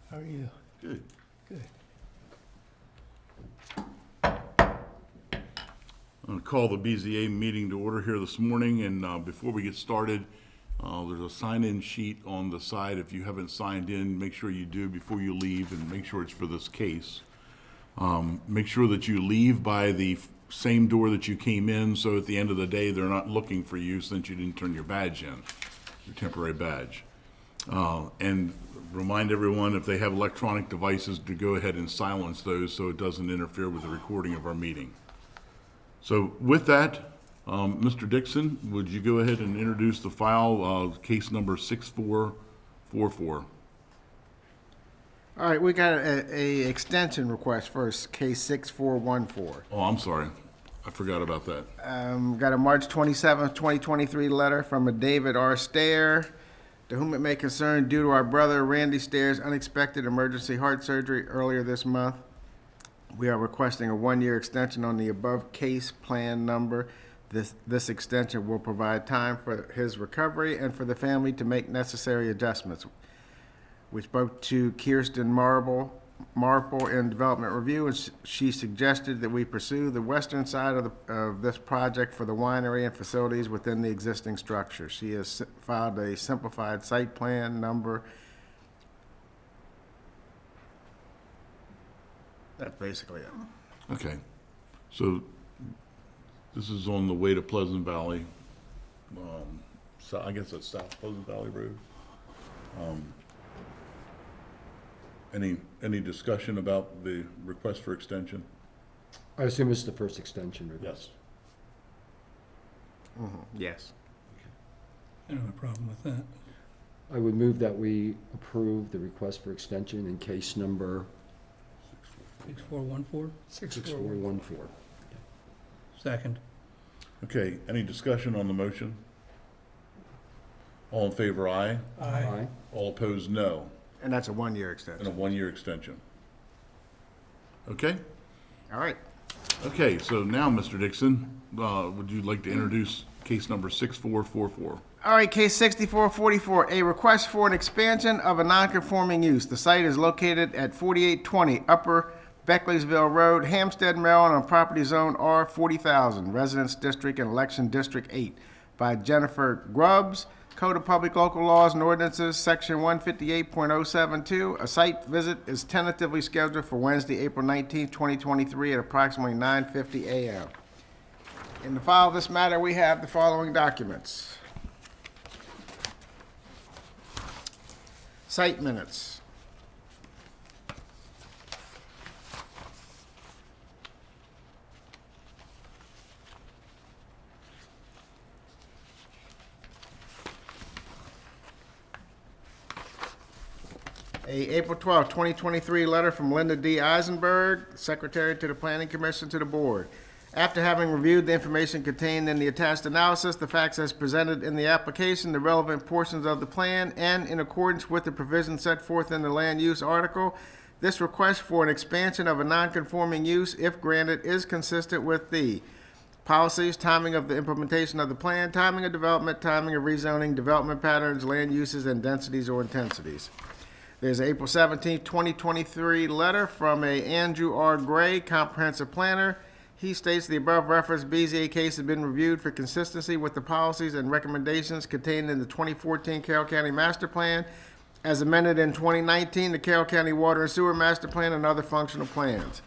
How are you? Good. Good. I'm going to call the BZA meeting to order here this morning, and before we get started, there's a sign-in sheet on the side. If you haven't signed in, make sure you do before you leave, and make sure it's for this case. Make sure that you leave by the same door that you came in, so at the end of the day, they're not looking for you since you didn't turn your badge in, your temporary badge. And remind everyone, if they have electronic devices, to go ahead and silence those so it doesn't interfere with the recording of our meeting. So with that, Mr. Dixon, would you go ahead and introduce the file, case number 6444? All right, we got a extension request first, case 6414. Oh, I'm sorry. I forgot about that. Got a March 27th, 2023 letter from a David R. Stair, to whom it may concern due to our brother Randy Stair's unexpected emergency heart surgery earlier this month. We are requesting a one-year extension on the above case plan number. This extension will provide time for his recovery and for the family to make necessary adjustments. We spoke to Kirsten Marple in Development Review, and she suggested that we pursue the western side of this project for the winery and facilities within the existing structure. She has filed a simplified site plan number. That's basically it. Okay. So this is on the way to Pleasant Valley. So I guess that's South Pleasant Valley Road. Any discussion about the request for extension? I assume it's the first extension request. Yes. Yes. I don't have a problem with that. I would move that we approve the request for extension in case number 6414? 6414. Second. Okay, any discussion on the motion? All in favor, aye. Aye. All opposed, no. And that's a one-year And a extension. one-year extension. Okay? All right. Okay, so now, Mr. Dixon, would you like to introduce case number 6444? All right, case 6444, a request for an expansion of a non-conforming use. The site is located at 4820 Upper Beckleysville Road, Hampstead, Maryland, on property zone R 40,000, Residence District and Election District 8, by Jennifer Grubbs, Code of Public Local Laws and Ordinances, Section 158.072. A site visit is tentatively scheduled for Wednesday, April 19, 2023, at approximately 9:50 a.m. In the file of this matter, we have the following documents. Site minutes. A April 12, 2023 letter from Linda D. Eisenberg, Secretary to the Planning Commission, to the Board. After having reviewed the information contained in the attached analysis, the facts as presented in the application, the relevant portions of the plan, and in accordance with the provisions set forth in the land use article, this request for an expansion of a non-conforming use, if granted, is consistent with the policies, timing of the implementation of the plan, timing of development, timing of rezoning, development patterns, land uses, and densities or intensities. There's an April 17, 2023 letter from a Andrew R. Gray, comprehensive planner. He states the above referenced BZA case has been reviewed for consistency with the policies and recommendations contained in the 2014 Carroll County Master Plan, as amended in 2019, the Carroll County Water and Sewer Master Plan, and other functional plans.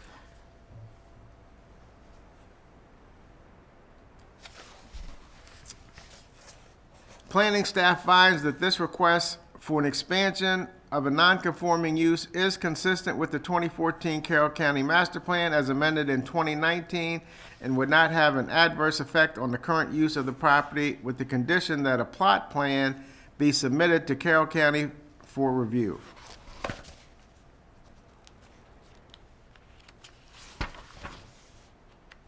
Planning staff finds that this request for an expansion of a non-conforming use is consistent with the 2014 Carroll County Master Plan as amended in 2019 and would not have an adverse effect on the current use of the property, with the condition that a plot plan be submitted to Carroll County for review.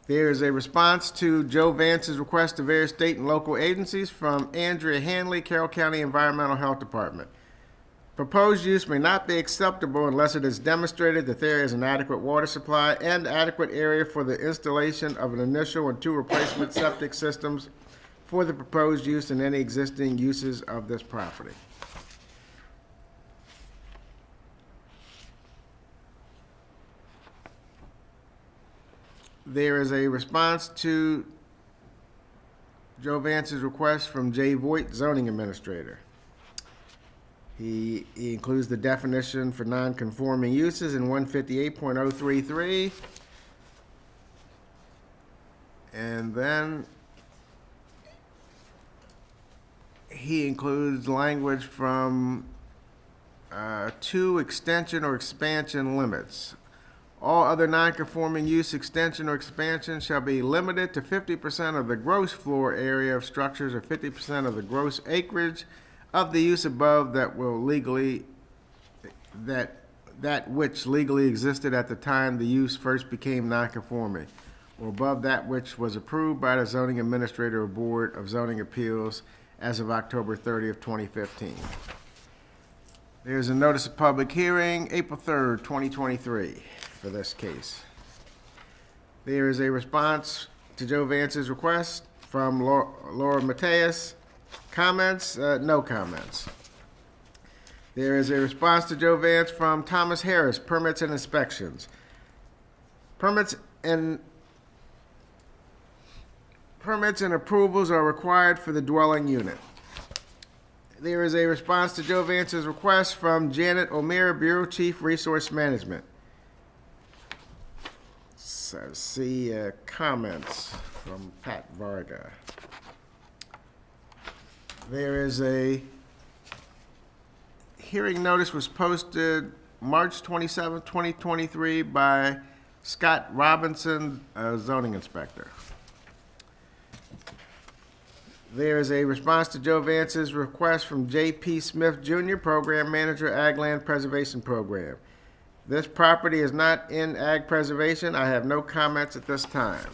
There is a response to Joe Vance's request to various state and local agencies from Andrea Hanley, Carroll County Environmental Health Department. Proposed use may not be acceptable unless it is demonstrated that there is an adequate water supply and adequate area for the installation of an initial and 2 replacement septic systems for the proposed use and any existing uses of this property. There is a response to Joe Vance's request from Jay Voigt, zoning administrator. He includes the definition for non-conforming uses in 158.033. And then he includes language from 2 extension or expansion limits. All other non-conforming use extension or expansion shall be limited to 50% of the gross floor area of structures or 50% of the gross acreage of the use above that which legally existed at the time the use first became non-conforming, or above that which was approved by the zoning administrator or board of zoning appeals as of October 30th, 2015. There's a notice of public hearing, April 3rd, 2023, for this case. There is a response to Joe Vance's request from Laura Mateus. Comments? No comments. There is a response to Joe Vance from Thomas Harris, permits and inspections. Permits and approvals are required for the dwelling unit. There is a response to Joe Vance's request from Janet O'Meara, Bureau Chief, Resource Management. So, see comments from Pat Varga. There is a hearing notice was posted March 27, 2023 by Scott Robinson, zoning inspector. There is a response to Joe Vance's request from J.P. Smith Jr., Program Manager, Ag Land Preservation Program. This property is not in ag preservation. I have no comments at this time.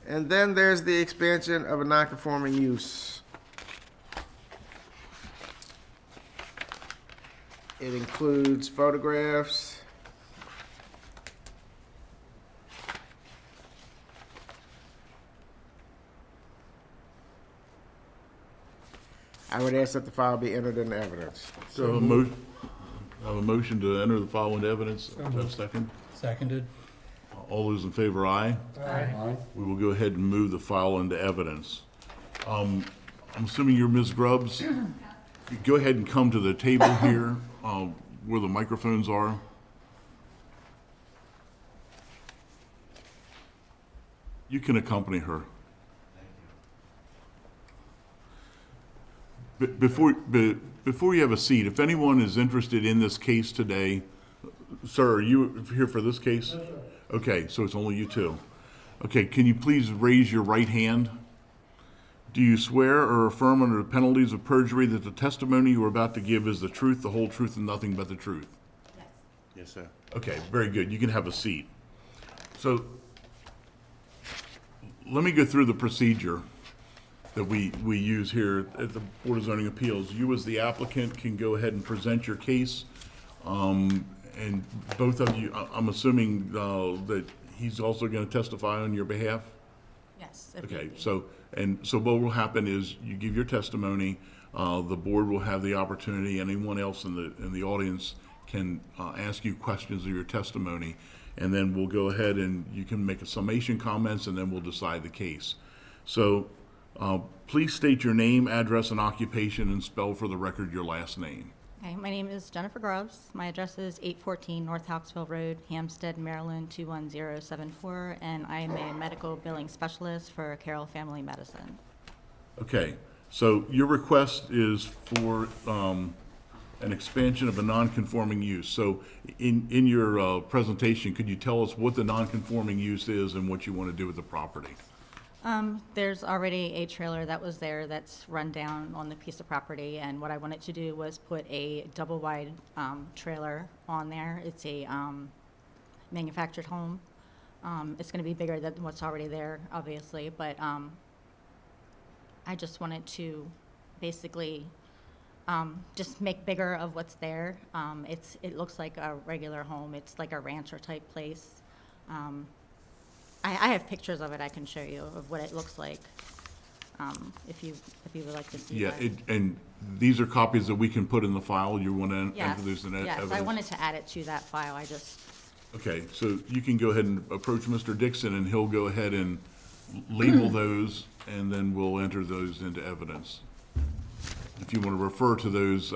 And then there's the expansion of a non-conforming use. It includes photographs. I would ask that the file be entered into evidence. So I have a motion to enter the file into evidence. Do I have a second? Seconded. All those in favor, aye. Aye. We will go ahead and move the file into evidence. I'm assuming you're Ms. Grubbs? You go ahead and come to the table here, where the microphones are. You can accompany her. Before you have a seat, if anyone is interested in this case today, sir, are you here for this case? Yes, sir. Okay, so it's only you two. Okay, can you please raise your right hand? Do you swear or affirm under the penalties of perjury that the testimony you are about to give is the truth, the whole truth, and nothing but the truth? Yes. Yes, sir. Okay, very good. You can have a seat. So let me go through the procedure that we use here at the Board of Zoning Appeals. You as the applicant can go ahead and present your case. And both of you, I'm assuming that he's also going to testify on your behalf? Yes. Okay, so what will happen is you give your testimony, the board will have the opportunity, anyone else in the audience can ask you questions of your testimony, and then we'll go ahead and you can make a summation comments, and then we'll decide the case. So please state your name, address, and occupation, and spell for the record your last name. Okay, my name is Jennifer Grubbs. My address is 814 North Hawksville Road, Hampstead, Maryland 21074, and I am a medical billing specialist for Carroll Family Medicine. Okay, so your request is for an expansion of a non-conforming use. So in your presentation, could you tell us what the non-conforming use is and what you want to do with the property? There's already a trailer that was there that's run down on the piece of property, and what I wanted to do was put a double-wide trailer on there. It's a manufactured home. It's going to be bigger than what's already there, obviously, but I just wanted to basically just make bigger of what's there. It looks like a regular home. It's like a rancher type place. I have pictures of it I can show you of what it looks like. if you would like to see Yeah, that. and these are copies that we can put in the file. You want to Yes, enter those in yes, evidence? I wanted to add it to that file, I just, Okay, so you can go ahead and approach Mr. Dixon, and he'll go ahead and label those, and then we'll enter those into evidence. If you want to refer to those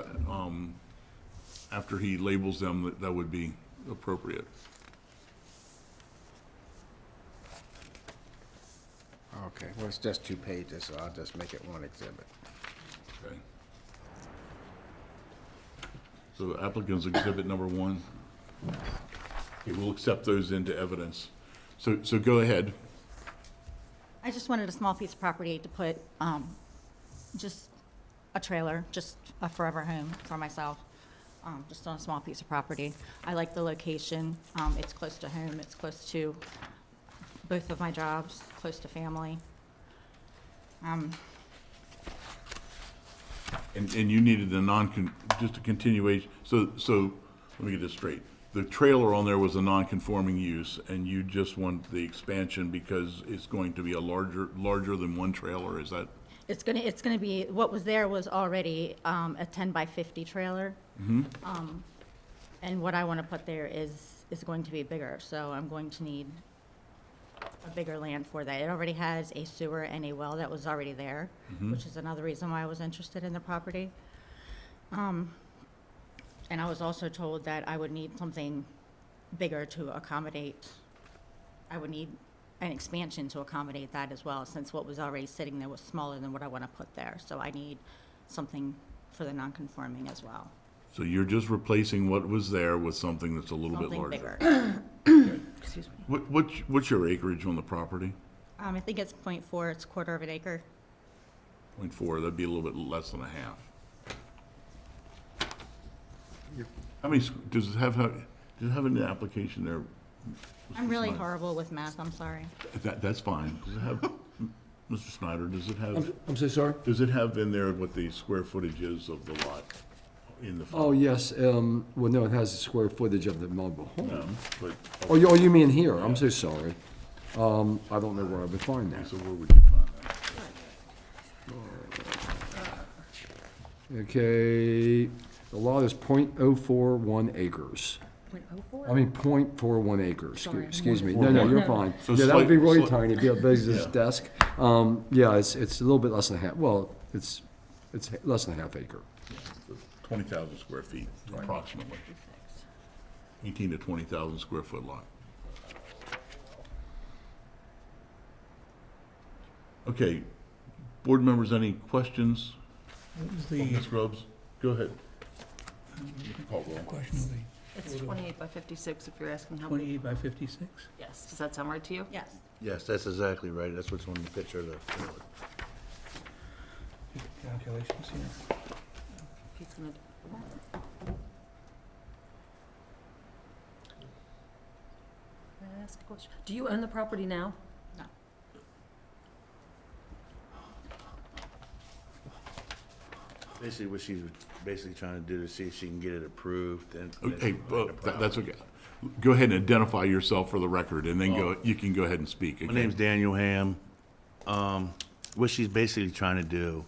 after he labels them, that would be appropriate. Okay, well, it's just 2 pages, so I'll just make it one exhibit. Okay. So applicant's exhibit number 1. Okay, we'll accept those into evidence. So go ahead. I just wanted a small piece of property to put, just a trailer, just a forever home for myself, just on a small piece of property. I like the location, it's close to home, it's close to both of my jobs, close to family. And you needed the just a continuation, so let me get this straight. The trailer on there was a non-conforming use, and you just want the expansion because it's going to be a larger than one trailer, is that? It's gonna be, what was there was already, a 10 by 50 trailer. And what I wanna put there is going to be bigger, so I'm going to need a bigger land for that. It already has a sewer and a well that was already there, which is another reason why I was interested in the property. And I was also told that I would need something bigger to accommodate, I would need an expansion to accommodate that as well, since what was already sitting there was smaller than what I want to put there. So I need something for the non-conforming as well. So you're just replacing what was there with something that's a little bit Something larger? bigger. Excuse me. What's your acreage on the property? I think it's 0.4, it's 1/4 of an acre. 0.4, that'd be a little bit less than a half. How many, does it have an application there? I'm Mr. really Snyder? horrible with math, I'm sorry. That's fine. Does it have, Mr. Snyder, does it have, I'm so sorry? does it have in there what the square footage is of the lot in the file? Oh, yes, well, no, it has the square footage of the mobile home. No, but, Oh, you mean here? I'm so sorry. I don't know where I would find that. so where would you find that? Okay, the lot is .041 acres. I mean, .41 acres, excuse me. No, you're fine. So Yeah, that would be slight- really slight- tiny, it'd be as big as this Yeah. desk. Yeah, it's a little bit less than half, well, it's less than a half acre. 20,000 square feet, approximately. 18 to 20,000 square foot lot. Okay, board members, any questions? What was of the Ms. Grubbs? Go ahead. Call roll. question of the It's 28 by 56 if you're asking how many. 28 by 56? Yes, does that sound right to you? Yes. Yes, that's exactly right. That's what's on the picture of the trailer. Calculations here. He's gonna- May I ask a question? Do you own the property now? No. Basically, what she's basically trying to do is see if she can get it approved and. Okay, well, that's okay. Go ahead and identify yourself for the record, and then you can go ahead and speak. My okay? name's Daniel Ham. What she's basically trying to do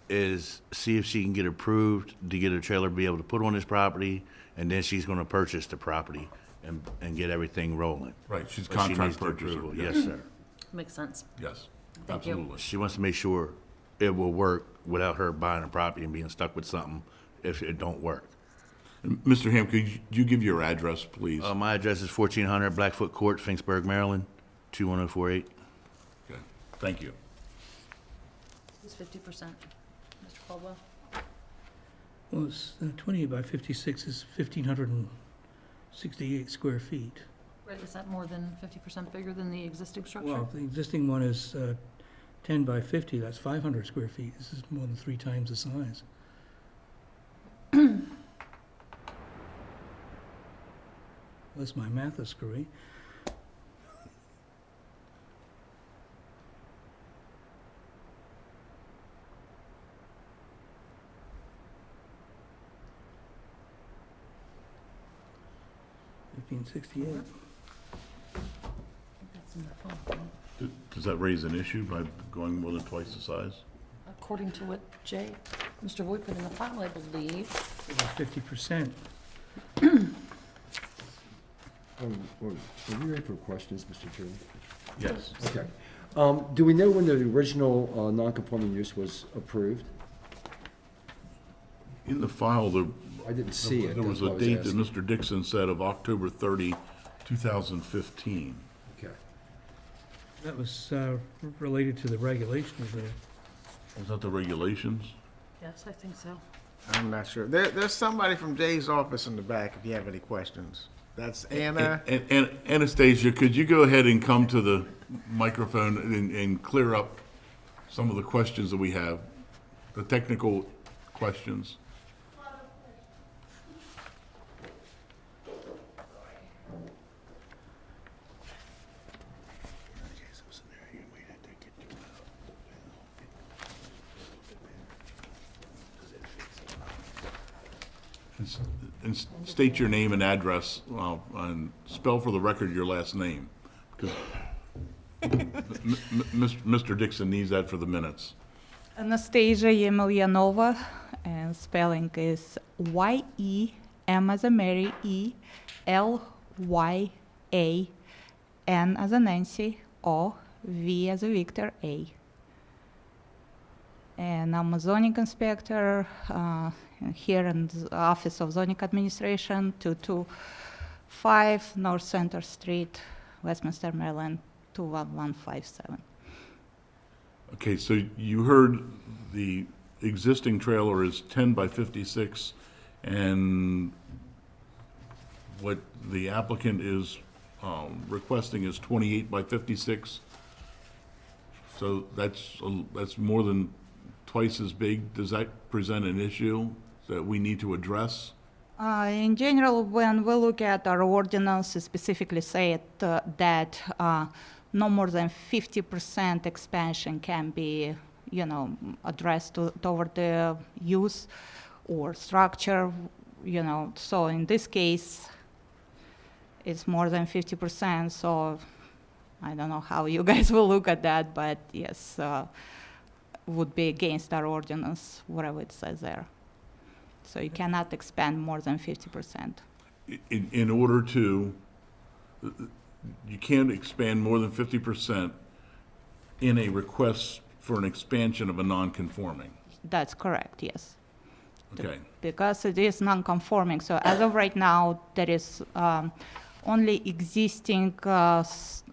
is see if she can get approved to get a trailer, be able to put on this property, and then she's gonna purchase the property and get everything rolling. Right, she's But she contract needs the purchaser. approval. Yes, sir. Makes sense. Yes, Thank you. absolutely. She wants to make sure it will work without her buying a property and being stuck with something if it don't work. Mr. Ham, could you give your address, please? My address is 1400 Blackfoot Court, Finksburg, Maryland, 21048. Okay, thank you. Who's 50%? Mr. Caldwell? Well, it's 28 by 56 is 1,568 square feet. Right, is that more than 50% bigger than the existing structure? Well, the existing one is 10 by 50, that's 500 square feet. This is more than 3 times the size. Unless my math is screwy. $1,568. That's in the phone, right? Does that raise an issue by going more than twice the size? According to what Mr. Voigt put in the file, I believe. 50%. Are we ready for questions, Mr. Chairman? Yes. Okay. Do we know when the original non-conforming use was approved? In the file, I didn't see it. there was that's a why I date that asking. Mr. Dixon said of October 30, 2015. Okay. That was related to the regulations there. Was that the regulations? Yes, I think so. I'm not sure. There's somebody from Jay's office in the back if you have any questions. That's Anna. And Anastasia, could you go ahead and come to the microphone and clear up some of the questions that we have, the technical questions? And state your name and address, and spell for the record your last name, because Mr. Dixon needs that for the minutes. Anastasia Yemelyanova, and spelling is Y-E, M as a Mary, E, L-Y-A, N as a Nancy, O, V as a Victor, A. And I'm a zoning inspector here in the Office of Zoning Administration, 225 North Center Street, Westminster, Maryland, 21157. Okay, so you heard the existing trailer is 10 by 56, and what the applicant is requesting is 28 by 56. So that's more than twice as big. Does that present an issue that we need to address? In general, when we look at our ordinance, it specifically say that no more than 50% expansion can be, addressed toward the use or structure, So in this case, it's more than 50%. So I don't know how you guys will look at that, but yes, would be against our ordinance, whatever it says there. So you cannot expand more than 50%. In order to, you can't expand more than 50% in a request for an expansion of a non-conforming. That's correct, yes. Okay. Because it is non-conforming. So as of right now, there is only existing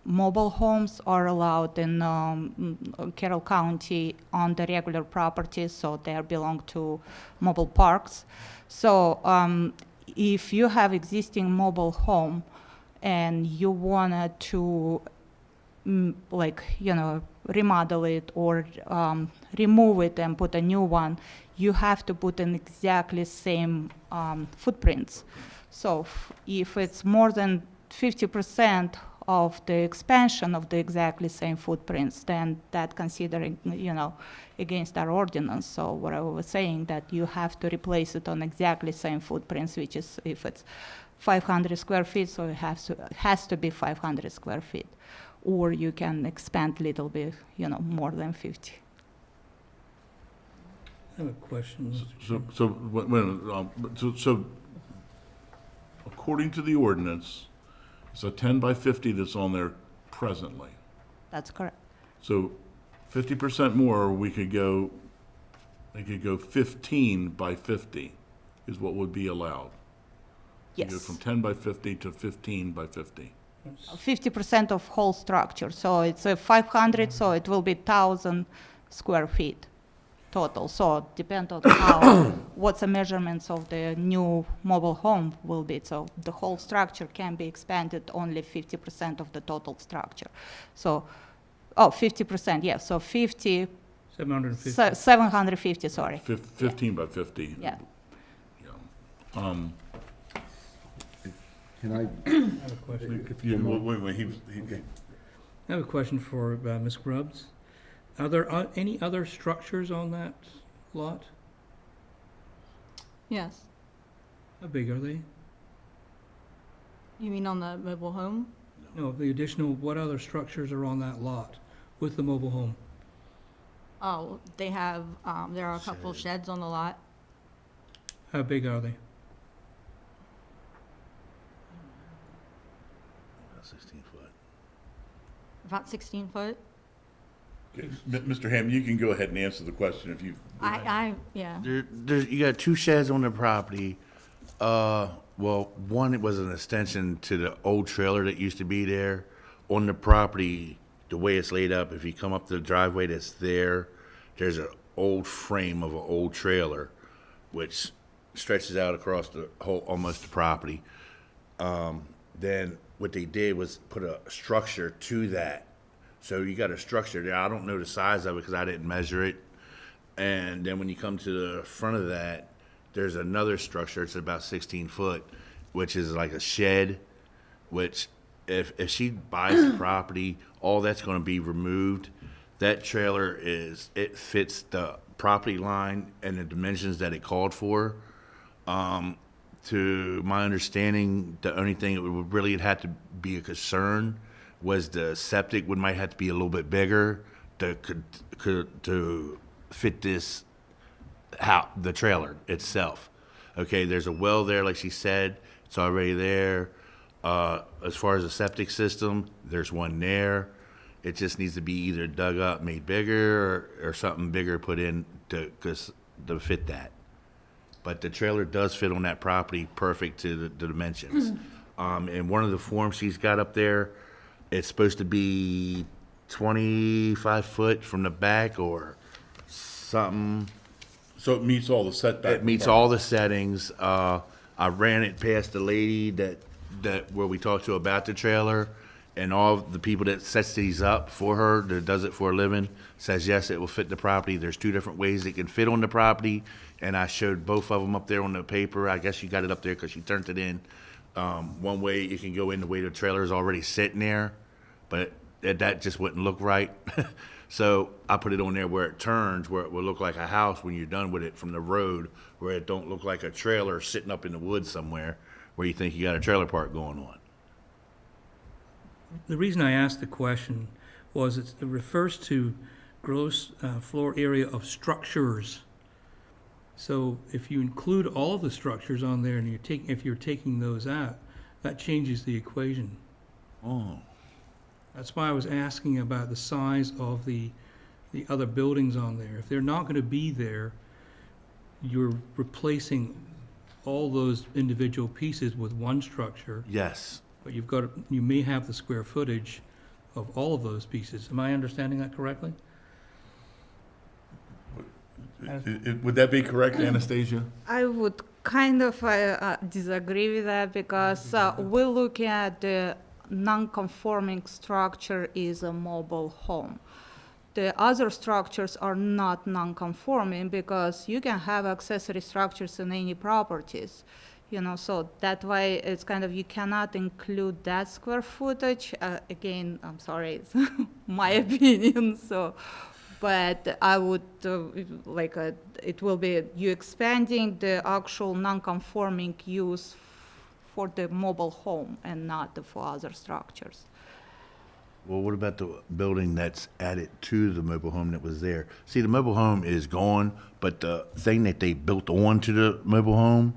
mobile homes are allowed in Carroll County on the regular properties, so they belong to mobile parks. So if you have existing mobile home and you wanted to remodel it or remove it and put a new one, you have to put in exactly same footprints. So if it's more than 50% of the expansion of the exactly same footprints, then that considering, against our ordinance. So what I was saying, that you have to replace it on exactly same footprints, which is if it's 500 square feet, so it has to be 500 square feet. Or you can expand a little bit, more than 50. I have a question. So according to the ordinance, it's a 10 by 50 that's on there presently. That's correct. So 50% more, they could go 15 by 50 is what would be allowed. You go Yes. from 10 by 50 to 15 by 50. 50% of whole structure. So it's 500, so it will be 1,000 square feet total. So depend on what's the measurements of the new mobile home will be. So the whole structure can be expanded only 50% of the total structure. So, 50%, yeah. So 750. 750, sorry. 15 by 50. Yeah. Yeah. Can I, I have a question. if you don't mind? Wait, I have a question for Ms. Grubbs. Are there any other structures on that lot? Yes. How big are they? You mean on the mobile home? No, the additional, what other structures are on that lot? with the mobile home? Oh, they have, there are a couple sheds on the lot. How big are they? About 16 foot. About 16 foot. Okay, Mr. Ham, you can go ahead and answer the question if you. Yeah. You got two sheds on the property. Well, one, it was an extension to the old trailer that used to be there. On the property, the way it's laid up, if you come up the driveway that's there, there's an old frame of an old trailer, which stretches out across the whole, almost the property. Then what they did was put a structure to that. So you got a structure there. I don't know the size of it because I didn't measure it. And then when you come to the front of that, there's another structure. It's about 16 foot, which is like a shed, which if she buys the property, all that's going to be removed. That trailer it fits the property line and the dimensions that it called for. To my understanding, the only thing that would really have to be a concern was the septic might have to be a little bit bigger to fit this the trailer itself. Okay, there's a well there, like she said, it's already there. As far as the septic system, there's one there. It just needs to be either dug up, made bigger, or something bigger put in to fit that. But the trailer does fit on that property perfect to the dimensions. And one of the forms she's got up there, it's supposed to be 25 foot from the back or something. So it meets all the setback. It meets all the settings. I ran it past the lady that where we talked to about the trailer, and all the people that sets these up for her, that does it for a living, says yes, it will fit the property. There's two different ways it can fit on the property, and I showed both of them up there on the paper. I guess you got it up there because she turned it in. One way it can go in the way the trailer is already sitting there, but that just wouldn't look right. So I put it on there where it turns, where it will look like a house when you're done with it from the road, where it don't look like a trailer sitting up in the woods somewhere where you think you got a trailer park going on. The reason I asked the question was it refers to gross floor area of structures. So if you include all of the structures on there and if you're taking those out, that changes the equation. Oh. That's why I was asking about the size of the other buildings on there. If they're not going to be there, you're replacing all those individual pieces with one structure, Yes. but you may have the square footage of all of those pieces. Am I understanding that correctly? Would that be correct, Anastasia? I would kind of disagree with that because we're looking at the non-conforming structure is a mobile home. The other structures are not non-conforming because you can have accessory structures in any properties, so that way it's kind of, you cannot include that square footage. Again, I'm sorry, it's my opinion, but I would, it will be you expanding the actual non-conforming use for the mobile home and not for other structures. Well, what about the building that's added to the mobile home that was there? See, the mobile home is gone, but the thing that they built onto the mobile home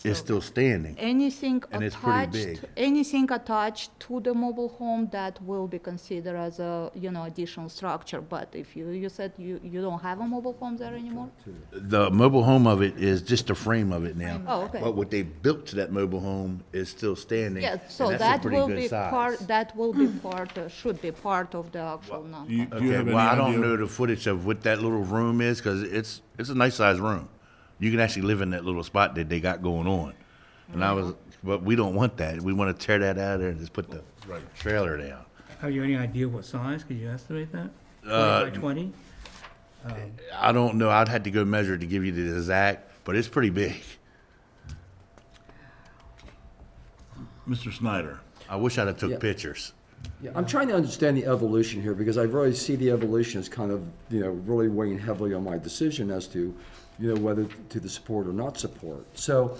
is still standing. Anything And it's pretty attached, big. anything attached to the mobile home, that will be considered as a, additional structure. But if you said you don't have a mobile home there anymore? The mobile home of it is just the frame of it now. Oh, okay. But what they built to that mobile home is still standing. Yeah, so and that's a that pretty will good be size. should be part of the actual Do you Okay, have any well, I don't idea? know the footage of what that little room is, because it's a nice sized room. You can actually live in that little spot that they got going on. And but we don't want that. We want to tear that out there and just put the trailer down. Have you any idea what size? Could you estimate that? 20 by 20? I don't know. I'd have to go measure it to give you the exact, but it's pretty big. Mr. Snyder? I wish I'd have took Yeah. pictures. Yeah, I'm trying to understand the evolution here because I really see the evolution as kind of, really weighing heavily on my decision as to, whether to the support or not support. So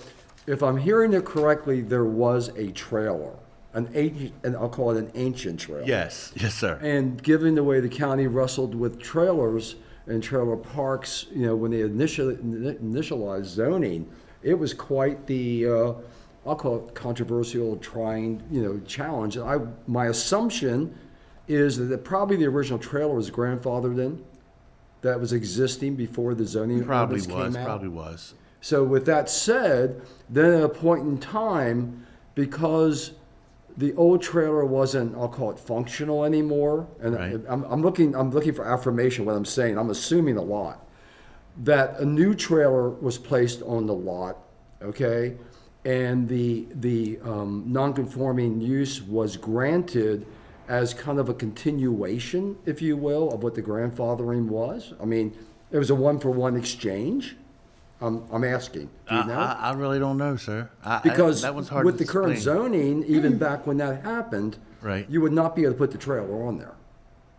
if I'm hearing it correctly, there was a trailer an ancient, and I'll call it an ancient trailer. Yes, yes, sir. And given the way the county wrestled with trailers and trailer parks, when they initialized zoning, it was quite the, I'll call it controversial, trying, challenge. My assumption is that probably the original trailer was grandfathered in, that was existing before the zoning Probably ordinance came was, out. probably was. So with that said, then at a point in time, because the old trailer wasn't, I'll call it functional anymore, and Right. I'm looking for affirmation what I'm saying. I'm assuming a lot that a new trailer was placed on the lot, okay, and the non-conforming use was granted as kind of a continuation, if you will, of what the grandfathering was. I mean, it was a one-for-one exchange. I'm asking. Do you know? I really don't know, sir. Because that one's hard with to the current explain. zoning, even back when that happened, Right. you would not be able to put the trailer on there,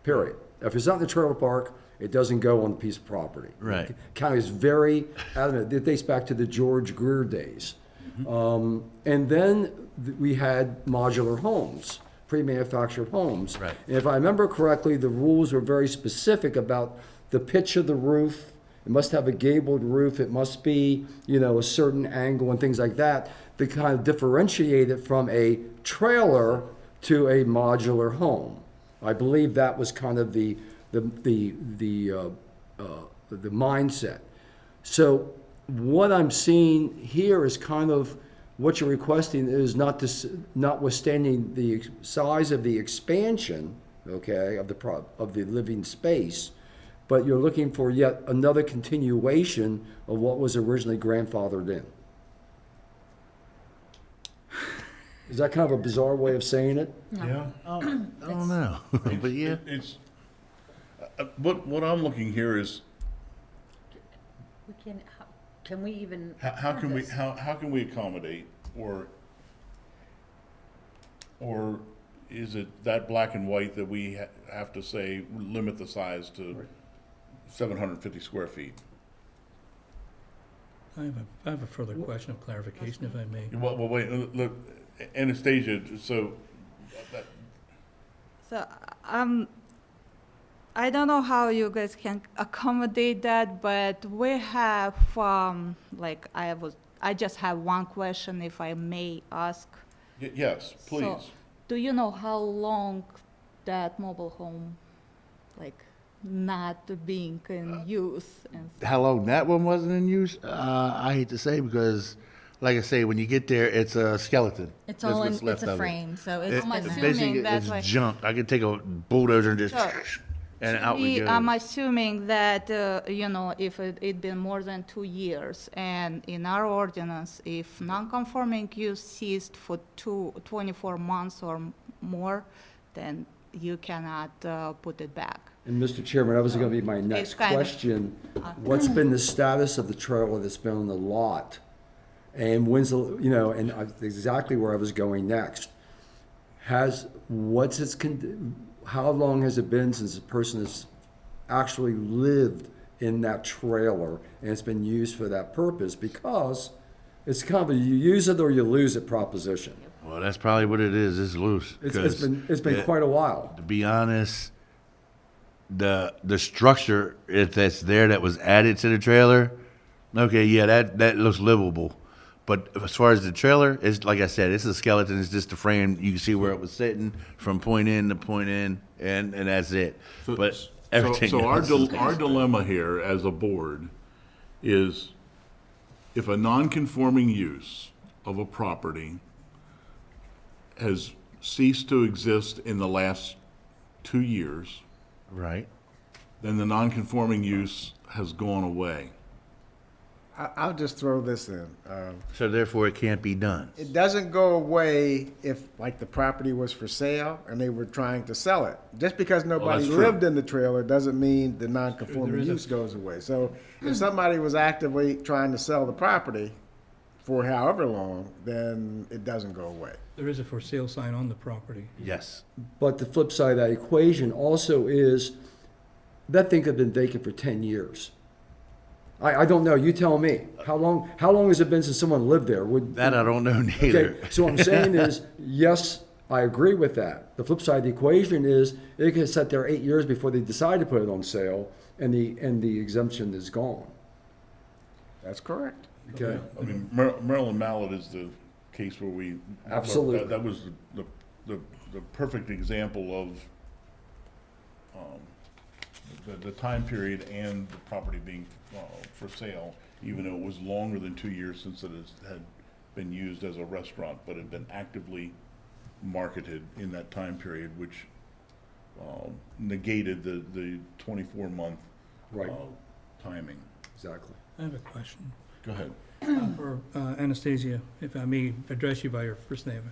period. If it's not in the trailer park, it doesn't go on the piece of property. Right. The county is very adamant. It dates back to the George Greer days. And then we had modular homes, pre-manufactured homes. Right. And if I remember correctly, the rules were very specific about the pitch of the roof. It must have a gabled roof. It must be, a certain angle and things like that to kind of differentiate it from a trailer to a modular home. I believe that was kind of the mindset. So what I'm seeing here is kind of what you're requesting is notwithstanding the size of the expansion, okay, of the living space, but you're looking for yet another continuation of what was originally grandfathered in. Is that kind of a bizarre way of saying it? Yeah. I don't know, but yeah. It's, what I'm looking here is, We can we even? how can we, this? how can we accommodate, or is it that black and white that we have to say, limit the size to 750 square feet? I have a further question of clarification, if I may. Well, wait, look, Anastasia, so, So, I don't know how you guys can accommodate that, but we have, I just have one question, if I may ask. yes, please. So, do you know how long that mobile home, not being in use? And How long that one wasn't in use? I hate to say because, like I say, when you get there, it's a skeleton. It's That's all in, what's left it's a of it. frame, so It- it's I'm been it's there. assuming basically that's it's like- junk. I could take a bulldozer and just So, and out we go. I'm assuming that, if it been more than 2 years, and in our ordinance, if non-conforming use ceased for 24 months or more, then you cannot put it back. And Mr. Chairman, that was gonna be my next kind of- question. What's been the status of the trailer that's been on the lot? And when's exactly where I was going next. How long has it been since a person has actually lived in that trailer and it's been used for that purpose? Because it's kind of a you use it or you lose it proposition. Well, that's probably what it is. It's loose. It's 'Cause been quite a while. To be honest, the structure that's there that was added to the trailer, okay, yeah, that looks livable. But as far as the trailer, it's like I said, it's a skeleton. It's just a frame. You can see where it was sitting from point in to point in, and that's it. But everything So else is- our dilemma here as a board is if a non-conforming use of a property has ceased to exist in the last 2 years, right. then the non-conforming use has gone away. I'll just throw this in. So therefore, it can't be done. It doesn't go away if, the property was for sale and they were trying to sell it. Just because nobody that's true. lived in the trailer doesn't mean the non-conforming There is a- use goes away. So if somebody was actively trying to sell the property for however long, then it doesn't go away. There is a for sale sign on the property. Yes. But the flip side of that equation also is that thing could have been vacant for 10 years. I don't know. You tell me. How long has it been since someone lived there? That I don't know neither. Okay, so what I'm saying is, yes, I agree with that. The flip side of the equation is it could sit there 8 years before they decide to put it on sale, and the exemption is gone. That's correct. Okay. I mean, Maryland Mallet is the case where we. Absolutely. That was the perfect example of, the time period and the property being, for sale, even though it was longer than 2 years since had been used as a restaurant, but had been actively marketed in that time period, which, negated the 24-month, Right. timing. Exactly. I have a question Go ahead. for Anastasia, if I may address you by your first name.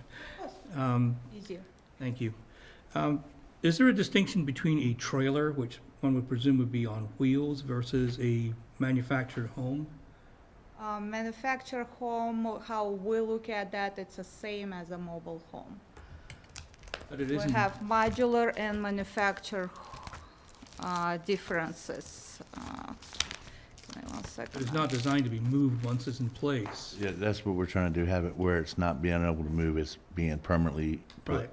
Easier. Thank you. Is there a distinction between a trailer, which one would presume would be on wheels, versus a manufactured home? Manufactured home, how we look at that, it's the same as a mobile home. But it We isn't. have modular and manufactured differences. Give me one But second. it's now. not designed to be moved once it's in place. Yeah, that's what we're trying to do, have it where it's not being able to move, it's being permanently put. Right.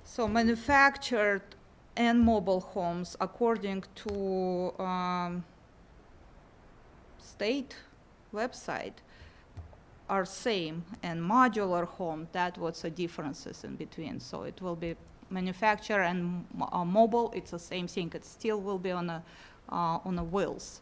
So manufactured and mobile homes, according to state website, are same, and modular home, that what's the differences in between. So it will be manufactured and mobile, it's the same thing. It still will be on the wheels.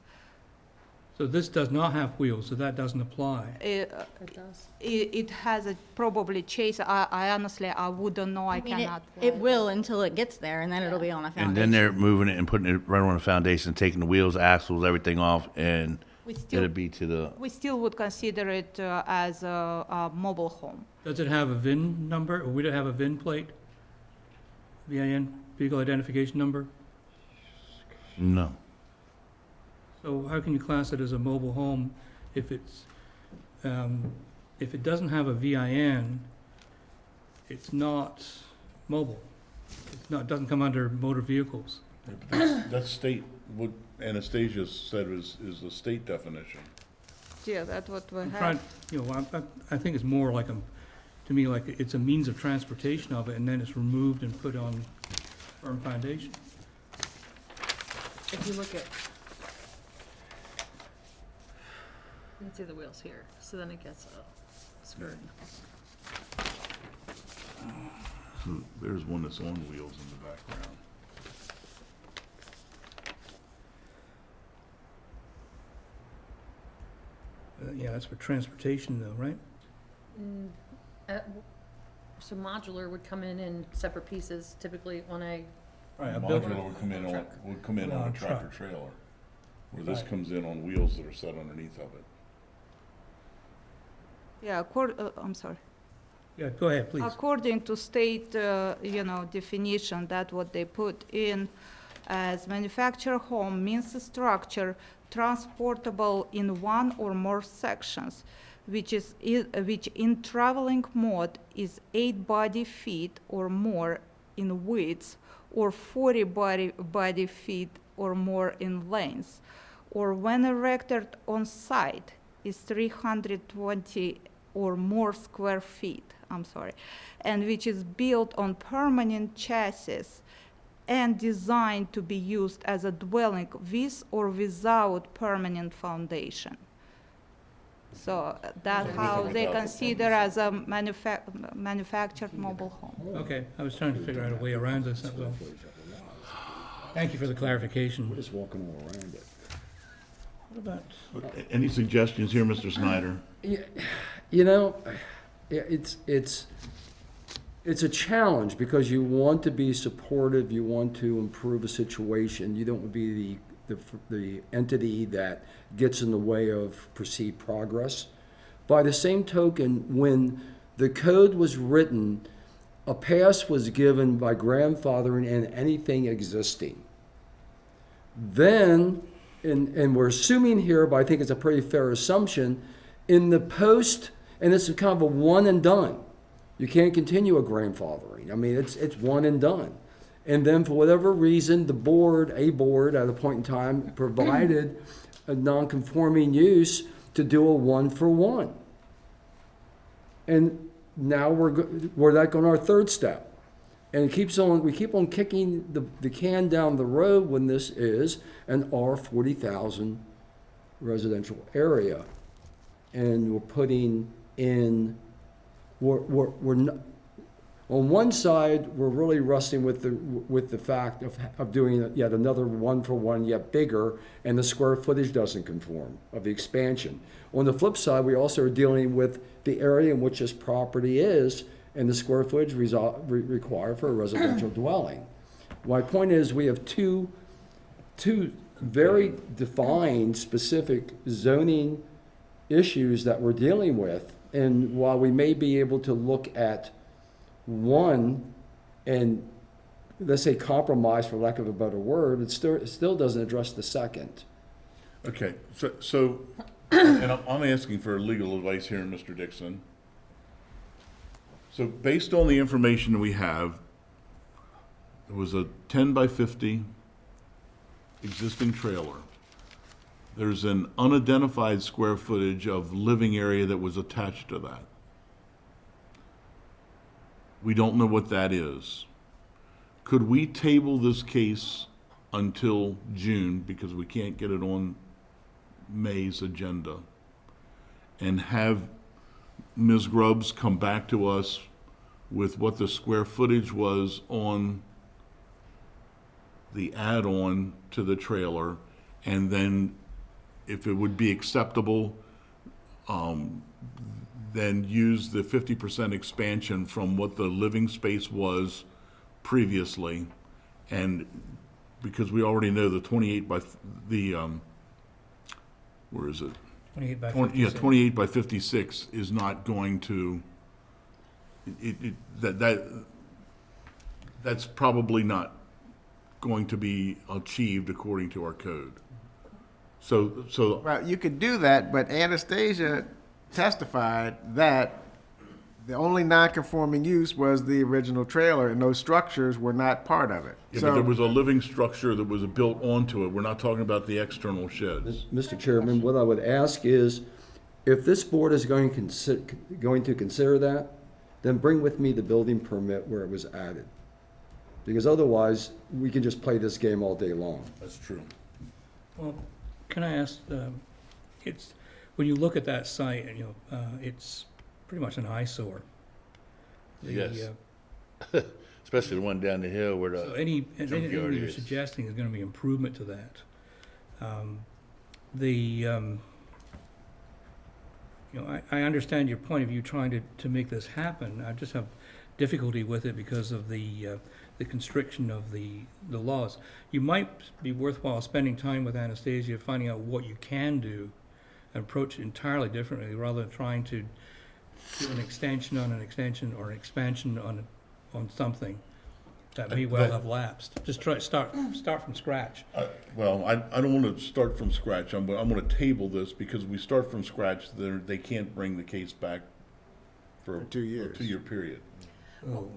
So this does not have wheels, so that doesn't apply. It does. It has a probably chase. I honestly, I wouldn't know. I mean, cannot. It will until it gets there, and then it'll be on a foundation. And then they're moving it and putting it right on the foundation, taking the wheels, axles, everything off, and We still, it'll be to the, we still would consider it as a mobile home. Does it have a VIN number, or would it have a VIN plate? VIN, vehicle identification number? no. So how can you class it as a mobile home if it's, if it doesn't have a VIN, it's not mobile? It's not, doesn't come under motor vehicles. That's state, what Anastasia said is the state definition. Yeah, that's what we I'm have. trying, you know, I think it's more like to me, like it's a means of transportation of it, and then it's removed and put on firm foundation. If you look at, you can see the wheels here, so then it gets a skirt. So there's one that's on wheels in the background. Yeah, that's for transportation though, right? So modular would come in separate pieces, typically on a, Right, a building. Modular would come in on On a a tractor truck. trailer, where this Right. comes in on wheels that are set underneath of it. Yeah, I'm sorry. Yeah, go ahead, please. According to state, definition, that what they put in as manufactured home means a structure transportable in one or more sections, which in traveling mode is 8 body feet or more in width, or 40 body feet or more in length, or when erected on site is 320 or more square feet, and which is built on permanent chassis and designed to be used as a dwelling with or without permanent foundation. So that's With or how they without the consider as a manufactured mobile home. Okay, I was trying to figure out a way around this, that's all. Thank you for the We're clarification. just walking all around it. What about, Any suggestions here, Mr. Snyder? You know, it's a challenge because you want to be supportive, you want to improve a situation, you don't want to be the entity that gets in the way of perceived progress. By the same token, when the code was written, a pass was given by grandfathering in anything existing. Then, and we're assuming here, but I think it's a pretty fair assumption, in the post, and it's kind of a one and done. You can't continue a grandfathering. I mean, it's one and done. And then for whatever reason, a board at a point in time provided a non-conforming use to do a 1-for-1. And now we're like on our third step. And it keeps on, we keep on kicking the can down the road when this is an R40,000 residential area. And we're putting in, we're not, on one side, we're really wrestling with the fact of doing yet another one-for-one, yet bigger, and the square footage doesn't conform of the expansion. On the flip side, we also are dealing with the area in which this property is and the square footage required for a residential dwelling. My point is, we have two very defined, specific zoning issues that we're dealing with. And while we may be able to look at one and, let's say, compromise, for lack of a better word, it still doesn't address the second. Okay, so, and I'm asking for legal advice here, Mr. Dixon. So based on the information that we have, there was a 10 by 50 existing trailer. There's an unidentified square footage of living area that was attached to that. We don't know what that is. Could we table this case until June, because we can't get it on May's agenda, and have Ms. Grubbs come back to us with what the square footage was on the add-on to the trailer, and then if it would be acceptable, then use the 50% expansion from what the living space was previously, and because we already know the 28 by where is it? 28 by 20 yeah, 56. 28 by 56 is not going to, that's probably not going to be achieved according to our code. So Well, you could do that, but Anastasia testified that the only non-conforming use was the original trailer, and those structures were not part of it. yeah, but there was a living structure that was built onto it. We're not talking about the external sheds. Mr. Chairman, what I would ask is, if this board is going to consider that, then bring with me the building permit where it was added. Because otherwise, we can just play this game all day long. That's true. Well, can I ask, when you look at that site, it's pretty much an eyesore. The, Yes. Especially the one down the hill where So the, anything that junkyard you're is. suggesting is gonna be improvement to that. I understand your point of view trying to make this happen. I just have difficulty with it because of the constriction of the laws. You might be worthwhile spending time with Anastasia, finding out what you can do, and approach it entirely differently, rather than trying to do an extension on an extension or an expansion on something that may well have lapsed. Just start from scratch. Well, I don't want to start from scratch. I'm going to table this because if we start from scratch, they can't bring the case back for 2 years. a 2-year period. Oh,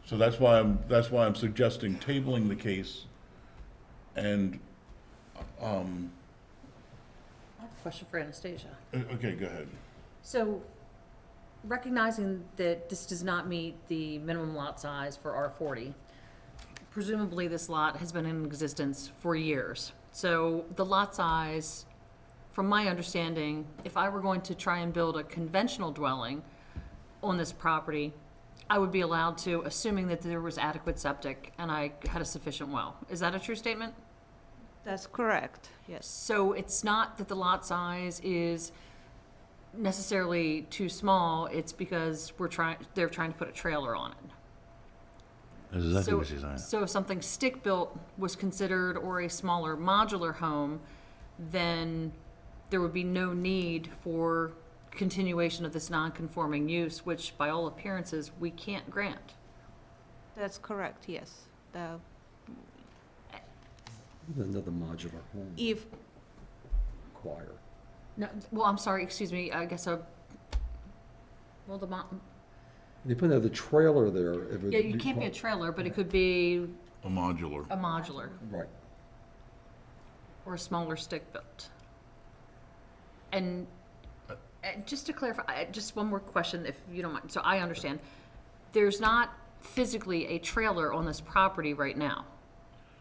So that's why I'm suggesting tabling the case, and I have a question for Anastasia. okay, go ahead. So, recognizing that this does not meet the minimum lot size for R40, presumably this lot has been in existence for years. So the lot size, from my understanding, if I were going to try and build a conventional dwelling on this property, I would be allowed to, assuming that there was adequate septic and I had a sufficient well. Is that a true statement? That's correct, yes. So it's not that the lot size is necessarily too small, it's because they're trying to put a trailer on it. that's exactly So- what she's saying. So if something stick-built was considered, or a smaller modular home, then there would be no need for continuation of this non-conforming use, which by all appearances, we can't grant. That's correct, yes. Another modular home If, require. No, well, I'm sorry, excuse me, I guess well, They put another trailer there. It would yeah, you can't be a trailer, but it could be A modular. a modular Right. or a smaller stick-built. And Just to clarify, just one more question, if you don't mind, so I understand. There's not physically a trailer on this property right now,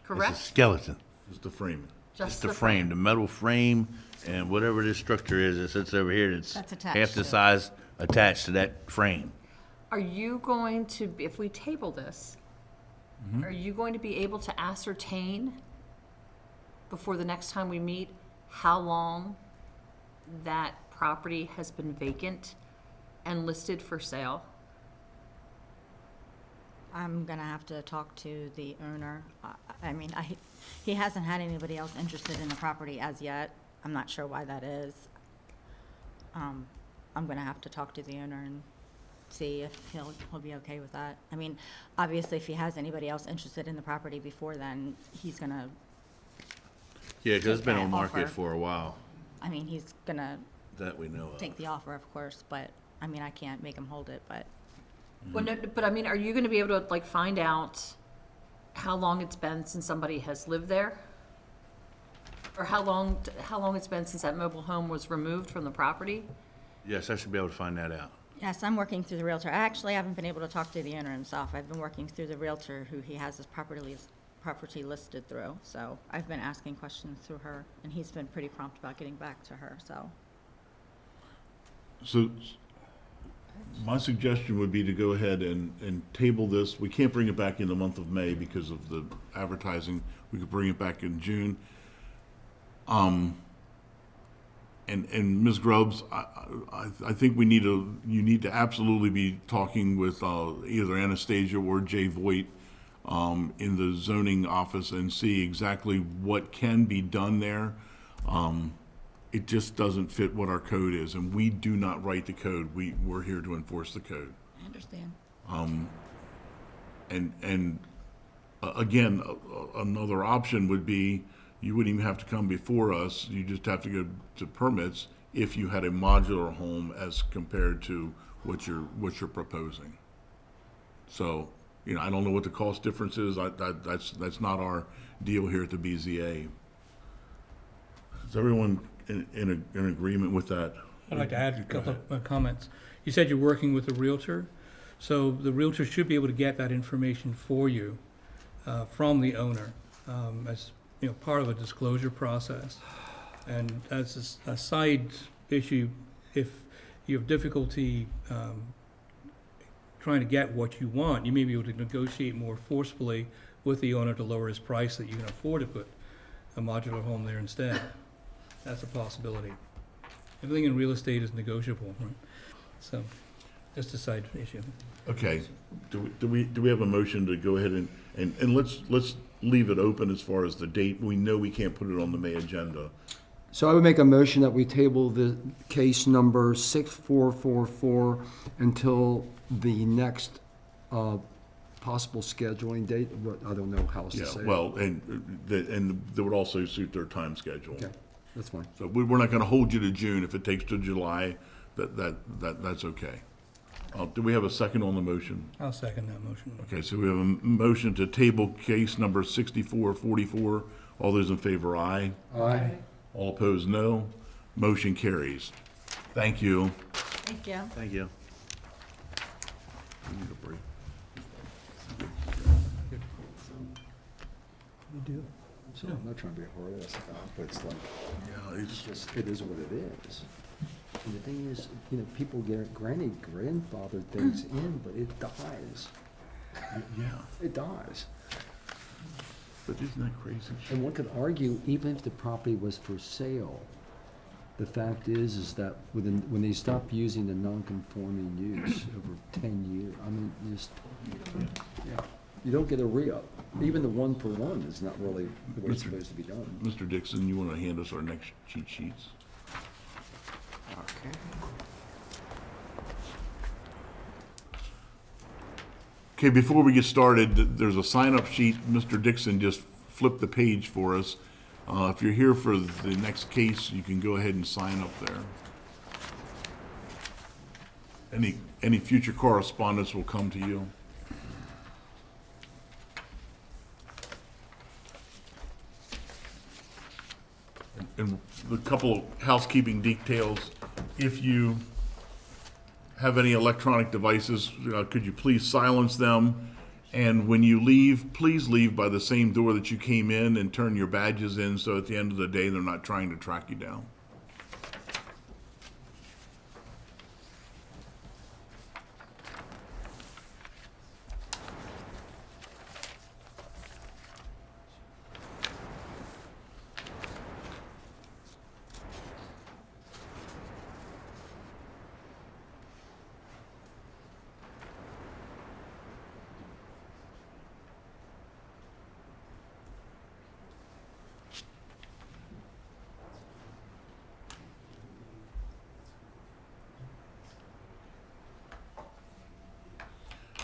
It's a correct? skeleton. Just the frame. Just the frame, the metal frame, and whatever this structure is that sits over here, That's that's attached half to the it. size attached to that frame. Are you going to, if we table this, are you going to be able to ascertain before the next time we meet how long that property has been vacant and listed for sale? I'm gonna have to talk to the owner. I mean, he hasn't had anybody else interested in the property as yet. I'm not sure why that is. I'm gonna have to talk to the owner and see if he'll be okay with that. I mean, obviously, if he has anybody else interested in the property before then, he's gonna, Yeah, because it's been Take on that market offer. for a while, I mean, he's gonna that we know of. take the offer, of course, but, I mean, I can't make him hold it, but Well, no, but I mean, are you gonna be able to, like, find out how long it's been since somebody has lived there? Or how long it's been since that mobile home was removed from the property? Yes, I should be able to find that out. yes, I'm working through the Realtor. I actually haven't been able to talk to the owner himself. I've been working through the Realtor who he has his property listed through. So I've been asking questions through her, and he's been pretty prompt about getting back to her, so. So my suggestion would be to go ahead and table this. We can't bring it back in the month of May because of the advertising. We could bring it back in June. And Ms. Grubbs, I think you need to absolutely be talking with either Anastasia or Jay Voigt in the zoning office and see exactly what can be done there. It just doesn't fit what our code is, and we do not write the code. We're here to enforce the code. I understand. And again, another option would be, you wouldn't even have to come before us, you just have to go to permits if you had a modular home as compared to what you're proposing. So, I don't know what the cost difference is, that's not our deal here at the BZA. Is everyone in agreement with that? I'd like to add a Go couple ahead. of comments. You said you're working with a Realtor, so the Realtor should be able to get that information for you from the owner as, part of a disclosure process. And as a side issue, if you have difficulty trying to get what you want, you may be able to negotiate more forcefully with the owner to lower his price that you can afford to put a modular home there instead. That's a possibility. Everything in real estate is negotiable, right? So, just a side issue. Okay, do we have a motion to go ahead and let's leave it open as far as the date? We know we can't put it on the May agenda. So I would make a motion that we table the case number 6444 until the next possible scheduling date. I don't know how else to Yeah, say it. well, and that would also suit their time schedule. Okay, that's fine. So we're not gonna hold you to June. If it takes to July, that's okay. Do we have a second on the motion? I'll second that motion. Okay, so we have a motion to table case number 6444. All those in favor, aye. Aye. All opposed, no. Motion carries. Thank you. Thank you. Thank you. We need a break. So I'm not trying to be a hard ass about it, but it's like, Yeah, it's just, it is what it is. And the thing is, people get granted grandfather things in, but it dies. yeah, It dies. but isn't that crazy? And one could argue, even if the property was for sale, the fact is that when they stop using the non-conforming use over 10 years, I mean, you don't get a re-up. Even the 1-for-1 is not really the way it's supposed to be done. Mr. Dixon, you want to hand us our next cheat sheets? Okay, before we get started, there's a sign-up sheet. Mr. Dixon just flipped the page for us. If you're here for the next case, you can go ahead and sign up there. Any future correspondence will come to you. And the couple of housekeeping details, if you have any electronic devices, could you please silence them? And when you leave, please leave by the same door that you came in and turn your badges in, so at the end of the day, they're not trying to track you down.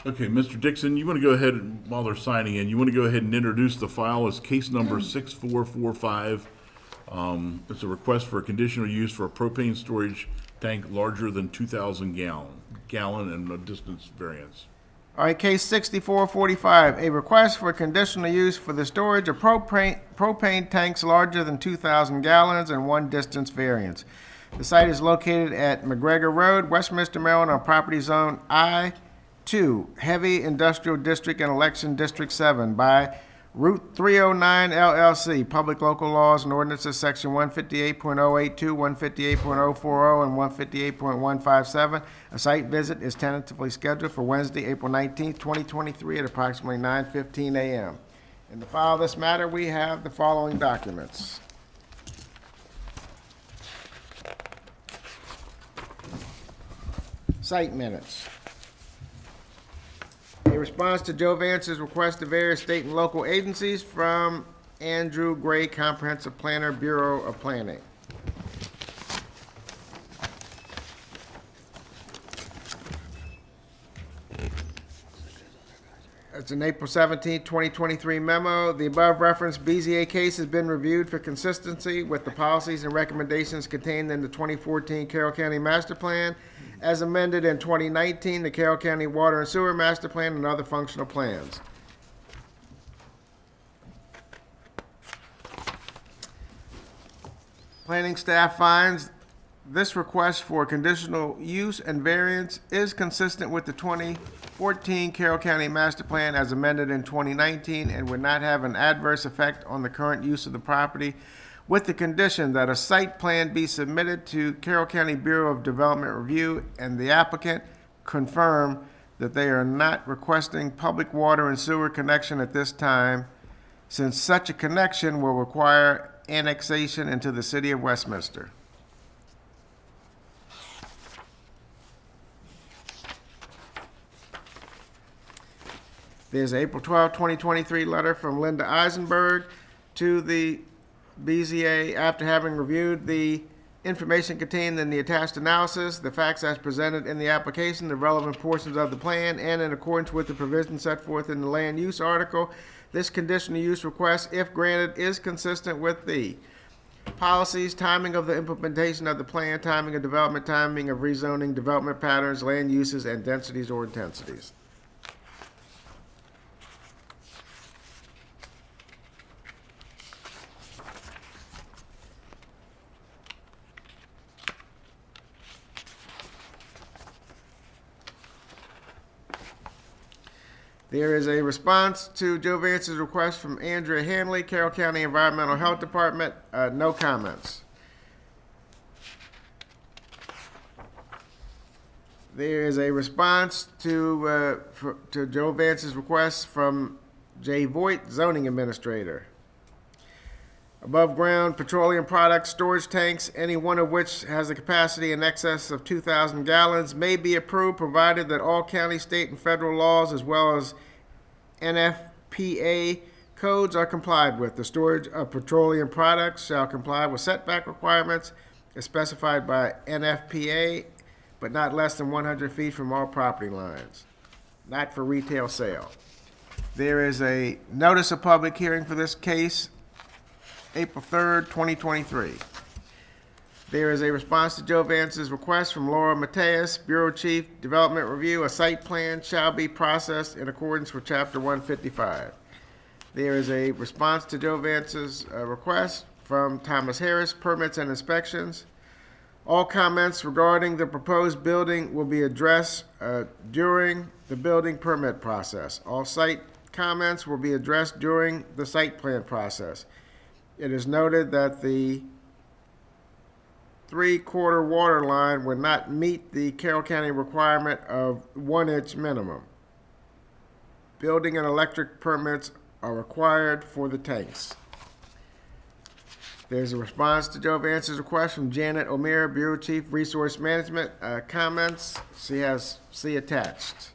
Okay, Mr. Dixon, you want to go ahead, and while they're signing in, you want to go ahead and introduce the file as case number 6445. It's a request for a conditional use for a propane storage tank larger than 2,000 gallon and a distance variance. All right, case 6445, a request for conditional use for the storage of propane tanks larger than 2,000 gallons and one distance variance. The site is located at McGregor Road, Westminster, Maryland, on property zone I-2, Heavy Industrial District and Election District 7 by Route 309 LLC, Public Local Laws and Ordinances, Section 158.082, 158.040, and 158.157. A site visit is tentatively scheduled for Wednesday, April 19th, 2023 at approximately 9:15 a.m. In the file of this matter, we have the following documents. Site minutes. A response to Joe Vance's request to various state and local agencies from Andrew Gray, Comprehensive Planner, Bureau of Planning. It's an April 17, 2023 memo. The above referenced BZA case has been reviewed for consistency with the policies and recommendations contained in the 2014 Carroll County Master Plan, as amended in 2019, the Carroll County Water and Sewer Master Plan, and other functional plans. Planning staff finds this request for conditional use and variance is consistent with the 2014 Carroll County Master Plan as amended in 2019 and would not have an adverse effect on the current use of the property, with the condition that a site plan be submitted to Carroll County Bureau of Development Review and the applicant confirm that they are not requesting public water and sewer connection at this time, since such a connection will require annexation into the city of Westminster. There's an April 12, 2023 letter from Linda Eisenberg to the BZA after having reviewed the information contained in the attached analysis, the facts as presented in the application, the relevant portions of the plan, and in accordance with the provisions set forth in the land use article. This conditional use request, if granted, is consistent with the policies, timing of the implementation of the plan, timing of development, timing of rezoning, development patterns, land uses, and densities or intensities. There is a response to Joe Vance's request from Andrea Hanley, Carroll County Environmental Health Department. No comments. There is a response to Joe Vance's request from Jay Voigt, Zoning Administrator. Above ground petroleum products storage tanks, any one of which has a capacity in excess of 2,000 gallons, may be approved provided that all county, state, and federal laws as well as NFPA codes are complied with. The storage of petroleum products shall comply with setback requirements as specified by NFPA, but not less than 100 feet from all property lines, not for retail sale. There is a notice of public hearing for this case, April 3rd, 2023. There is a response to Joe Vance's request from Laura Mateus, Bureau Chief, Development Review. A site plan shall be processed in accordance with Chapter 155. There is a response to Joe Vance's request from Thomas Harris, Permits and Inspections. All comments regarding the proposed building will be addressed during the building permit process. All site comments will be addressed during the site plan process. It is noted that the 3/4 water line would not meet the Carroll County requirement of 1-inch minimum. Building and electric permits are required for the tanks. There's a response to Joe Vance's request from Janet O'Meara, Bureau Chief, Resource Management. Comments? She has C attached.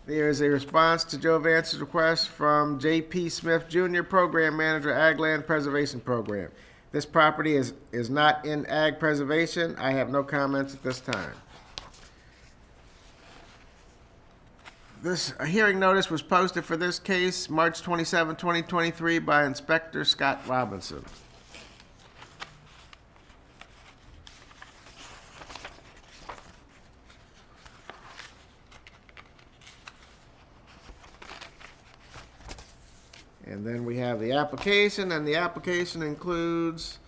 There is a response to Joe Vance's request from J.P. Smith Jr., Program Manager, Ag Land Preservation Program. This property is not in ag preservation. I have no comments at this time. A hearing notice was posted for this case, March 27, 2023, by Inspector Scott Robinson. And then we have the application, and the application includes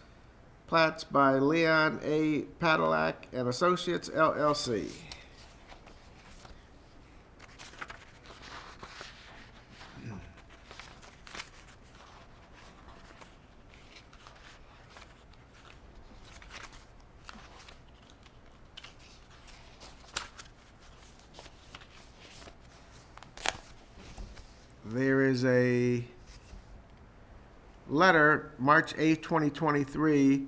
plats by Leon A. Padillac and Associates, LLC. There is a letter, March 8, 2023,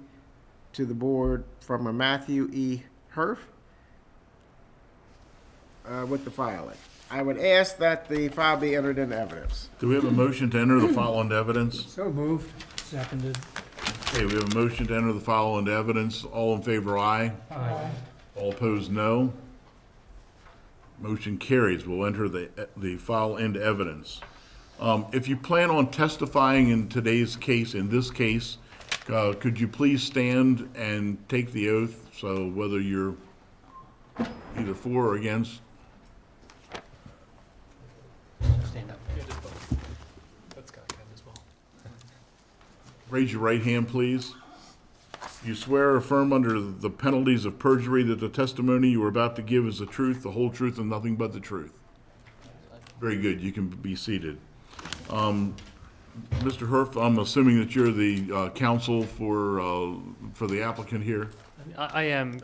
to the board from a Matthew E. Herf with the filing. I would ask that the file be entered into evidence. Do we have a motion to enter the file into evidence? So moved. Seconded. Okay, we have a motion to enter the file into evidence. All in favor, aye. Aye. All opposed, no. Motion carries. We'll enter the file into evidence. If you plan on testifying in today's case, in this case, could you please stand and take the oath? So whether you're either for or against. Stand up. That's got him as well. Raise your right hand, please. You swear or affirm under the penalties of perjury that the testimony you are about to give is the truth, the whole truth, and nothing but the truth. Very good. You can be seated. Mr. Herf, I'm assuming that you're the counsel for the applicant here. I am,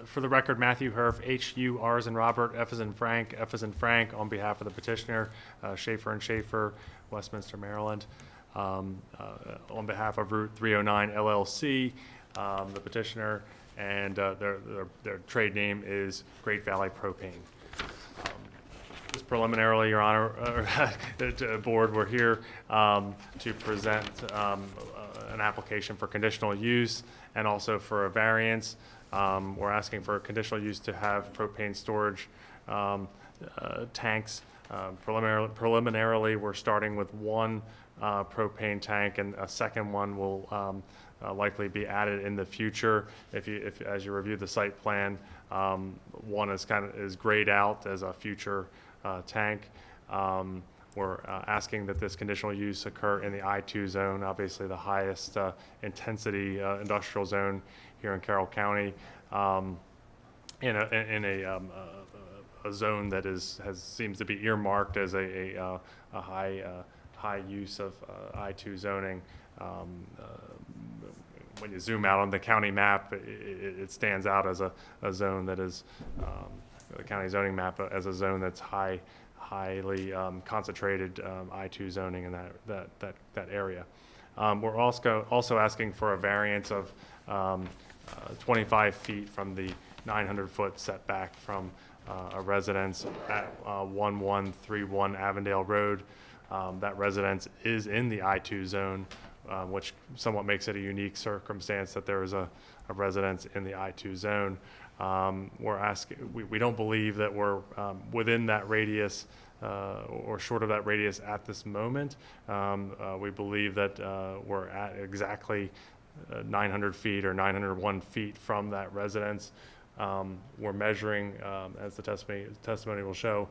for the record, Matthew Herf, H-U, R as in Robert, F as in Frank, F as in Frank, on behalf of the petitioner, Schaefer and Schaefer, Westminster, Maryland. On behalf of Route 309 LLC, the petitioner, and their trade name is Great Valley Propane. Just preliminarily, Your Honor, Board, we're here to present an application for conditional use and also for a variance. We're asking for a conditional use to have propane storage tanks. Preliminarily, we're starting with one propane tank, and a second one will likely be added in the future. As you review the site plan, one is grayed out as a future tank. We're asking that this conditional use occur in the I-2 zone, obviously the highest intensity industrial zone here in Carroll County, in a zone that seems to be earmarked as a high use of I-2 zoning. When you zoom out on the county map, it stands out as a zone that is the county zoning map as a zone that's highly concentrated I-2 zoning in that area. We're also asking for a variance of 25 feet from the 900-foot setback from a residence at 1131 Avondale Road. That residence is in the I-2 zone, which somewhat makes it a unique circumstance that there is a residence in the I-2 zone. We're asking, we don't believe that we're within that radius or short of that radius at this moment. We believe that we're at exactly 900 feet or 901 feet from that residence. We're measuring, as the testimony will show,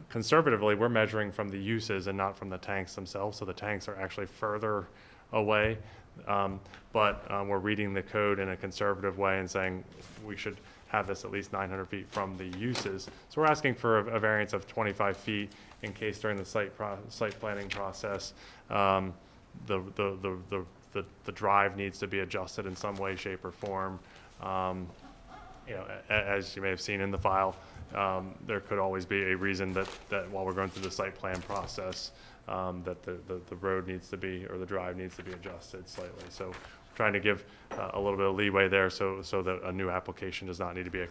conservatively, we're measuring from the uses and not from the tanks themselves. So the tanks are actually further away But we're reading the code in a conservative way and saying we should have this at least 900 feet from the uses. So we're asking for a variance of 25 feet in case during the site planning process, the drive needs to be adjusted in some way, shape, or form. You know, as you may have seen in the file, there could always be a reason that while we're going through the site plan process, that the road needs to be, or the drive needs to be adjusted slightly. So trying to give a little bit of leeway there so that a new application does not need to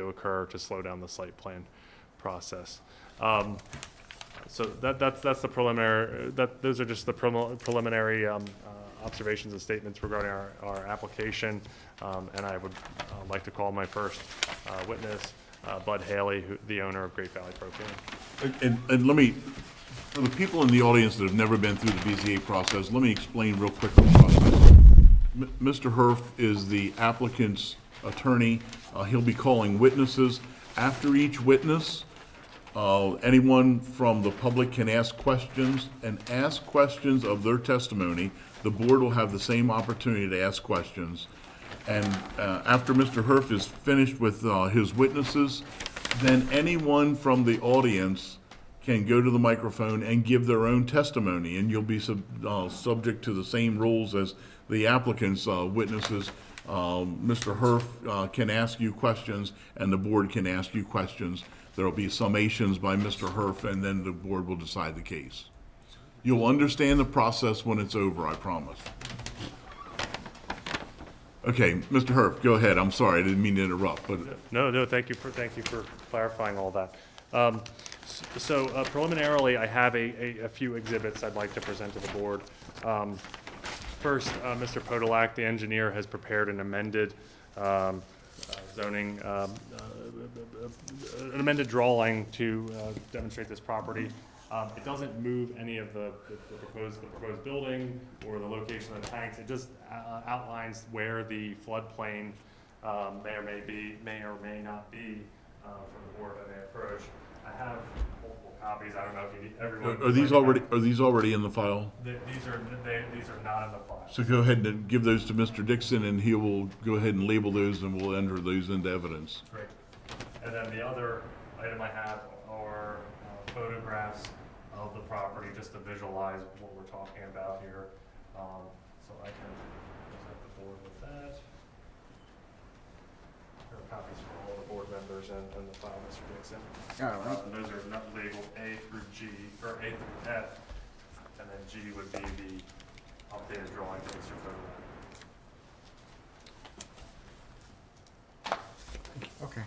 occur to slow down the site plan process. So that's the preliminary, those are just the preliminary observations and statements regarding our application. And I would like to call my first witness, Bud Haley, the owner of Great Valley Propane. And let me, for the people in the audience that have never been through the BZA process, let me explain real quick the process. Mr. Herf is the applicant's attorney. He'll be calling witnesses. After each witness, anyone from the public can ask questions of their testimony. The board will have the same opportunity to ask questions. And after Mr. Herf is finished with his witnesses, then anyone from the audience can go to the microphone and give their own testimony, and you'll be subject to the same rules as the applicant's witnesses. Mr. Herf can ask you questions, and the board can ask you questions. There will be summations by Mr. Herf, and then the board will decide the case. You'll understand the process when it's over, I promise. Okay, Mr. Herf, go ahead. I'm sorry, I didn't mean to interrupt, but No, thank you for clarifying all that. So preliminarily, I have a few exhibits I'd like to present to the board. First, Mr. Podolak, the engineer, has prepared an amended zoning, an amended drawing to demonstrate this property. It doesn't move any of the proposed building or the location of the tanks. It just outlines where the floodplain may or may not be from the board when they approach. I have multiple copies. I don't know if everyone. are these already in the file? These are not in the file. So go ahead and give those to Mr. Dixon, and he will go ahead and label those, and we'll enter those into evidence. Great. And then the other item I have are photographs of the property, just to visualize what we're talking about here. So I can present the board with that. There are copies for all the board members and the file, Mr. Dixon. All right. Those are not labeled A through G, or A through F, and then G would be the updated drawing to Mr. Podolak. Okay.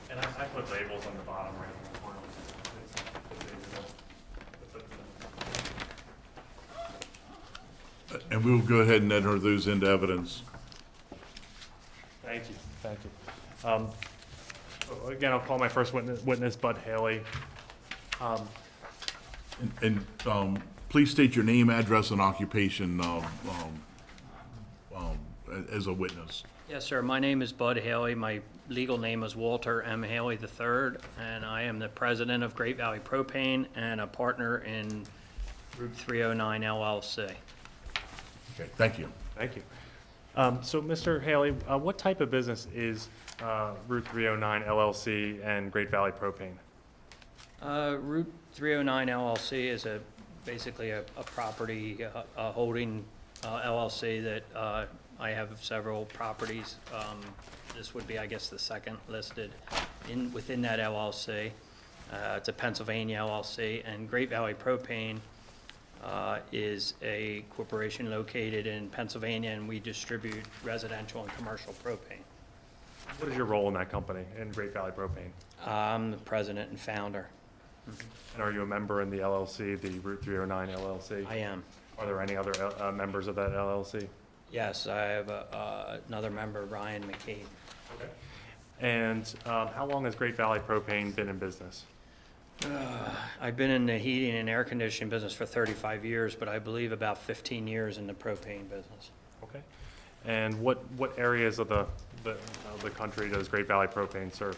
And I put labels on the bottom right in the corner. And we'll go ahead and enter those into evidence. Thank you. So again, I'll call my first witness, Bud Haley. Please state your name, address, and occupation as a witness. Yes, sir. My name is Bud Haley. My legal name is Walter M. Haley III, and I am the president of Great Valley Propane and a partner in Route 309 LLC. Okay, thank you. Thank you. So, Mr. Haley, what type of business is Route 309 LLC and Great Valley Propane? Route 309 LLC is basically a property a holding LLC that I have several properties. This would be, I guess, the second listed within that LLC. It's a Pennsylvania LLC, and Great Valley Propane is a corporation located in Pennsylvania, and we distribute residential and commercial propane. What is your role in that company, in Great Valley Propane? I'm the president and founder. And are you a member in the LLC, the Route 309 LLC? I am. Are there any other members of that LLC? Yes, I have another member, Ryan McKee. Okay. And how long has Great Valley Propane been in business? I've been in the heating and air conditioning business for 35 years, but I believe about 15 years in the propane business. Okay. And what areas of the country does Great Valley Propane serve?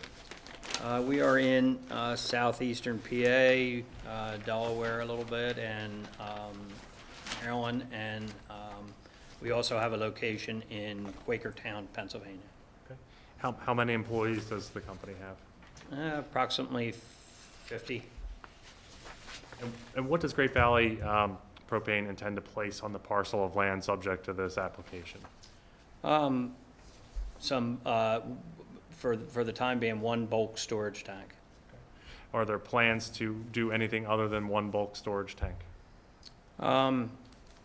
We are in southeastern PA, Delaware a little bit, and Maryland, and we also have a location in Quakertown, Pennsylvania. Okay. How many employees does the company have? Approximately 50. And what does Great Valley Propane intend to place on the parcel of land subject to this application? For the time being, one bulk storage tank. Are there plans to do anything other than one bulk storage tank?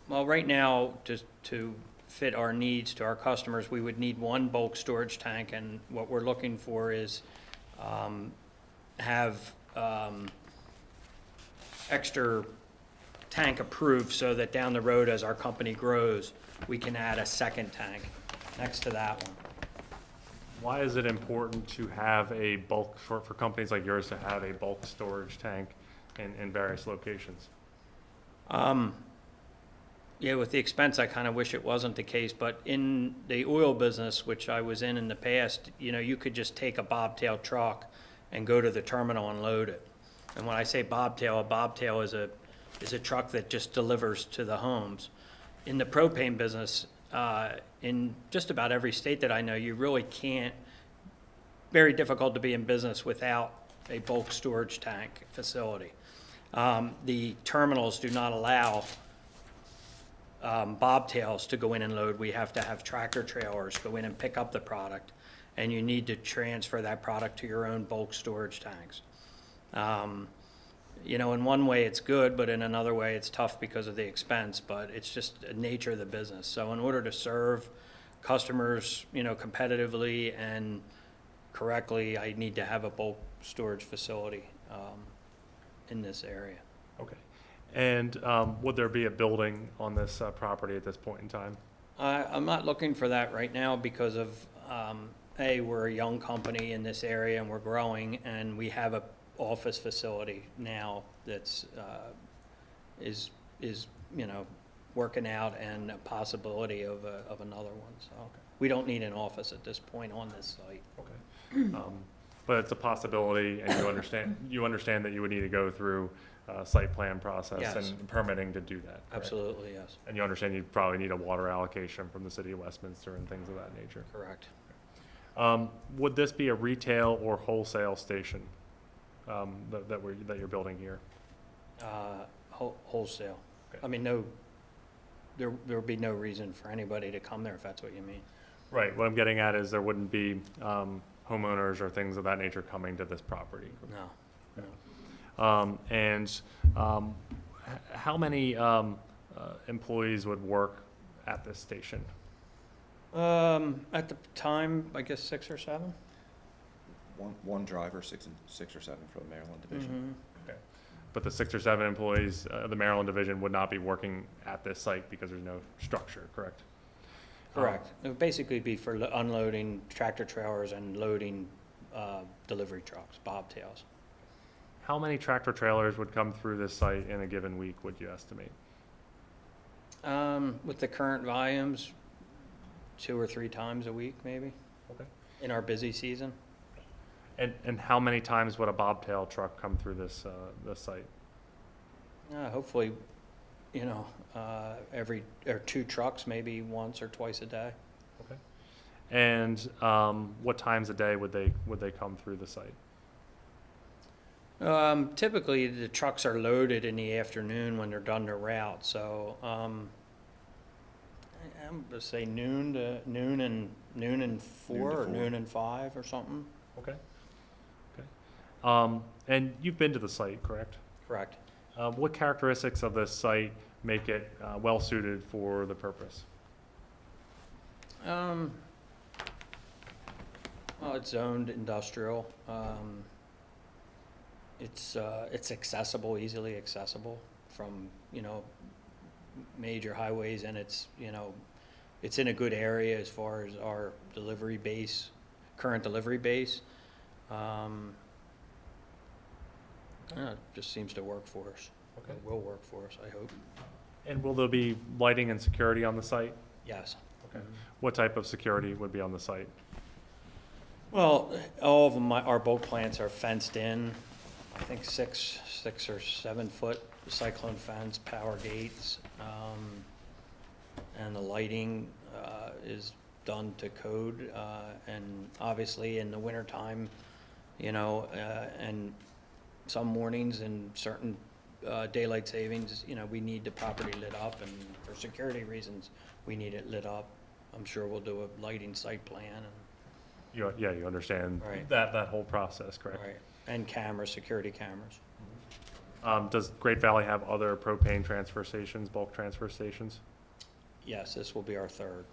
Well, right now, just to fit our needs to our customers, we would need one bulk storage tank, and what we're looking for is have extra tank approved so that down the road, as our company grows, we can add a second tank next to that one. Why is it important to have a bulk, for companies like yours to have a bulk storage tank in various locations? Yeah, with the expense, I kind of wish it wasn't the case, but in the oil business, which I was in the past, you know, you could just take a bobtail truck and go to the terminal and load it. And when I say bobtail, a bobtail is a truck that just delivers to the homes. In the propane business, in just about every state that I know, you really can't, very difficult to be in business without a bulk storage tank facility. The terminals do not allow bobtails to go in and load. We have to have tractor trailers go in and pick up the product, and you need to transfer that product to your own bulk storage tanks. You know, in one way it's good, but in another way it's tough because of the expense, but it's just the nature of the business. So in order to serve customers, you know, competitively and correctly, I need to have a bulk storage facility in this area. Okay. And would there be a building on this property at this point in time? I'm not looking for that right now because of, we're a young company in this area and we're growing, and we have a office facility now that's, is, you know, working out, and a possibility of another one, so. We don't need an office at this point on this site. Okay. But it's a possibility, and you understand that you would need to go through site plan process Yes. and permitting to do that, correct? Absolutely, yes, And you understand you'd probably need a water allocation from the city of Westminster and things of that nature. correct. Would this be a retail or wholesale station that you're building here? Wholesale. Okay. I mean, there would be no reason for anybody to come there if that's what you mean. Right, what I'm getting at is there wouldn't be homeowners or things of that nature coming to this property. No. How many employees would work at this station? At the time, I guess 6 or 7. One driver, six or seven for the Maryland division. Okay. But the 6 or 7 employees, the Maryland division would not be working at this site because there's no structure, correct? Correct. It would basically be for unloading tractor trailers and loading delivery trucks, bobtails. How many tractor trailers would come through this site in a given week, would you estimate? With the current volumes, 2 or 3 times a week, maybe, Okay. in our busy season. And how many times would a bobtail truck come through this site? Hopefully, you know, every, or 2 trucks, maybe once or twice a day. Okay. And what times a day would they come through the site? Typically, the trucks are loaded in the afternoon when they're done their route, so, I'm gonna say noon and 4, or noon and 5 or something. Okay. Okay. And you've been to the site, correct? Correct. What characteristics of this site make it well-suited for the purpose? Well, it's zoned industrial. It's accessible, easily accessible from, you know, major highways, and it's, you know, it's in a good area as far as our delivery base, current delivery base. It just seems to work for us. Okay. It will work for us, I hope. And will there be lighting and security on the site? Yes. Okay. What type of security would be on the site? Well, all of them, our bulk plants are fenced in, I think 6 or 7 foot cyclone fence, power gates, and the lighting is done to code, and obviously in the wintertime, and some mornings and certain daylight savings, we need the property lit up, and for security reasons, we need it lit up. I'm sure we'll do a lighting site plan and. You understand Right. that whole process, correct? Right, and cameras, security cameras. Does Great Valley have other propane transfer stations, bulk transfer stations? Yes, this will be our third.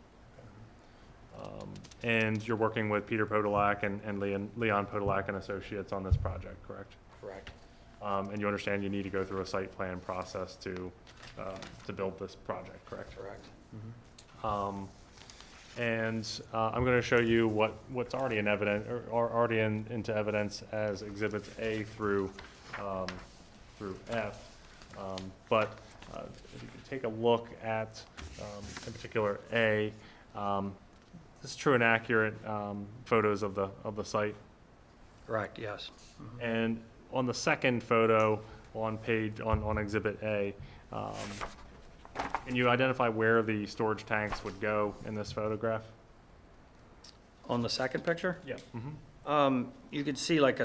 And you're working with Peter Podolak and Leon Podolak and Associates on this project, correct? Correct. And you understand you need to go through a site plan process to build this project, correct? Correct. And I'm going to show you what's already in evidence, or already into evidence as exhibits A through F. But if you could take a look at, in particular, A, this is true and accurate photos of the site. Correct, yes. And on the second photo on exhibit A, can you identify where the storage tanks would go in this photograph? On the second picture? Yeah. You could see like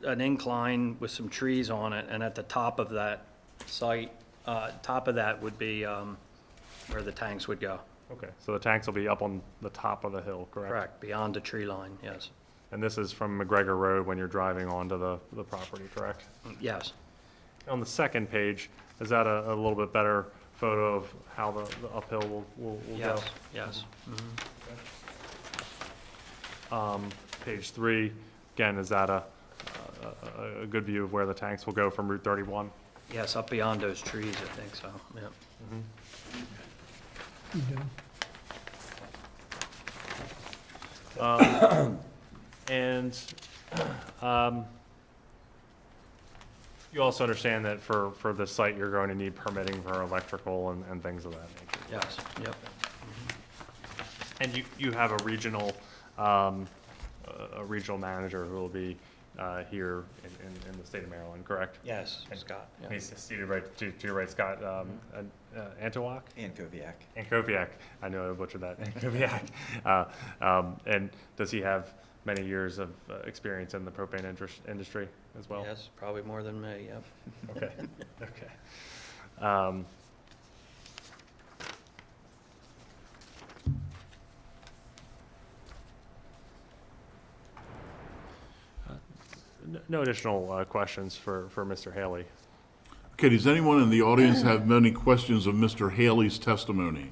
an incline with some trees on it, and at the top of that site, top of that would be where the tanks would go. Okay, so the tanks will be up on the top of the hill, correct? Correct, beyond the tree line, yes. And this is from McGregor Road when you're driving onto the property, correct? Yes, On the second page, is that a little bit better photo of how the uphill will go? yes, yes. Page 3, again, is that a good view of where the tanks will go from Route 31? Yes, up beyond those trees, I think so, yeah. And you also understand that for this site, you're going to need permitting for electrical and things of that nature. Yes, yep. And you have a regional manager who will be here in the state of Maryland, correct? Yes, Scott, yeah. He's seated right to your right, Scott Antowak? Ankoviak. Ankoviak. I know I butchered that. Ankoviak. And does he have many years of experience in the propane industry as well? Yes, probably more than me, yep. Okay. Okay. No additional questions for Mr. Haley. Okay, does anyone in the audience have many questions of Mr. Haley's testimony?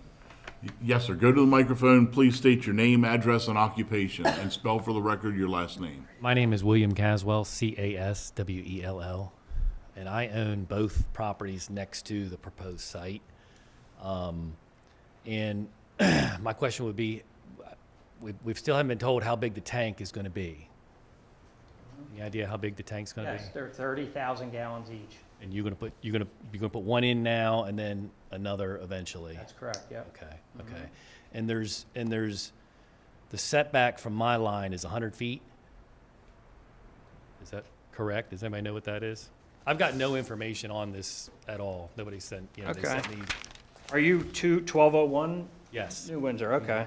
Yes, sir. Go to the microphone. Please state your name, address, and occupation, and spell for the record your last name. My name is William Caswell, Caswell, and I own both properties next to the proposed site. And my question would be, we still haven't been told how big the tank is going to be. Any idea how big the tank's going to be? Yes, they're 30,000 gallons each. And you're gonna put one in now and then another eventually. That's correct, yep. Okay. Okay. And there's the setback from my line is 100 feet. Is that correct? Does anybody know what that is? I've got no information on this at all. Nobody sent, they Okay. sent me. Are you 1201 Yes. New Windsor? Okay.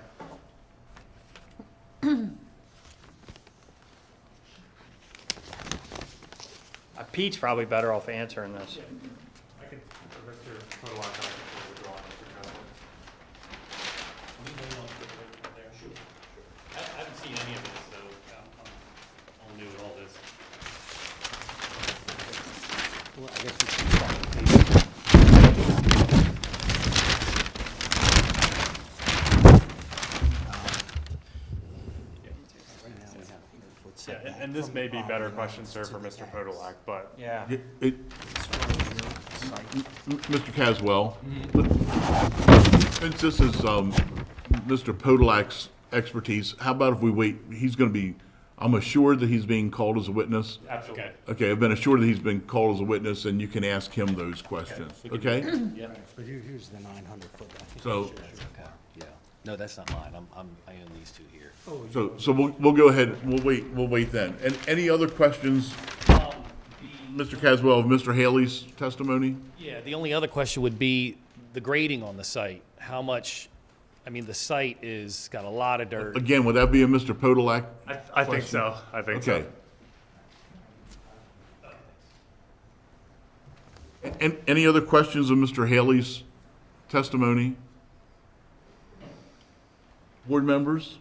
Pete's probably better off answering this. I could, Mr. Podolak, I can pull the drawing I haven't seen any of this, so I'm all new with all this. Well, I guess we should start with page. Right now we have 100-foot Yeah, setback and this from may the be property better line question, sir, to for the Mr. gas. Podolak, but Yeah. Mr. Caswell, since this is Mr. Podolak's expertise, how about if we wait? He's going to be, I'm assured that he's being called as a witness. absolutely. Okay, I've been assured that he's been called as a witness, and you can ask him those questions, okay? Yeah. But here's the 900-foot. So- Okay, yeah. No, that's not mine. I own these two here. So we'll go ahead, we'll wait then. And any other questions, Mr. Caswell, of Mr. Haley's testimony? Yeah, the only other question would be the grading on the site. How much, I mean, the site is, got a lot of dirt. Again, would that be a Mr. Podolak? I think so. I think so. Okay. And any other questions of Mr. Haley's testimony? Board members?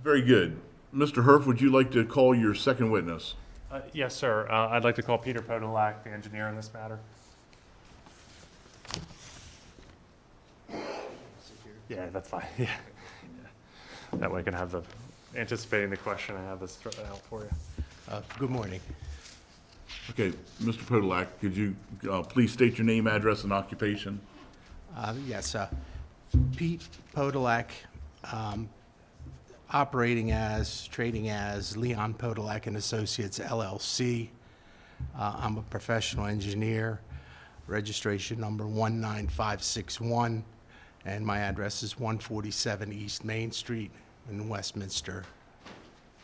Very good. Mr. Herf, would you like to call your second witness? Yes, sir. I'd like to call Peter Podolak, the engineer in this matter. Yeah, that's fine. Yeah. That way I can have the, anticipating the question, I have this out for you. Good morning. Okay, Mr. Podolak, could you please state your name, address, and occupation? Yes, Pete Podolak, trading as Leon Podolak and Associates LLC. I'm a professional engineer, registration number 19561, and my address is 147 East Main Street in Westminster,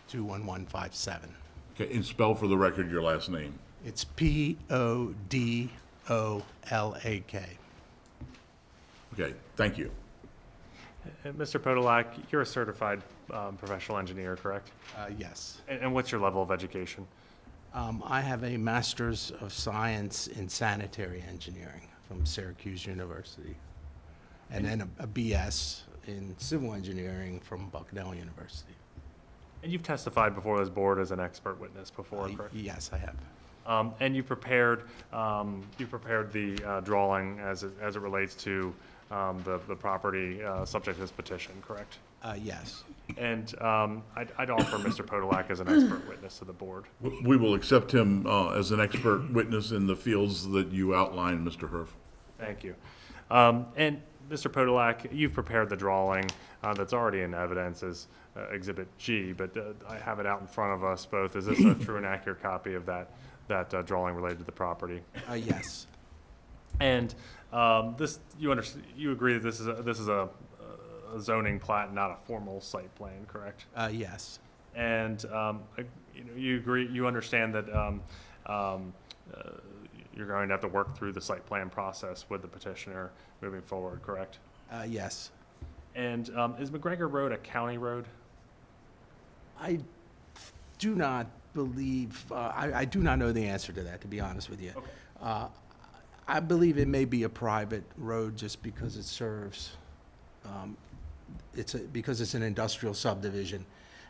21157. Okay, and spell for the record your last name. It's Podolak. Okay, thank you. Mr. Podolak, you're a certified professional engineer, correct? Yes. And what's your level of education? I have a Master's of Science in Sanitary Engineering from Syracuse University, and then a BS in Civil Engineering from Bucknell University. And you've testified before this board as an expert witness before, correct? Yes, I have. And you prepared the drawing as it relates to the property subject to this petition, correct? Yes. And I'd offer Mr. Podolak as an expert witness to the board. We will accept him as an expert witness in the fields that you outlined, Mr. Herf. Thank you. And Mr. Podolak, you've prepared the drawing that's already in evidence as Exhibit G, but I have it out in front of us both. Is this a true and accurate copy of that drawing related to the property? Yes. And you agree that this is a zoning plat, not a formal site plan, correct? Yes. And you understand that you're going to have to work through the site plan process with the petitioner moving forward, correct? Yes. And is McGregor Road a county road? I do not believe, I do not know the answer to that, to be honest with you. Okay. I believe it may be a private road just because it serves, because it's an industrial subdivision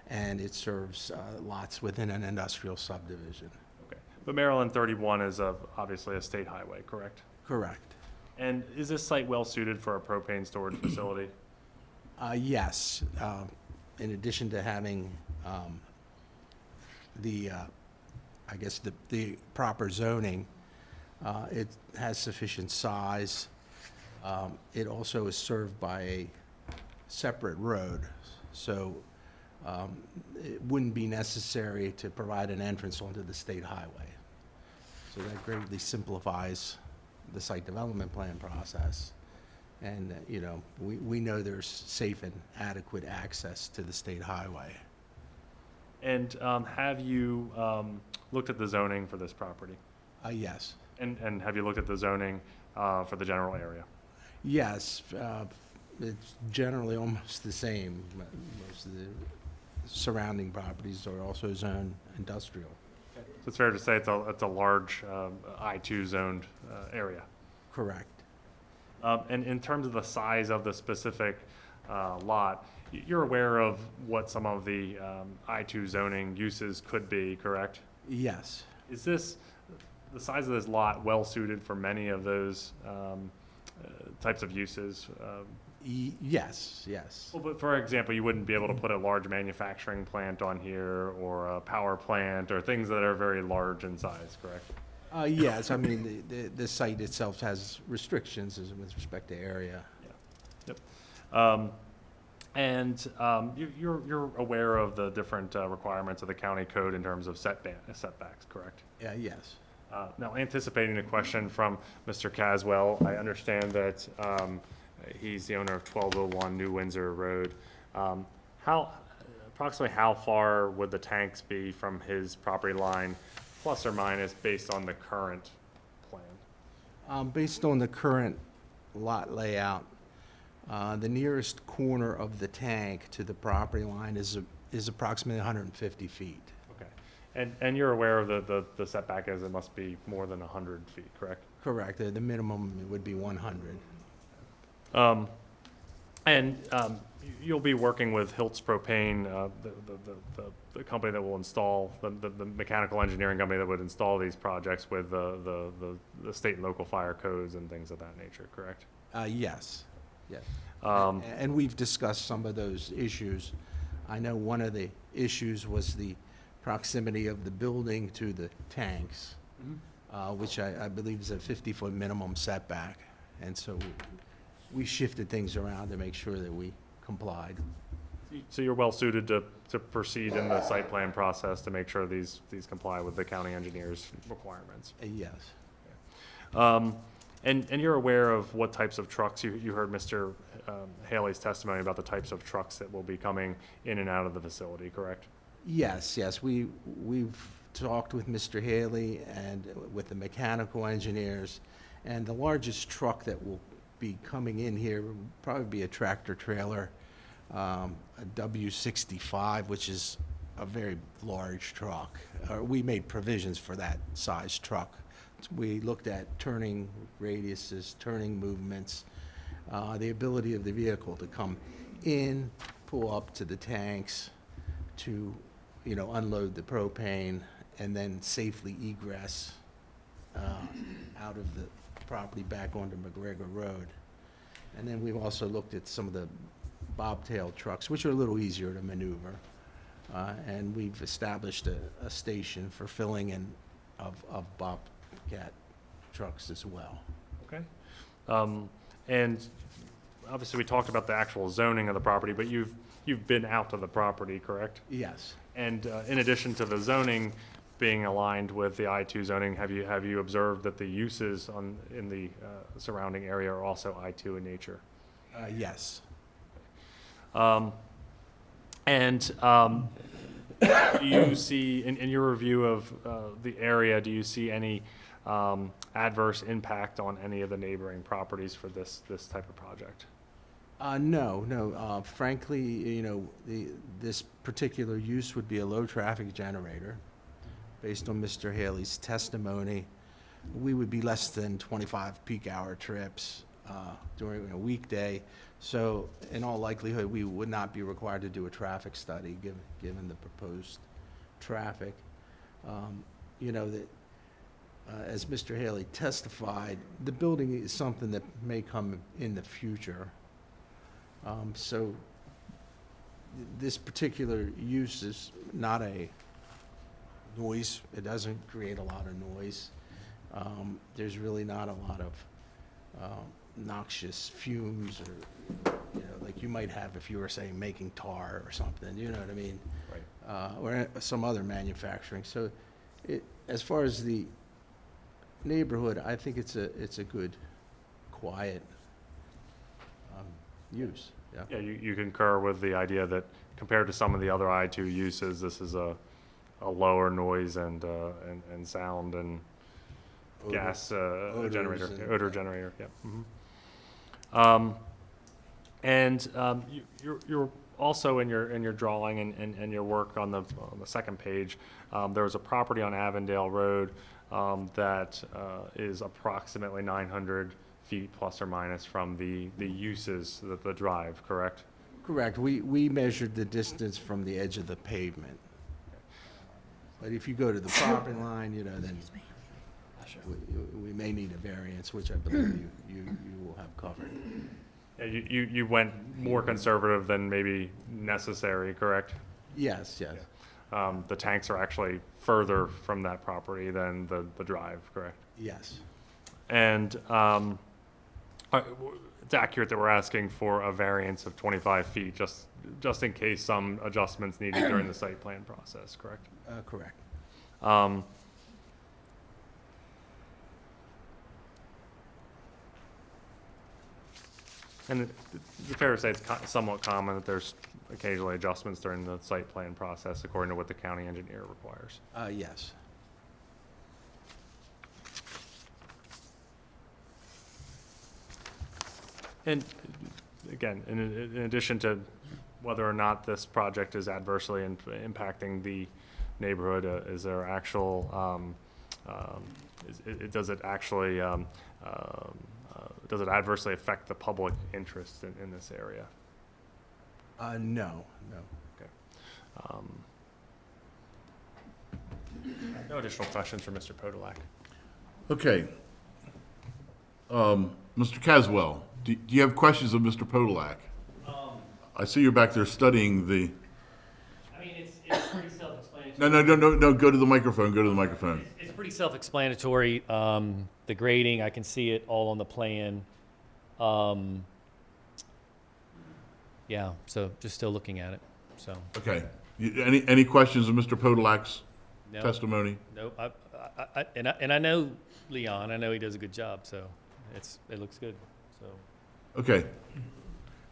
and it serves lots within an industrial subdivision. Okay. But Maryland 31 is obviously a state highway, correct? Correct. And is this site well suited for a propane storage facility? Yes. In addition to having I guess the proper zoning, it has sufficient size. It also is served by a separate road, so it wouldn't be necessary to provide an entrance onto the state highway. So that greatly simplifies the site development plan process. And, we know there's safe and adequate access to the state highway. And have you looked at the zoning for this property? Yes. And have you looked at the zoning for the general area? Yes. It's generally almost the same. Most of the surrounding properties are also zoned industrial. So it's fair to say it's a large I-2 zoned area. Correct. And in terms of the size of the specific lot, you're aware of what some of the I-2 zoning uses could be, correct? Yes. Is the size of this lot well suited for many of those types of uses? Yes, yes. Well, but for example, you wouldn't be able to put a large manufacturing plant on here or a power plant or things that are very large in size, correct? Yes, I mean, the site itself has restrictions with respect to area. Yeah. Yep. And you're aware of the different requirements of the county code in terms of setbacks, correct? Yeah, yes. Now, anticipating a question from Mr. Caswell, I understand that He's the owner of 1201 New Windsor Road. Approximately how far would the tanks be from his property line, plus or minus, based on the current plan? Based on the current lot layout, the nearest corner of the tank to the property line is approximately 150 feet. Okay. And you're aware of the setback is it must be more than 100 feet, correct? Correct. The minimum would be 100. You'll be working with Hiltz Propane, the company that will install, the mechanical engineering company that would install these projects with the state and local fire codes and things of that nature, correct? Yes, yes. Um, And we've discussed some of those issues. I know one of the issues was the proximity of the building to the tanks, which I believe is a 50-foot minimum setback. And so we shifted things around to make sure that we complied. So you're well suited to proceed in the site plan process to make sure these comply with the county engineer's requirements? Yes. And you're aware of what types of trucks, you heard Mr. Haley's testimony about the types of trucks that will be coming in and out of the facility, correct? Yes, yes. We've talked with Mr. Haley and with the mechanical engineers, and the largest truck that will be coming in here will probably be a tractor trailer, a W65, which is a very large truck. We made provisions for that size truck. We looked at turning radiuses, turning movements, the ability of the vehicle to come in, pull up to the tanks, to, unload the propane, and then safely egress out of the property back onto McGregor Road. And then we've also looked at some of the bobtail trucks, which are a little easier to maneuver. And we've established a station for filling of Bobcat trucks as well. Okay. And obviously, we talked about the actual zoning of the property, but you've been out to the property, correct? Yes. And in addition to the zoning being aligned with the I-2 zoning, have you observed that the uses in the surrounding area are also I-2 in nature? Yes. Do you see, in your review of the area, do you see any adverse impact on any of the neighboring properties for this type of project? No. Frankly, this particular use would be a low-traffic generator. Based on Mr. Haley's testimony, we would be less than 25 peak-hour trips during a weekday. So in all likelihood, we would not be required to do a traffic study, given the proposed traffic. As Mr. Haley testified, the building is something that may come in the future. So this particular use is not a noise. It doesn't create a lot of noise. There's really not a lot of noxious fumes or, like you might have if you were, say, making tar or something, you know what I mean? Right. Or some other manufacturing. So as far as the neighborhood, I think it's a good, quiet use. Yeah, you concur with the idea that compared to some of the other I-2 uses, this is a lower noise and sound and gas generator, odor generator. Yeah. You're also in your drawing and your work on the second page. There was a property on Avondale Road that is approximately 900 feet plus or minus from the uses, the drive, correct? Correct. We measured the distance from the edge of the pavement. But if you go to the property line, then we may need a variance, which I believe you will have covered. Yeah, you went more conservative than maybe necessary, correct? Yes. The tanks are actually further from that property than the drive, correct? Yes. And it's accurate that we're asking for a variance of 25 feet, just in case some adjustments needed during the site plan process, correct? Correct. And it's fair to say it's somewhat common that there's occasionally adjustments during the site plan process according to what the county engineer requires. Yes. And again, in addition to whether or not this project is adversely impacting the neighborhood, is there actual, does it actually, does it adversely affect the public interest in this area? No. No additional questions for Mr. Podolak. Okay. Mr. Caswell, do you have questions of Mr. Podolak? I see you're back there studying the, I mean, it's pretty self-explanatory. no, go to the microphone, go to the microphone. It's pretty self-explanatory. The grading, I can see it all on the plan. Yeah, so just still looking at it, so. Okay. Any questions of Mr. Podolak's No. testimony? Nope, and I know Leon, I know he does a good job, so it looks good, so. Okay.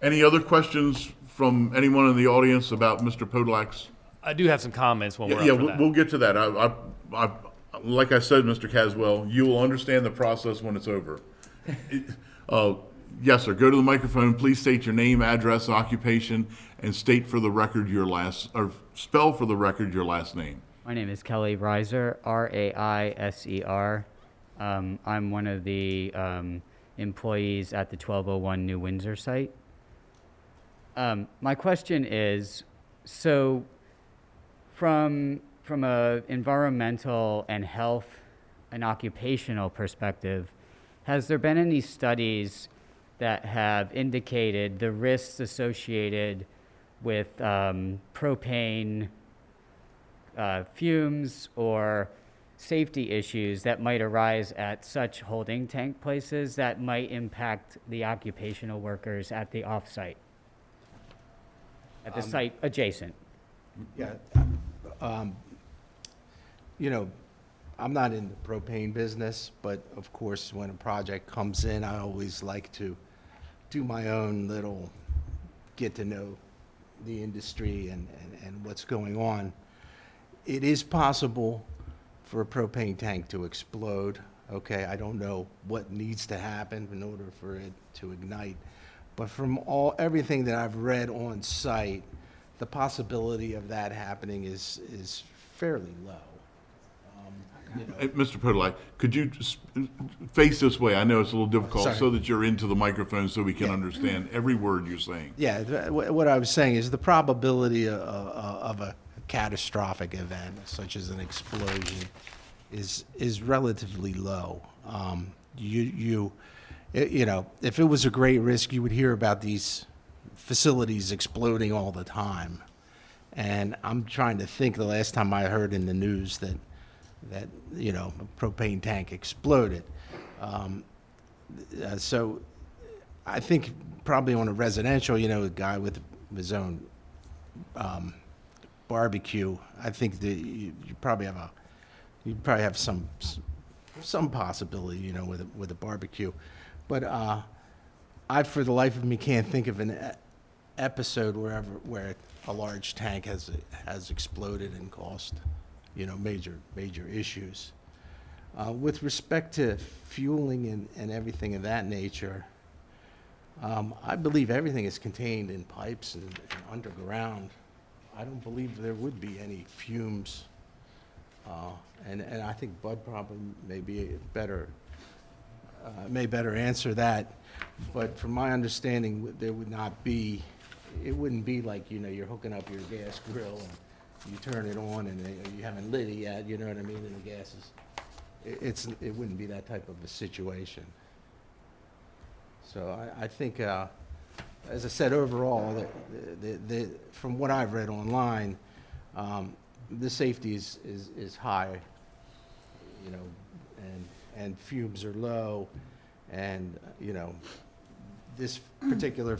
Any other questions from anyone in the audience about Mr. Podolak's? I do have some comments when we're Yeah, up for that. we'll get to that. Like I said, Mr. Caswell, you will understand the process when it's over. Yes, sir. Go to the microphone. Please state your name, address, occupation, and state for the record or spell for the record your last name. My name is Kelly Reiser, Raiser. I'm one of the employees at the 1201 New Windsor site. My question is, so from a environmental and health and occupational perspective, has there been any studies that have indicated the risks associated with propane fumes or safety issues that might arise at such holding tank places that might impact the occupational workers at the off-site? At the site adjacent? Yeah. I'm not in the propane business, but of course, when a project comes in, I always like to do my own little get to know the industry and what's going on. It is possible for a propane tank to explode. Okay, I don't know what needs to happen in order for it to ignite. But from everything that I've read on site, the possibility of that happening is fairly low. Hey, Mr. Podolak, could you just face this way? I know it's a little difficult, Sorry. so that you're into the microphone so we can understand every word you're saying. Yeah, what I was saying is the probability of a catastrophic event, such as an explosion, is relatively low. If it was a great risk, you would hear about these facilities exploding all the time. And I'm trying to think the last time I heard in the news that a propane tank exploded. So I think probably on a residential, a guy with his own barbecue, I think that you probably have some possibility, with a barbecue. But I, for the life of me, can't think of an episode where a large tank has exploded and caused, major issues. With respect to fueling and everything of that nature, I believe everything is contained in pipes and underground. I don't believe there would be any fumes. And I think Bud probably may better answer that. But from my understanding, there would not be, it wouldn't be like, you're hooking up your gas grill and you turn it on and you haven't lit it yet, you know what I mean, and the gas is, it wouldn't be that type of a situation. So I think, as I said, overall, from what I've read online, the safety is high, and fumes are low, and this particular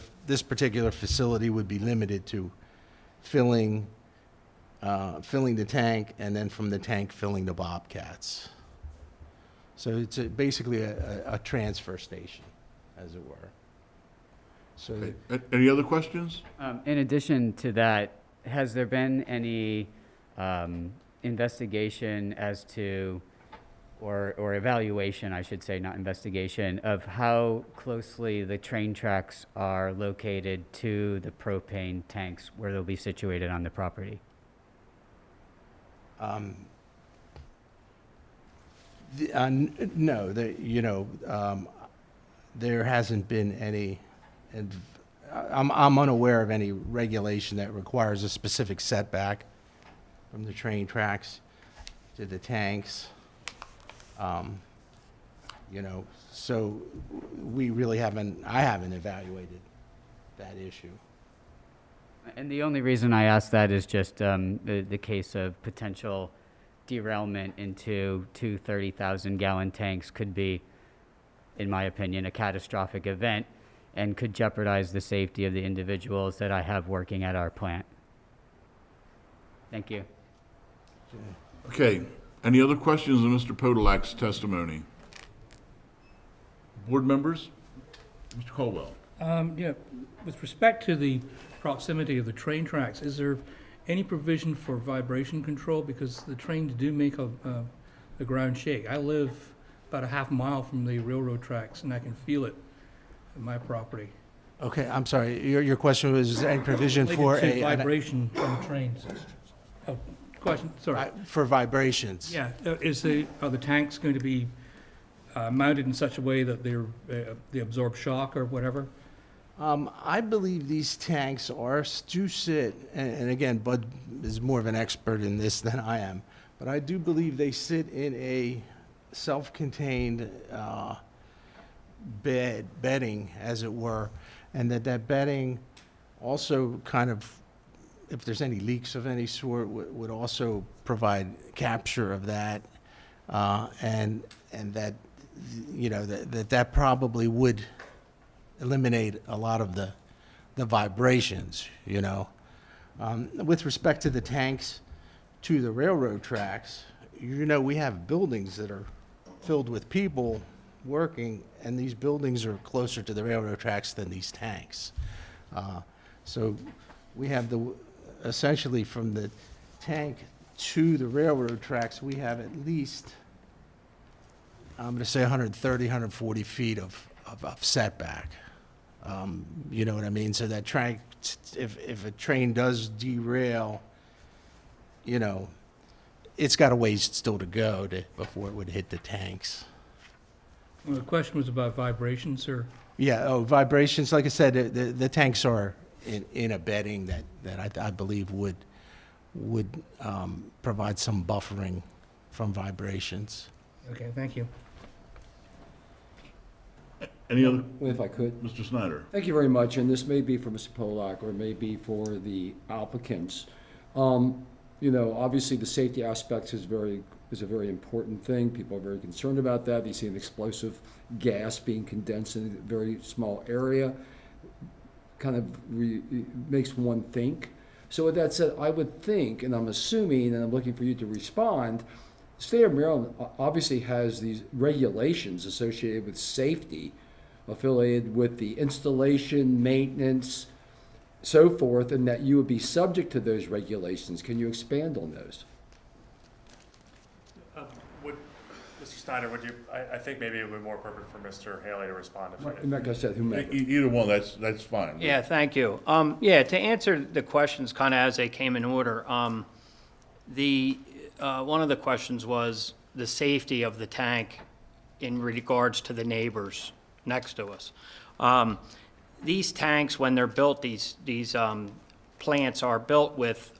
facility would be limited to filling the tank, and then from the tank filling the Bobcats. So it's basically a transfer station, as it were. So Okay. Any other questions? In addition to that, has there been any investigation as to, or evaluation, I should say, not investigation, of how closely the train tracks are located to the propane tanks where they'll be situated on the property? No, there hasn't been any, and I'm unaware of any regulation that requires a specific setback from the train tracks to the tanks. So we really I haven't evaluated that issue. And the only reason I ask that is just the case of potential derailment into two 30,000-gallon tanks could be, in my opinion, a catastrophic event and could jeopardize the safety of the individuals that I have working at our plant. Thank you. Okay, any other questions on Mr. Podolak's testimony? Board members? Mr. Colwell? Yeah, with respect to the proximity of the train tracks, is there any provision for vibration control? Because the trains do make the ground shake. I live about a half mile from the railroad tracks, and I can feel it in my property. Okay, I'm sorry, your question was, is there any provision for Related to a... vibration from the trains. Oh, question, sorry. For vibrations? Yeah, are the tanks going to be mounted in such a way that they absorb shock or whatever? I believe these tanks do sit, and again, Bud is more of an expert in this than I am, but I do believe they sit in a self-contained bedding, as it were, and that bedding also kind of, if there's any leaks of any sort, would also provide capture of that, and that, that probably would eliminate a lot of the vibrations, With respect to the tanks to the railroad tracks, we have buildings that are filled with people working, and these buildings are closer to the railroad tracks than these tanks. So we have essentially from the tank to the railroad tracks, we have at least, I'm going to say 130, 140 feet of setback. You know what I mean? So that track, if a train does derail, it's got a ways still to go before it would hit the tanks. Well, the question was about vibrations, sir. Yeah, vibrations, like I said, the tanks are in a bedding that I believe would provide some buffering from vibrations. Okay, thank you. Any other, If I could. Mr. Snyder? Thank you very much, and this may be for Mr. Polak or it may be for the applicants. Obviously the safety aspect is a very important thing. People are very concerned about that. They see an explosive gas being condensed in a very small area. Kind of makes one think. So with that said, I would think, and I'm assuming, and I'm looking for you to respond, the state of Maryland obviously has these regulations associated with safety, affiliated with the installation, maintenance, so forth, and that you would be subject to those regulations. Can you expand on those? Mr. Snyder, I think maybe it would be more appropriate for Mr. Haley to respond. Like I said, whomever. Either one, that's fine. Yeah, thank you. To answer the questions kind of as they came in order, one of the questions was the safety of the tank in regards to the neighbors next to us. These tanks, when they're built, these plants are built with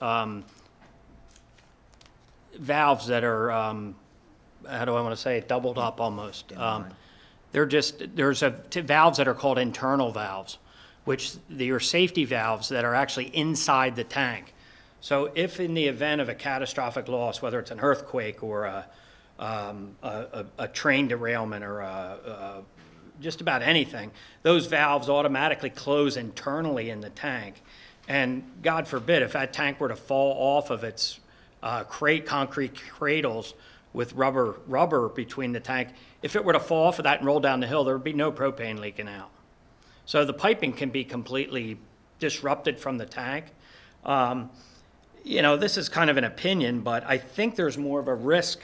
valves that are, how do I want to say it, doubled up almost. There's valves that are called internal valves, which are safety valves that are actually inside the tank. So if in the event of a catastrophic loss, whether it's an earthquake or a train derailment or just about anything, those valves automatically close internally in the tank. And God forbid, if that tank were to fall off of its concrete cradles with rubber between the tank, if it were to fall off of that and roll down the hill, there would be no propane leaking out. So the piping can be completely disrupted from the tank. This is kind of an opinion, but I think there's more of a risk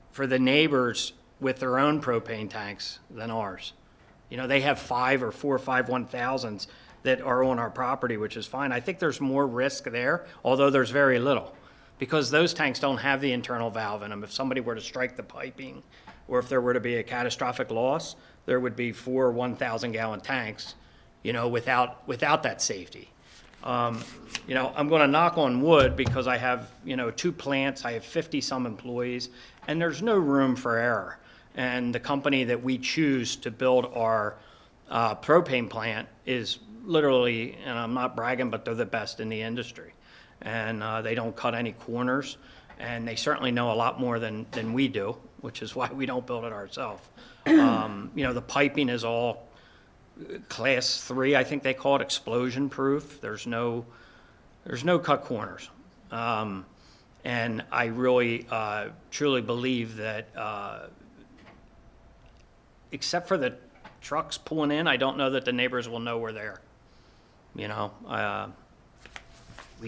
for the neighbors with their own propane tanks than ours. They have 5 or 4 or 5 1000s that are on our property, which is fine. I think there's more risk there, although there's very little, because those tanks don't have the internal valve in them. If somebody were to strike the piping, or if there were to be a catastrophic loss, there would be 4 1,000-gallon tanks, without that safety. I'm going to knock on wood because I have, 2 plants, I have 50-some employees, and there's no room for error. And the company that we choose to build our propane plant is literally, and I'm not bragging, but they're the best in the industry. And they don't cut any corners, and they certainly know a lot more than we do, which is why we don't build it ourselves. The piping is all class 3, I think they call it, explosion proof. There's no cut corners. And I really, truly believe that, except for the trucks pulling in, I don't know that the neighbors will know we're there. We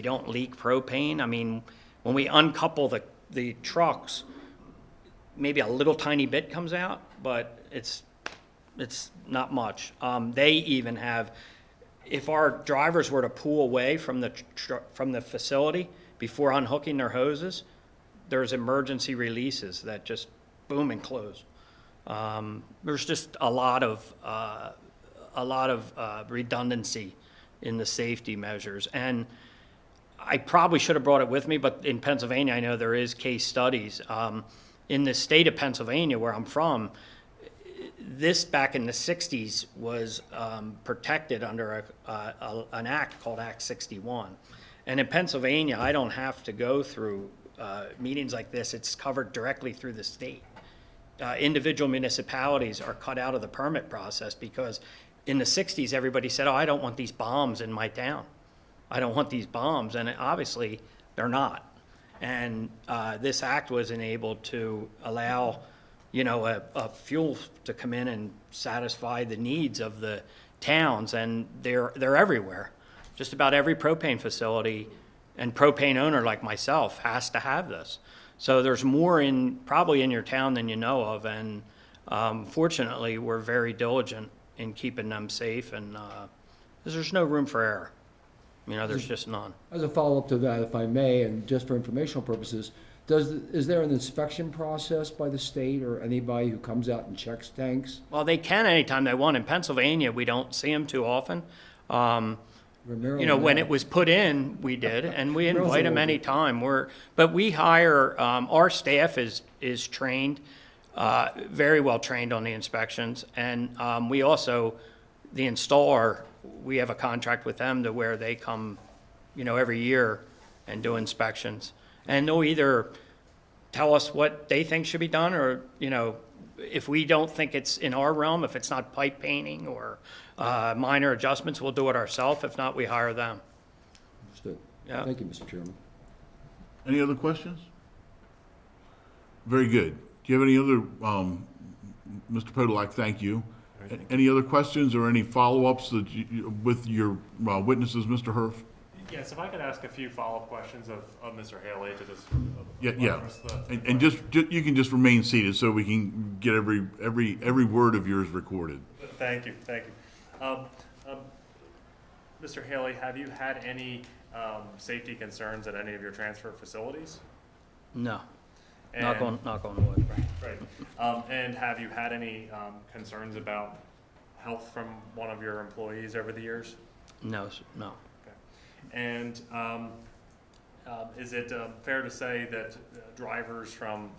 don't leak propane. I mean, when we uncouple the trucks, maybe a little tiny bit comes out, but it's not much. They even have, if our drivers were to pull away from the facility before unhooking their hoses, there's emergency releases that just boom and close. There's just a lot of redundancy in the safety measures. And I probably should have brought it with me, but in Pennsylvania, I know there is case studies. In the state of Pennsylvania, where I'm from, this back in the 60s was protected under an act called Act 61. And in Pennsylvania, I don't have to go through meetings like this. It's covered directly through the state. Individual municipalities are cut out of the permit process because in the 60s, everybody said, I don't want these bombs in my town. I don't want these bombs. And obviously, they're not. And this act was enabled to allow, a fuel to come in and satisfy the needs of the towns. And they're everywhere. Just about every propane facility and propane owner like myself has to have this. So there's more probably in your town than you know of, and fortunately, we're very diligent in keeping them safe, and 'cause there's no room for error. There's just none. As a follow-up to that, if I may, and just for informational purposes, is there an inspection process by the state or anybody who comes out and checks tanks? Well, they can anytime they want. In Pennsylvania, we don't see them too often. When it was put in, we did, and we invite them anytime. But we hire, our staff is trained, very well trained on the inspections, and we also, the installer, we have a contract with them to where they come, every year and do inspections. And they'll either tell us what they think should be done, or, if we don't think it's in our realm, if it's not pipe painting or minor adjustments, we'll do it ourselves. If not, we hire them. Understood. Yeah. Thank you, Mr. Chairman. Any other questions? Very good. Do you have any other, Mr. Podolak, thank you. Any other questions or any follow-ups with your witnesses, Mr. Herf? Yes, if I could ask a few follow-up questions of Mr. Haley to just. Yeah. And just, you can just remain seated so we can get every word of yours recorded. Thank you. Mr. Haley, have you had any safety concerns at any of your transfer facilities? No. And- Knock on wood. Right. And have you had any concerns about health from one of your employees over the years? No. Okay. And is it fair to say that drivers from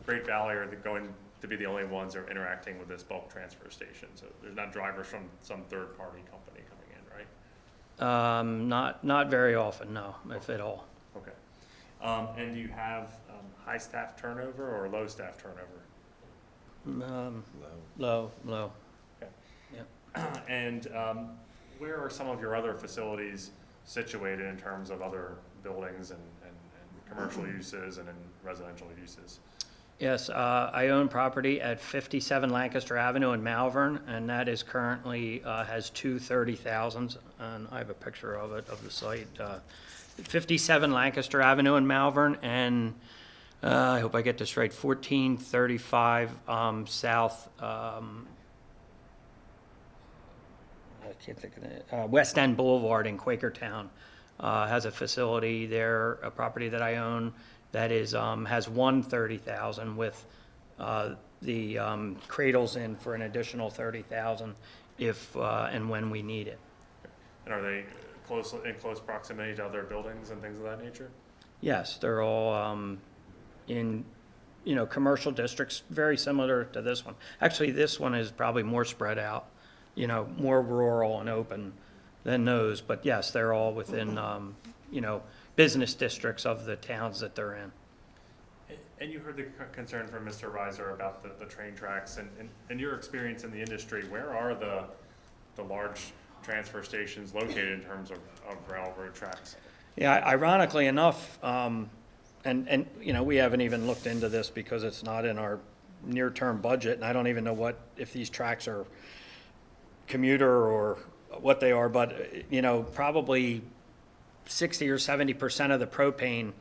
Great Valley are going to be the only ones that are interacting with this bulk transfer station? So there's not drivers from some third-party company coming in, right? Not very often, no, if at all. Okay. And do you have high staff turnover or low staff turnover? Low. Okay. Yeah. And where are some of your other facilities situated in terms of other buildings and commercial uses and in residential uses? Yes, I own property at 57 Lancaster Avenue in Malvern, and that is currently, has two 30,000s, and I have a picture of it, of the site. 57 Lancaster Avenue in Malvern, and I hope I get this right, 1435 South, I can't think of it, West End Boulevard in Quakertown. Has a facility there, a property that I own, that is, has one 30,000 with the cradles in for an additional 30,000 if and when we need it. And are they in close proximity to other buildings and things of that nature? Yes, they're all in, commercial districts, very similar to this one. Actually, this one is probably more spread out, more rural and open than those. But yes, they're all within, business districts of the towns that they're in. And you heard the concern from Mr. Reiser about the train tracks, and in your experience in the industry, where are the large transfer stations located in terms of railroad tracks? Yeah, ironically enough, and we haven't even looked into this because it's not in our near-term budget, and I don't even know if these tracks are commuter or what they are, but, probably 60 or 70% of the propane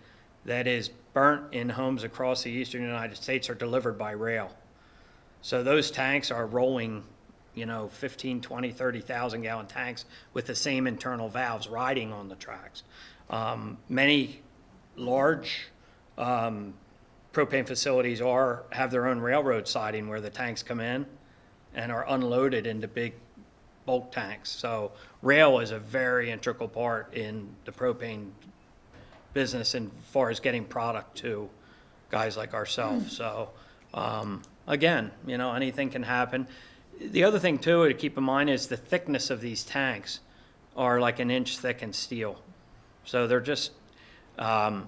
that is burnt in homes across the eastern United States are delivered by rail. So those tanks are rolling, 15, 20, 30,000 gallon tanks with the same internal valves riding on the tracks. Many large propane facilities have their own railroad siding where the tanks come in and are unloaded into big bulk tanks. So rail is a very integral part in the propane business as far as getting product to guys like ourselves. So again, anything can happen. The other thing too to keep in mind is the thickness of these tanks are like an inch thick in steel. So they're just, I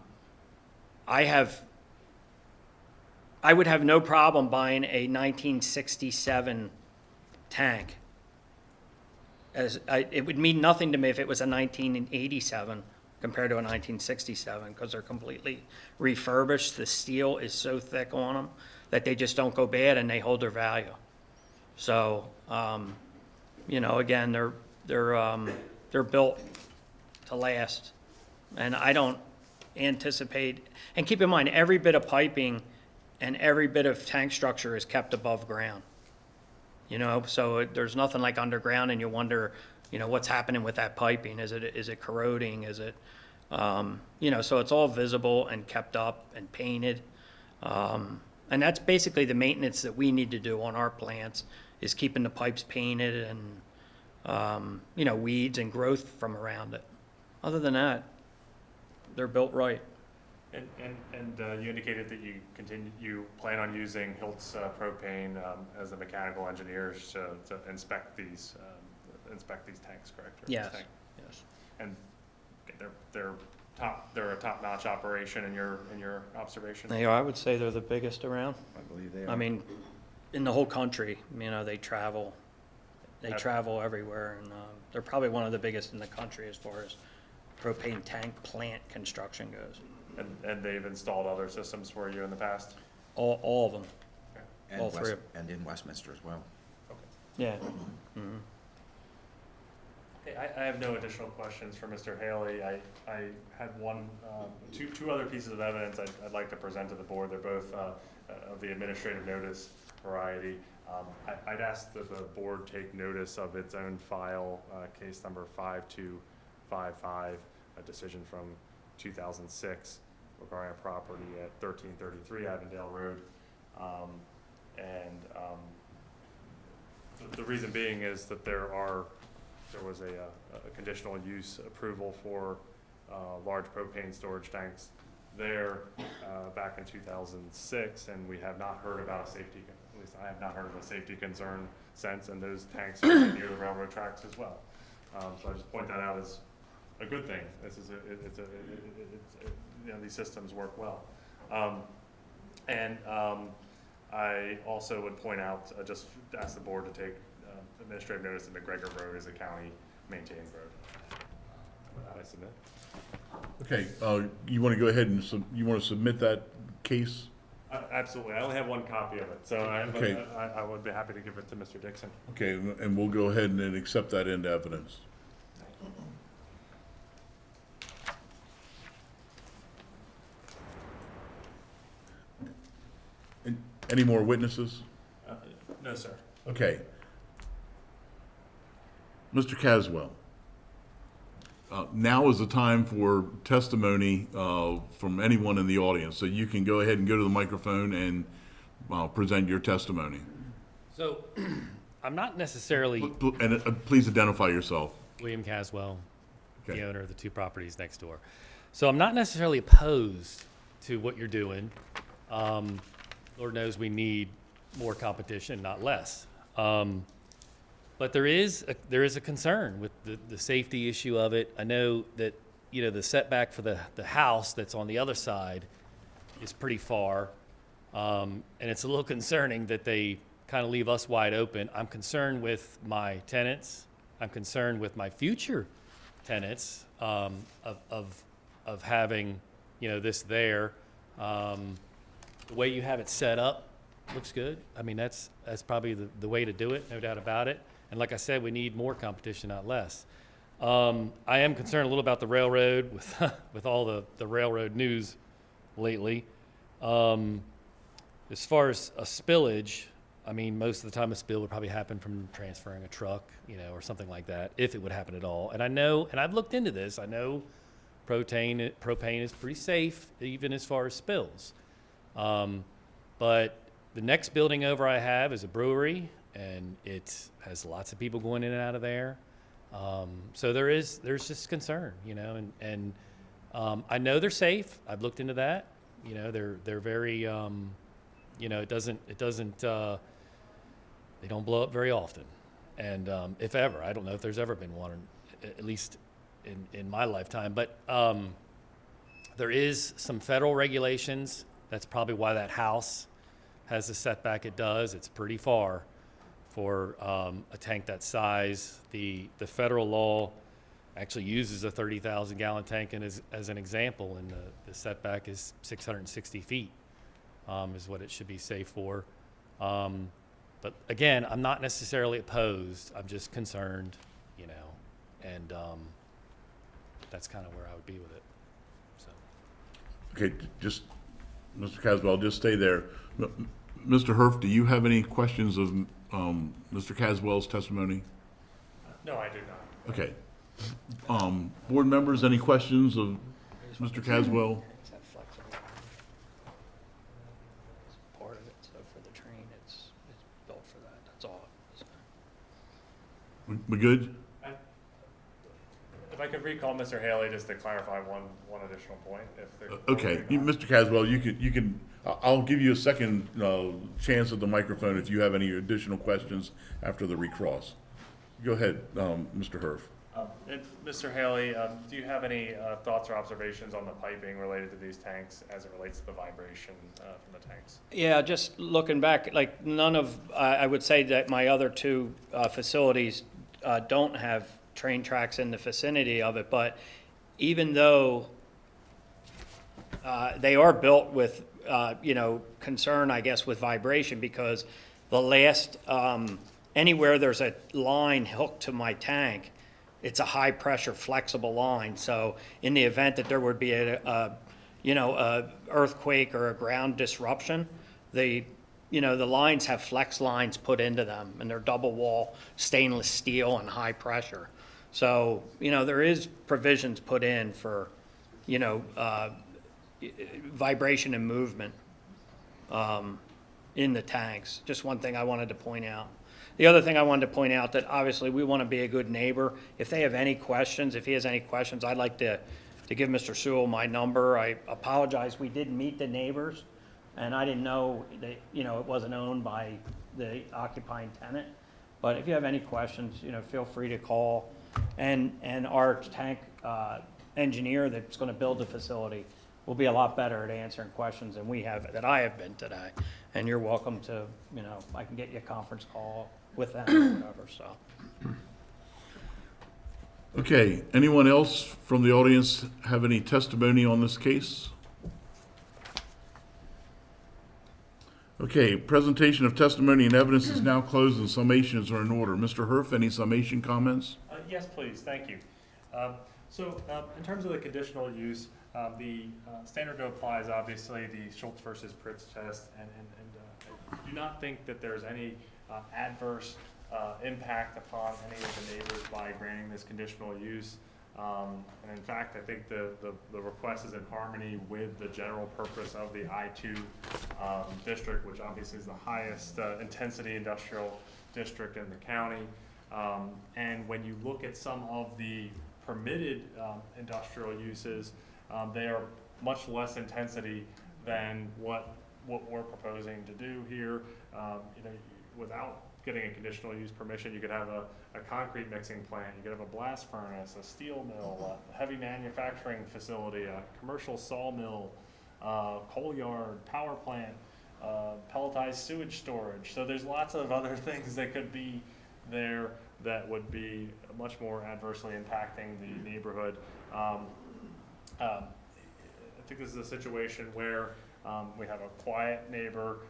would have no problem buying a 1967 tank. It would mean nothing to me if it was a 1987 compared to a 1967 because they're completely refurbished. The steel is so thick on them that they just don't go bad and they hold their value. So, again, they're built to last, and I don't anticipate. And keep in mind, every bit of piping and every bit of tank structure is kept above ground. So there's nothing like underground, and you wonder, what's happening with that piping? Is it corroding? Is it, so it's all visible and kept up and painted. And that's basically the maintenance that we need to do on our plants is keeping the pipes painted and, weeds and growth from around it. Other than that, they're built right. And you indicated that you plan on using Hiltz propane as the mechanical engineers to inspect these tanks, correct? Yes. Yes. And they're a top-notch operation in your observation. I would say they're the biggest around. I believe they are. I mean, in the whole country, they travel. They travel everywhere, and they're probably one of the biggest in the country as far as propane tank plant construction goes. And they've installed other systems for you in the past? All of them. And all three. And in Westminster as well. Okay. Yeah. Mm-hmm. Hey, I have no additional questions for Mr. Haley. I had two other pieces of evidence I'd like to present to the board. They're both of the administrative notice variety. I'd ask that the board take notice of its own file, case number 5255, a decision from 2006 regarding a property at 1333 Avondale Road. The reason being is that there was a conditional use approval for large propane storage tanks there back in 2006, and we have not heard about at least I have not heard of a safety concern since, and those tanks are near the railroad tracks as well. So I just point that out as a good thing. These systems work well. I also would point out, just ask the board to take administrative notice that McGregor Road is a county maintained road. With that, I submit. Okay, you want to go ahead and you want to submit that case Absolutely. I only have one copy of it, so Okay. I would be happy to give it to Mr. Dixon. Okay, and we'll go ahead and then accept that into evidence. Any more witnesses? No, sir. Okay. Mr. Caswell, now is the time for testimony from anyone in the audience, so you can go ahead and go to the microphone and present your testimony. So, I'm not necessarily And please identify yourself. William Caswell, Okay. the owner of the 2 properties next door. So I'm not necessarily opposed to what you're doing. Lord knows we need more competition, not less. But there is a concern with the safety issue of it. I know that, you know, the setback for the house that's on the other side is pretty far. And it's a little concerning that they kind of leave us wide open. I'm concerned with my tenants. I'm concerned with my future tenants, of having, you know, this there. The way you have it set up looks good. I mean, that's probably the way to do it, no doubt about it. And like I said, we need more competition, not less. I am concerned a little about the railroad with all the railroad news lately. As far as a spillage, I mean, most of the time a spill would probably happen from transferring a truck, you know, or something like that, if it would happen at all. And I know, and I've looked into this, I know propane is pretty safe, even as far as spills. But the next building over I have is a brewery, and it has lots of people going in and out of there. So there's just concern, you know, and I know they're safe. I've looked into that. You know, they're very, you know, it doesn't, they don't blow up very often. And if ever, I don't know if there's ever been one, at least in my lifetime. But there is some federal regulations. That's probably why that house has the setback it does. It's pretty far for a tank that size. The federal law actually uses a 30,000 gallon tank as an example, and the setback is 660 feet is what it should be safe for. But again, I'm not necessarily opposed. I'm just concerned, you know, and that's kind of where I would be with it. So. Okay, just, Mr. Caswell, just stay there. Mr. Herf, do you have any questions of Mr. Caswell's testimony? No, I do not. Okay. Board members, any questions of Mr. Caswell? Is that flexible? It's part of it, so for the train, it's built for that, that's all. We good? If I could recall Mr. Haley, just to clarify one additional point, if the. Okay, Mr. Caswell, you can, I'll give you a second chance at the microphone if you have any additional questions after the recross. Go ahead, Mr. Herf. And Mr. Haley, do you have any thoughts or observations on the piping related to these tanks as it relates to the vibration from the tanks? Yeah, just looking back, like none of, I would say that my other 2 facilities don't have train tracks in the vicinity of it, but even though they are built with, you know, concern, I guess, with vibration, because the last, anywhere there's a line hooked to my tank, it's a high pressure flexible line. So in the event that there would be a earthquake or a ground disruption, the lines have flex lines put into them, and they're double wall stainless steel and high pressure. So, you know, there is provisions put in for, you know, vibration and movement in the tanks. Just one thing I wanted to point out. The other thing I wanted to point out, that obviously we want to be a good neighbor. If they have any questions, if he has any questions, I'd like to give Mr. Sewell my number. I apologize, we did meet the neighbors, and I didn't know that, you know, it wasn't owned by the occupying tenant. But if you have any questions, you know, feel free to call. And our tank engineer that's going to build the facility will be a lot better at answering questions than I have been today. And you're welcome to, you know, I can get you a conference call with them or whatever, so. Okay, anyone else from the audience have any testimony on this case? Okay, presentation of testimony and evidence is now closed and summations are in order. Mr. Herf, any summation comments? Yes, please, thank you. In terms of the conditional use, the standard to apply is obviously the Schultz versus Pritz test, and I do not think that there's any adverse impact upon any of the neighbors by granting this conditional use. And in fact, I think the request is in harmony with the general purpose of the I-2 district, which obviously is the highest intensity industrial district in the county. And when you look at some of the permitted industrial uses, they are much less intensity than what we're proposing to do here. Without getting a conditional use permission, you could have a concrete mixing plant, you could have a blast furnace, a steel mill, a heavy manufacturing facility, a commercial sawmill, coal yard, power plant, pelletized sewage storage. So there's lots of other things that could be there that would be much more adversely impacting the neighborhood. I think this is a situation where we have a quiet neighbor,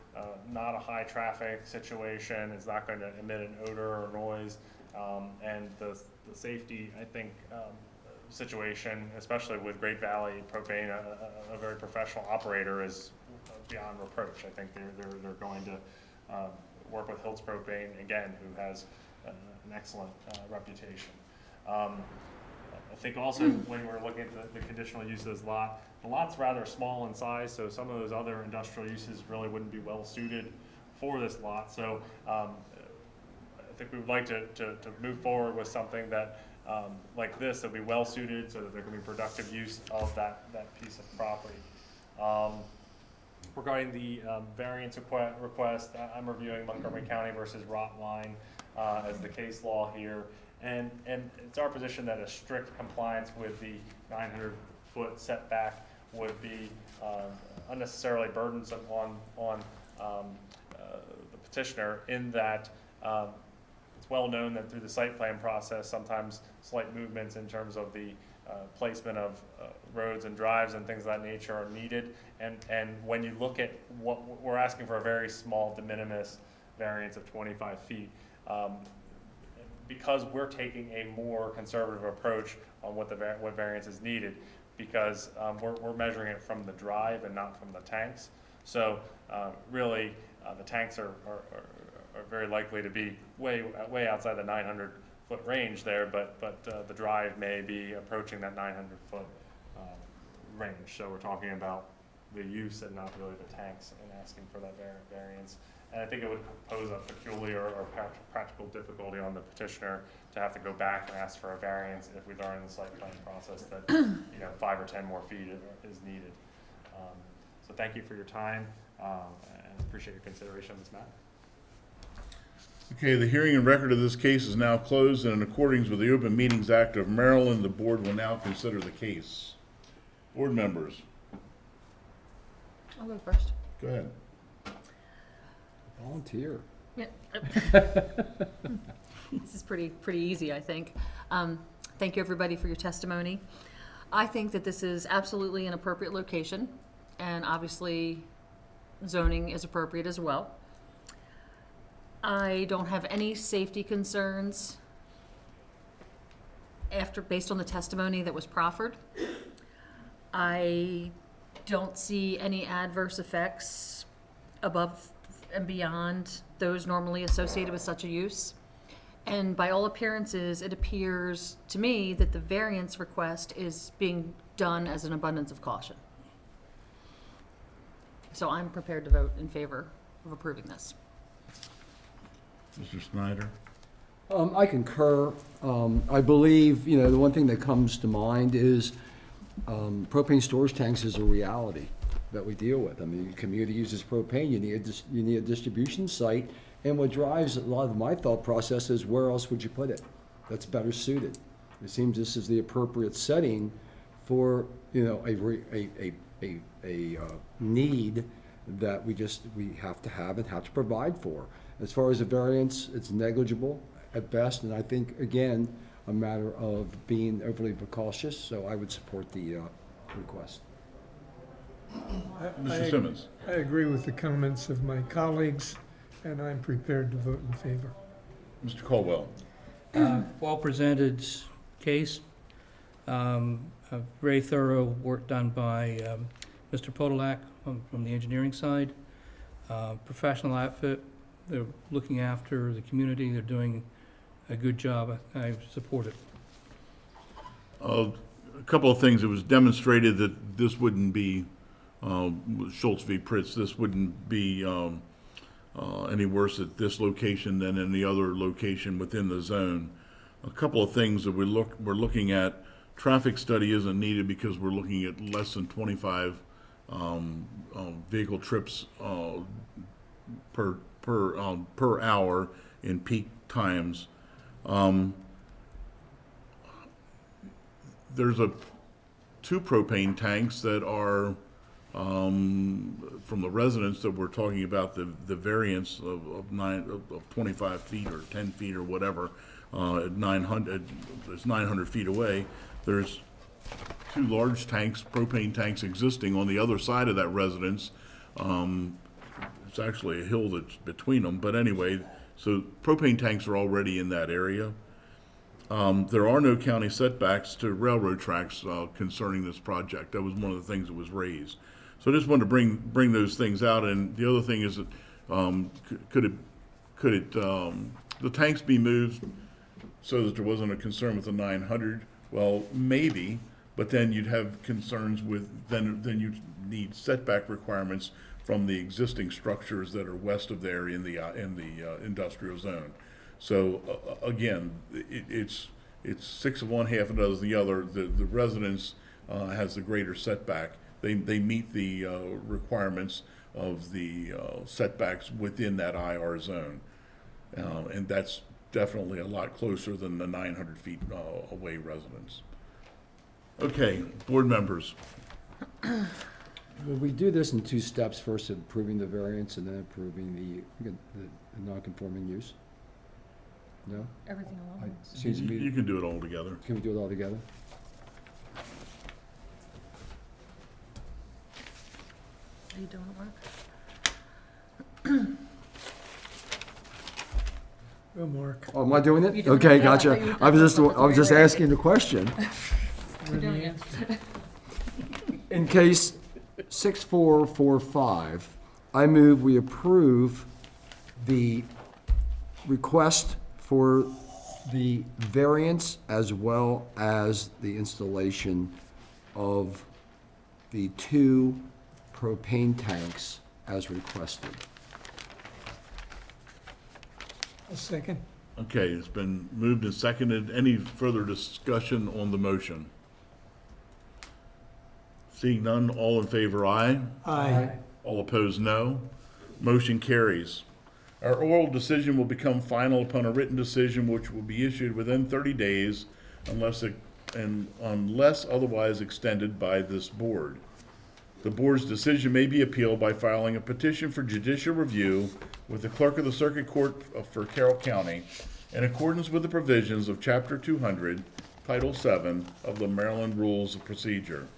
not a high traffic situation. It's not going to emit an odor or noise. And the safety, I think, situation, especially with Great Valley Propane, a very professional operator, is beyond reproach. I think they're going to work with Hiltz Propane, again, who has an excellent reputation. I think also when we're looking at the conditional use of this lot, the lot's rather small in size, so some of those other industrial uses really wouldn't be well suited for this lot. So I think we would like to move forward with something that like this that would be well suited so that there can be productive use of that piece of property. Regarding the variance request, I'm reviewing Montgomery County versus Rotline as the case law here. And it's our position that a strict compliance with the 900-foot setback would be unnecessarily burdensome on the petitioner, in that it's well known that through the site plan process, sometimes slight movements in terms of the placement of roads and drives and things of that nature are needed. And when you look at what we're asking for, a very small de minimis variance of 25 feet, because we're taking a more conservative approach on what variance is needed, because we're measuring it from the drive and not from the tanks. So really, the tanks are very likely to be way outside the 900-foot range there, but the drive may be approaching that 900-foot range. So we're talking about the use and not really the tanks, and asking for that variance. And I think it would pose a peculiar or practical difficulty on the petitioner to have to go back and ask for a variance if we learn in the site plan process that 5 or 10 more feet is needed. So thank you for your time, and appreciate your consideration of this matter. Okay, the hearing and record of this case is now closed, and in accordance with the Open Meetings Act of Maryland, the board will now consider the case. Board members, I'll go first. go ahead. Volunteer. Yeah. This is pretty easy, I think. Thank you, everybody, for your testimony. I think that this is absolutely an appropriate location, and obviously zoning is appropriate as well. I don't have any safety concerns based on the testimony that was proffered. I don't see any adverse effects above and beyond those normally associated with such a use. And by all appearances, it appears to me that the variance request is being done as an abundance of caution. So I'm prepared to vote in favor of approving this. Mr. Snyder? I concur. I believe, the one thing that comes to mind is propane storage tanks is a reality that we deal with. I mean, the community uses propane, you need a distribution site, and what drives a lot of my thought process is, where else would you put it that's better suited? It seems this is the appropriate setting for, a need that we have to have and have to provide for. As far as the variance, it's negligible at best, and I think, again, a matter of being overly cautious, so I would support the request. Mr. Simmons? I agree with the comments of my colleagues, and I'm prepared to vote in favor. Mr. Caldwell? Well-presented case. A very thorough work done by Mr. Podolak from the engineering side. Professional outfit. They're looking after the community. They're doing a good job. I support it. A couple of things. It was demonstrated that this wouldn't be, Schultz v. Pritz, this wouldn't be any worse at this location than any other location within the zone. A couple of things that we're looking at. Traffic study isn't needed because we're looking at less than 25 vehicle trips per hour in peak times. There's two propane tanks that are from the residents that we're talking about the variance of 25 feet or 10 feet or whatever at 900. It's 900 feet away. There's two large tanks, propane tanks, existing on the other side of that residence. It's actually a hill that's between them, but anyway, so propane tanks are already in that area. There are no county setbacks to railroad tracks concerning this project. That was one of the things that was raised. So I just wanted to bring those things out. And the other thing is that could the tanks be moved so that there wasn't a concern with the 900? Well, maybe, but then you'd have concerns with then you'd need setback requirements from the existing structures that are west of there in the industrial zone. So again, it's 6 of one, half a dozen of the other. The residence has the greater setback. They meet the requirements of the setbacks within that IR zone, and that's definitely a lot closer than the 900 feet away residence. Okay, board members. Will we do this in two steps, first approving the variance and then approving the non-conforming use? No? Everything I- along. Seems to me, You can do it all together. can we do it all together? Are you doing it, Mark? Oh, Mark. Oh, am I doing You it? doing Okay, it? Yeah, I thought you gotcha. were I was just, talking I was just about it. asking the question. You're doing it. In case 6445, I move we approve the request for the variance as well as the installation of the two propane tanks as requested. A second. Okay, it's been moved and seconded. Any further discussion on the motion? Seeing none, all in favor, aye. Aye. All opposed, no. Motion carries. Our oral decision will become final upon a written decision which will be issued within 30 days unless otherwise extended by this board. The board's decision may be appealed by filing a petition for judicial review with the clerk of the circuit court for Carroll County in accordance with the provisions of Chapter 200, Title 7 of the Maryland Rules of Procedure.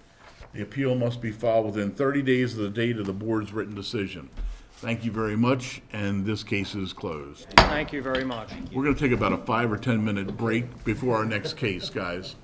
The appeal must be filed within 30 days of the date of the board's written decision. Thank you very much, and this case is closed. Thank you very much. We're going to take about a 5 or 10 minute break before our next case, guys.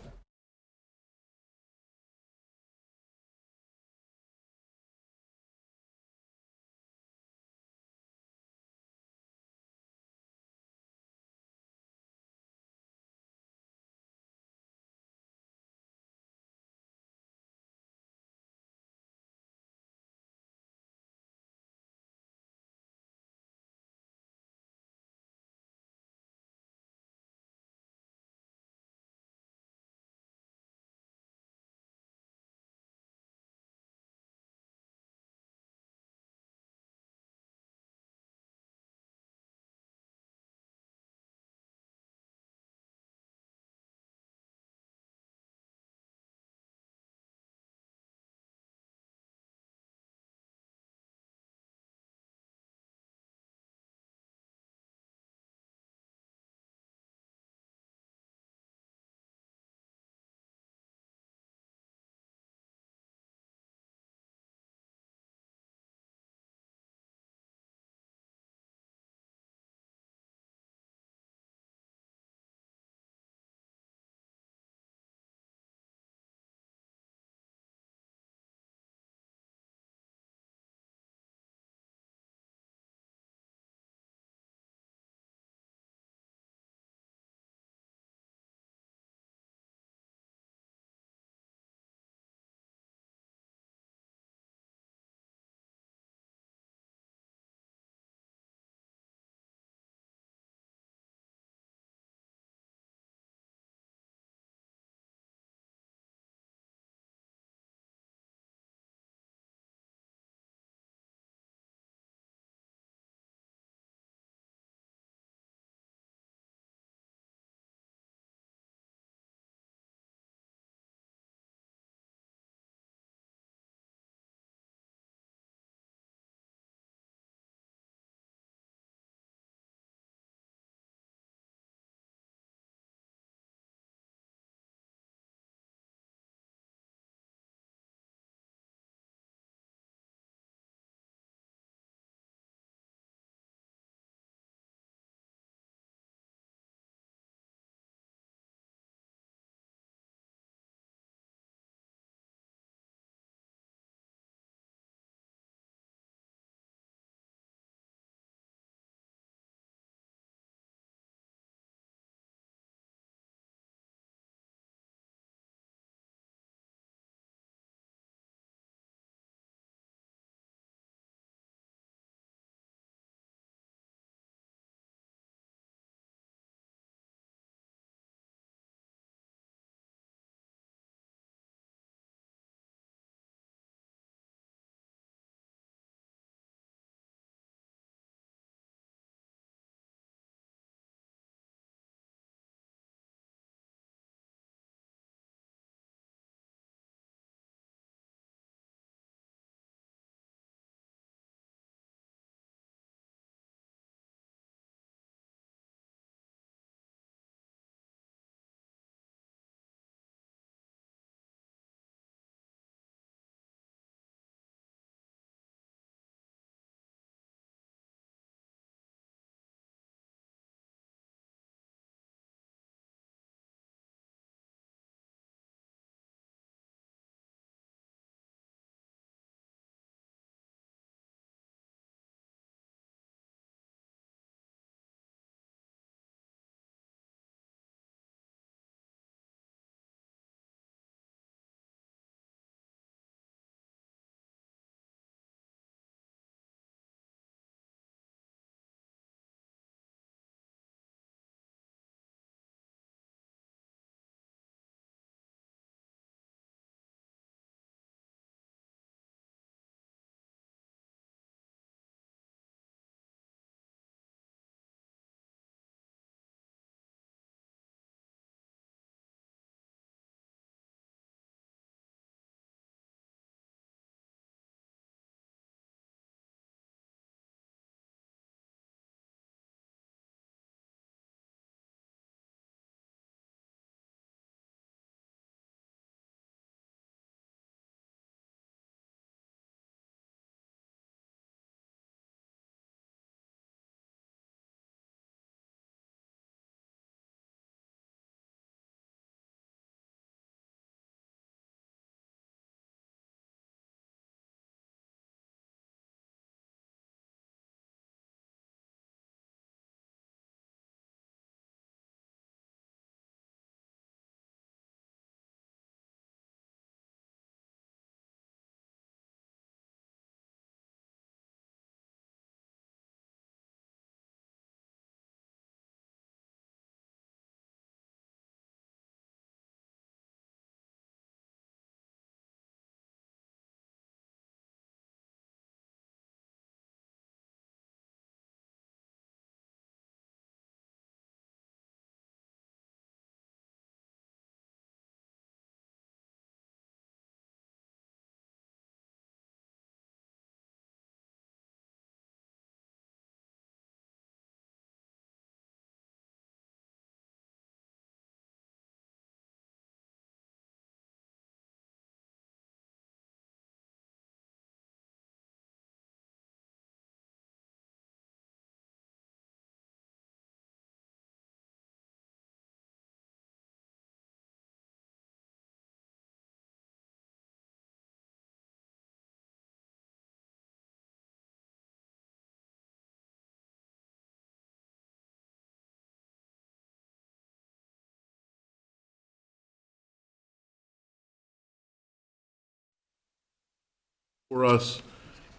for us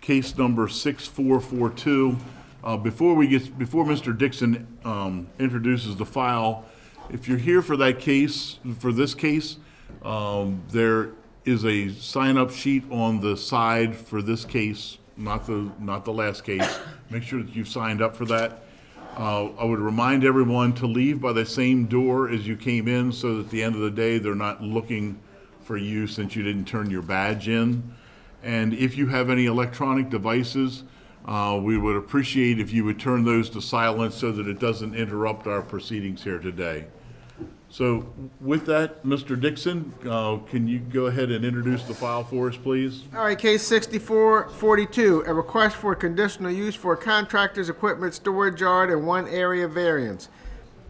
case number 6442. Before Mr. Dixon introduces the file, if you're here for that case, for this case, there is a sign-up sheet on the side for this case, not the last case. Make sure that you've signed up for that. I would remind everyone to leave by the same door as you came in, so that at the end of the day, they're not looking for you since you didn't turn your badge in. And if you have any electronic devices, we would appreciate if you would turn those to silent so that it doesn't interrupt our proceedings here today. So with that, Mr. Dixon, can you go ahead and introduce the file for us, please? All right, case 6442, a request for conditional use for a contractor's equipment storage yard and one area variance.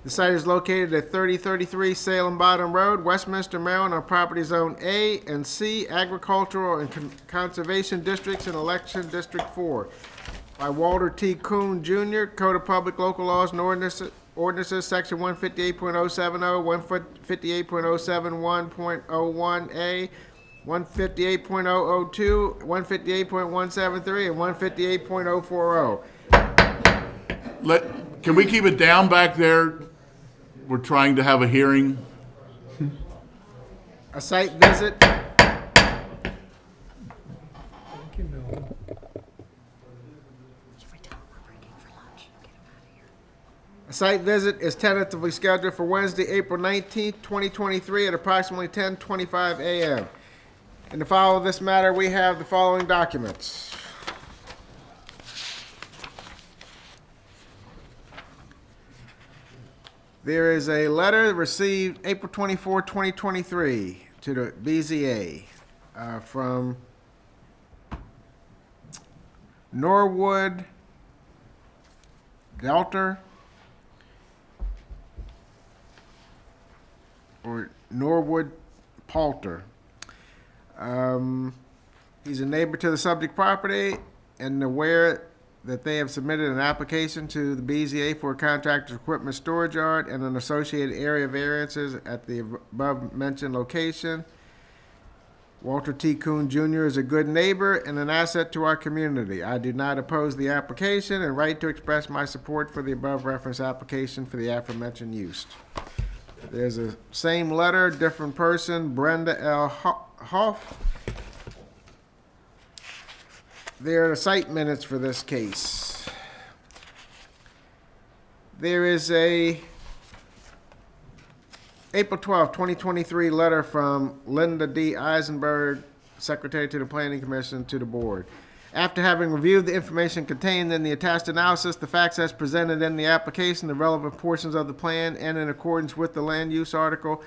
The site is located at 3033 Salem Bottom Road, Westminster, Maryland, on property zone A and C, agricultural and conservation districts in election District 4. By Walter T. Kuhn, Jr., Code of Public Local Laws and Ordinances, Section 158.070, 158.071.01A, 158.002, 158.173, and 158.040. Can we keep it down back there? We're trying to have a hearing. A site visit. Thank you, Melvin. A site visit is tentatively scheduled for Wednesday, April 19th, 2023 at approximately 10:25 a.m. In the file of this matter, we have the following documents. There is a letter received April 24, 2023 to the BZA from Norwood Delta or Norwood Palter. He's a neighbor to the subject property and aware that they have submitted an application to the BZA for a contractor's equipment storage yard and an associated area variances at the above-mentioned location. Walter T. Kuhn, Jr. is a good neighbor and an asset to our community. I do not oppose the application and right to express my support for the above-referenced application for the aforementioned use. There's a same letter, different person, Brenda L. Hoff. There are the site minutes for this case. There is a April 12, 2023 letter from Linda D. Eisenberg, Secretary to the Planning Commission, to the Board. After having reviewed the information contained in the attached analysis, the facts as presented in the application, the relevant portions of the plan, and in accordance with the land use article,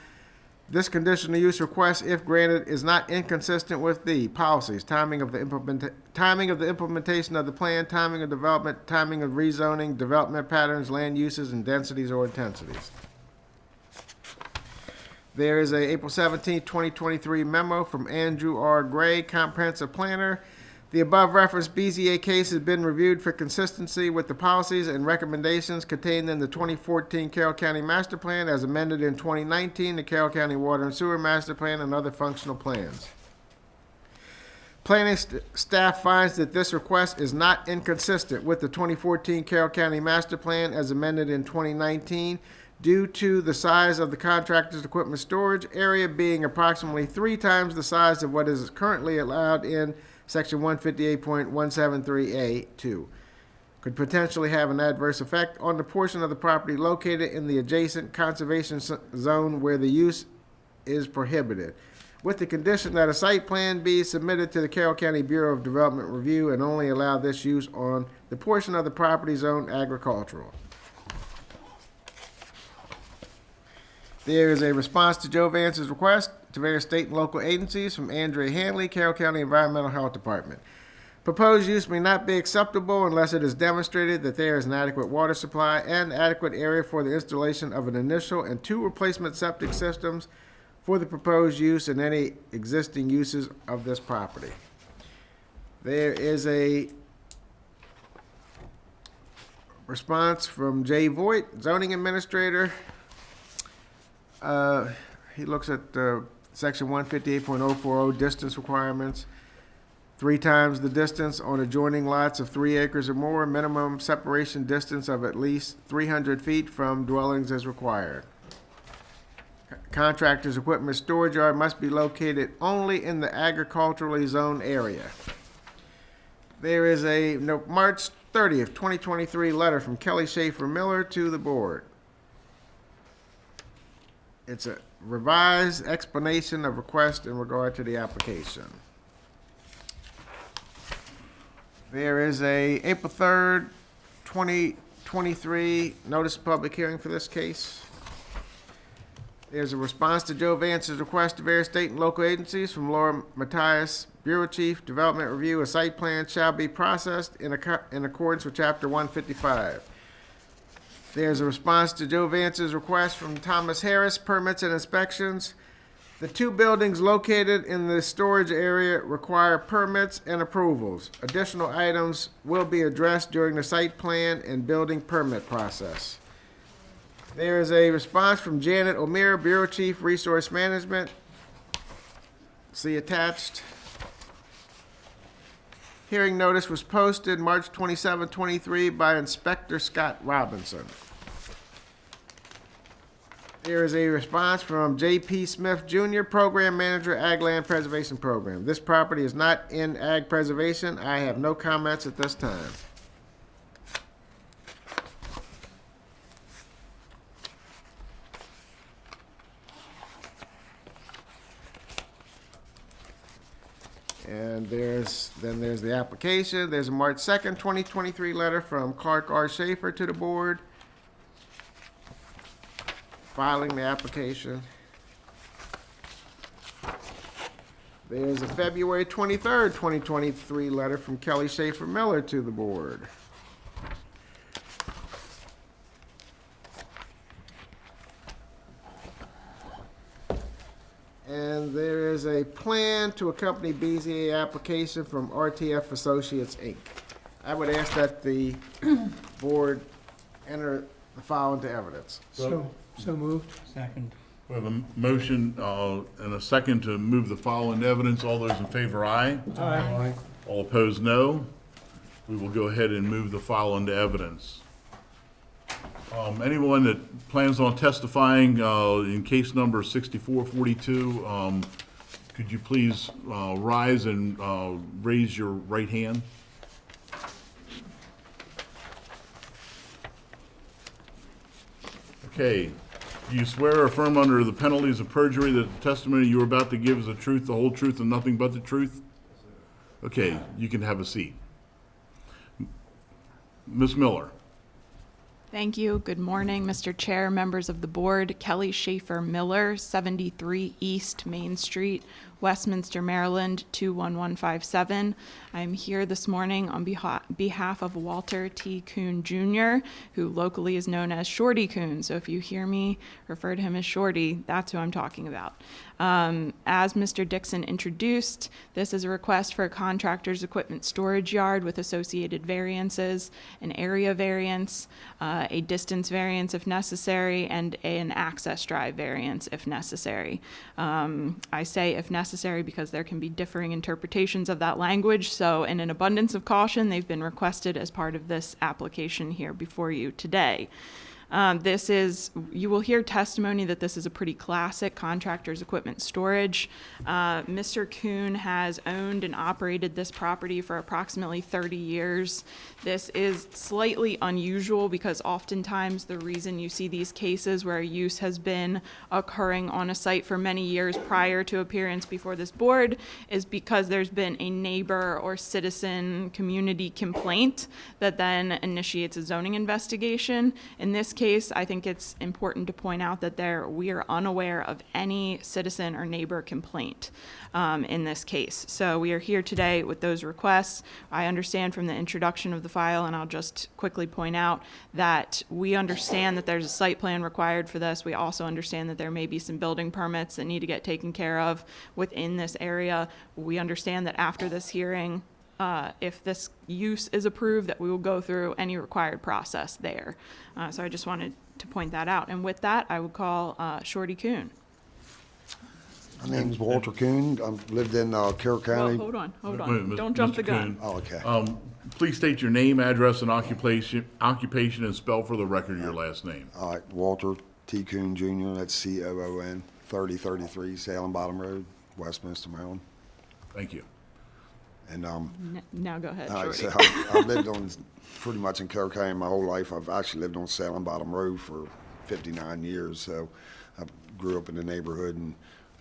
this conditional use request, if granted, is not inconsistent with the policies, timing of the implementation of the plan, timing of development, timing of rezoning, development patterns, land uses, and densities or intensities. There is a April 17, 2023 memo from Andrew R. Gray, Comprehensive Planner. The above referenced BZA case has been reviewed for consistency with the policies and recommendations contained in the 2014 Carroll County Master Plan as amended in 2019, the Carroll County Water and Sewer Master Plan, and other functional plans. Planning staff finds that this request is not inconsistent with the 2014 Carroll County Master Plan as amended in 2019 due to the size of the contractor's equipment storage area being approximately 3 times the size of what is currently allowed in Section 158.173A2, could potentially have an adverse effect on the portion of the property located in the adjacent conservation zone where the use is prohibited, with the condition that a site plan be submitted to the Carroll County Bureau of Development Review and only allow this use on the portion of the property zoned agricultural. There is a response to Joe Vance's request to various state and local agencies from Andrea Hanley, Carroll County Environmental Health Department. Proposed use may not be acceptable unless it is demonstrated that there is an adequate water supply and adequate area for the installation of an initial and 2 replacement septic systems for the proposed use and any existing uses of this property. There is a response from Jay Voigt, zoning administrator. He looks at Section 158.040 distance requirements. 3 times the distance on adjoining lots of 3 acres or more, minimum separation distance of at least 300 feet from dwellings as required. Contractor's equipment storage yard must be located only in the agriculturally zoned area. There is a March 30th, 2023 letter from Kelly Schaefer Miller to the board. It's a revised explanation of request in regard to the application. There is a April 3rd, 2023 notice of public hearing for this case. There's a response to Joe Vance's request to various state and local agencies from Laura Matthias, Bureau Chief, Development Review. A site plan shall be processed in accordance with Chapter 155. There's a response to Joe Vance's request from Thomas Harris, permits and inspections. The 2 buildings located in the storage area require permits and approvals. Additional items will be addressed during the site plan and building permit process. There is a response from Janet O'Meara, Bureau Chief, Resource Management. See attached. Hearing notice was posted March 27, 23 by Inspector Scott Robinson. There is a response from J.P. Smith Jr., Program Manager, Ag Land Preservation Program. This property is not in ag preservation. I have no comments at this time. And there's the application. There's a March 2nd, 2023 letter from Clark R. Schaefer to the board, filing the application. There's a February 23rd, 2023 letter from Kelly Schaefer Miller to the board. And there is a plan to accompany BZA application from RTF Associates, Inc. I would ask that the board enter the file into evidence. So moved. Second. We have a motion and a second to move the file into evidence. All those in favor, aye. Aye. All opposed, no. We will go ahead and move the file into evidence. Anyone that plans on testifying in case number 6442, could you please rise and raise your right hand? Okay. Do you swear or affirm under the penalties of perjury that the testimony you are about to give is the truth, the whole truth, and nothing but the truth? Okay, you can have a seat. Ms. Miller. Thank you. Good morning, Mr. Chair, members of the board. Kelly Schaefer Miller, 73 East Main Street, Westminster, Maryland, 21157. I'm here this morning on behalf of Walter T. Kuhn Jr., who locally is known as Shorty Kuhn. So if you hear me refer to him as Shorty, that's who I'm talking about. As Mr. Dixon introduced, this is a request for a contractor's equipment storage yard with associated variances, an area variance, a distance variance if necessary, and an access drive variance if necessary. I say if necessary because there can be differing interpretations of that language, so in an abundance of caution, they've been requested as part of this application here before you today. You will hear testimony that this is a pretty classic contractor's equipment storage. Mr. Kuhn has owned and operated this property for approximately 30 years. This is slightly unusual because oftentimes the reason you see these cases where use has been occurring on a site for many years prior to appearance before this board is because there's been a neighbor or citizen community complaint that then initiates a zoning investigation. In this case, I think it's important to point out that we are unaware of any citizen or neighbor complaint in this case. So we are here today with those requests. I understand from the introduction of the file, and I'll just quickly point out that we understand that there's a site plan required for this. We also understand that there may be some building permits that need to get taken care of within this area. We understand that after this hearing, if this use is approved, that we will go through any required process there. So I just wanted to point that out. And with that, I would call Shorty Kuhn. My name's Walter Kuhn. I've lived in Carroll Well, County. hold on, Wait a minute, don't jump Mr. the gun. Kuhn. Oh, okay. Please state your name, address, and occupation, and spell for the record your last name. All right, Walter T. Kuhn Jr., that's C-O-O-N, 3033 Salem Bottom Road, Westminster, Maryland. Thank you. And, Now go ahead, all right, Shorty. so I've lived on, pretty much in Carroll County my whole life. I've actually lived on Salem Bottom Road for 59 years, so I grew up in the neighborhood, and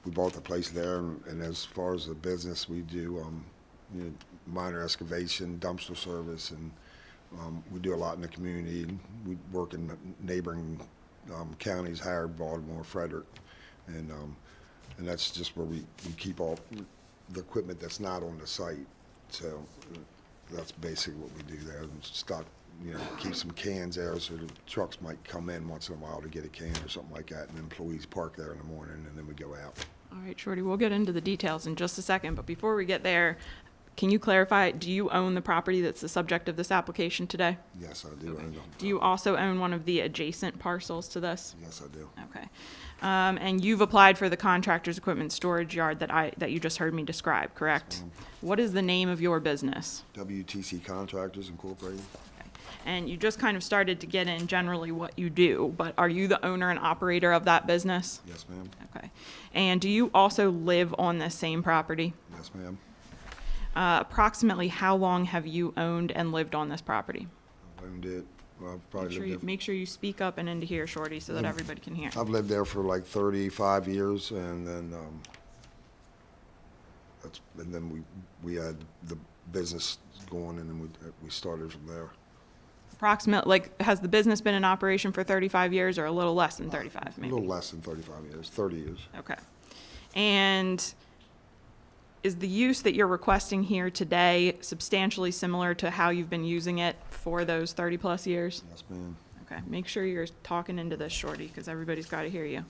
we bought the place there. And as far as the business, we do, you know, minor excavation, dumpster service, and we do a lot in the community. And we work in neighboring counties, Howard, Baltimore, Frederick, and that's just where we keep all the equipment that's not on the site. So that's basically what we do there. And stock, you know, keep some cans there so the trucks might come in once in a while to get a can or something like that, and employees park there in the morning, and then we go out. All right, Shorty, we'll get into the details in just a second, but before we get there, can you clarify, do you own the property that's the subject of this application today? Yes, I do. own them. Do you also own one of the adjacent parcels to this? Yes, I do. Okay. And you've applied for the contractor's equipment storage yard that you just heard me describe, correct? What is the name of your business? WTC Contractors Incorporated. And you just kind of started to get in generally what you do, but are you the owner and operator of that business? Yes, ma'am. Okay. And do you also live on this same property? Yes, ma'am. Approximately how long have you owned and lived on this property? I've owned it, well, I've probably lived there. Make sure you speak up and into here, Shorty, so that everybody can hear. I've lived there for like 35 years, and then we had the business going, and then we started from there. Has the business been in operation for 35 years or a little less than 35, A maybe? little less than 35 years, 30 years. Okay. And is the use that you're requesting here today substantially similar to how you've been using it for those 30-plus years? Yes, ma'am. Okay, make sure you're talking into this, Shorty, because everybody's got to hear you.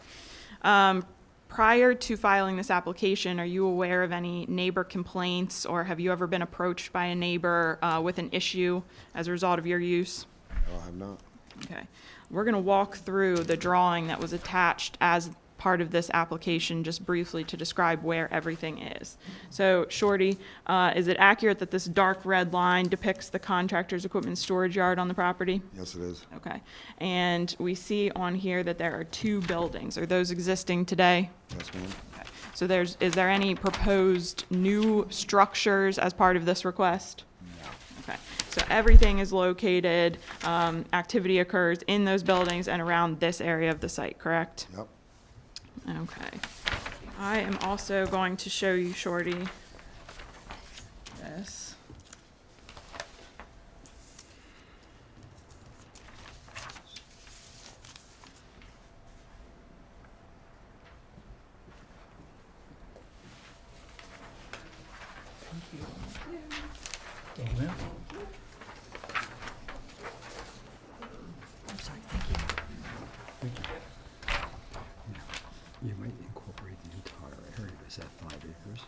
Prior to filing this application, are you aware of any neighbor complaints, or have you ever been approached by a neighbor with an issue as a result of your use? No, I have not. Okay. We're going to walk through the drawing that was attached as part of this application just briefly to describe where everything is. So, Shorty, is it accurate that this dark red line depicts the contractor's equipment storage yard on the property? Yes, it is. Okay. And we see on here that there are 2 buildings. Are those existing today? Yes, ma'am. Okay. So is there any proposed new structures as part of this request? No. Okay. So everything is located, activity occurs in those buildings and around this area of the site, correct? Yep. Okay. I am also going to show you, Shorty, this. Amen. I'm sorry, thank you. You might incorporate the entire area. Is that 5 acres?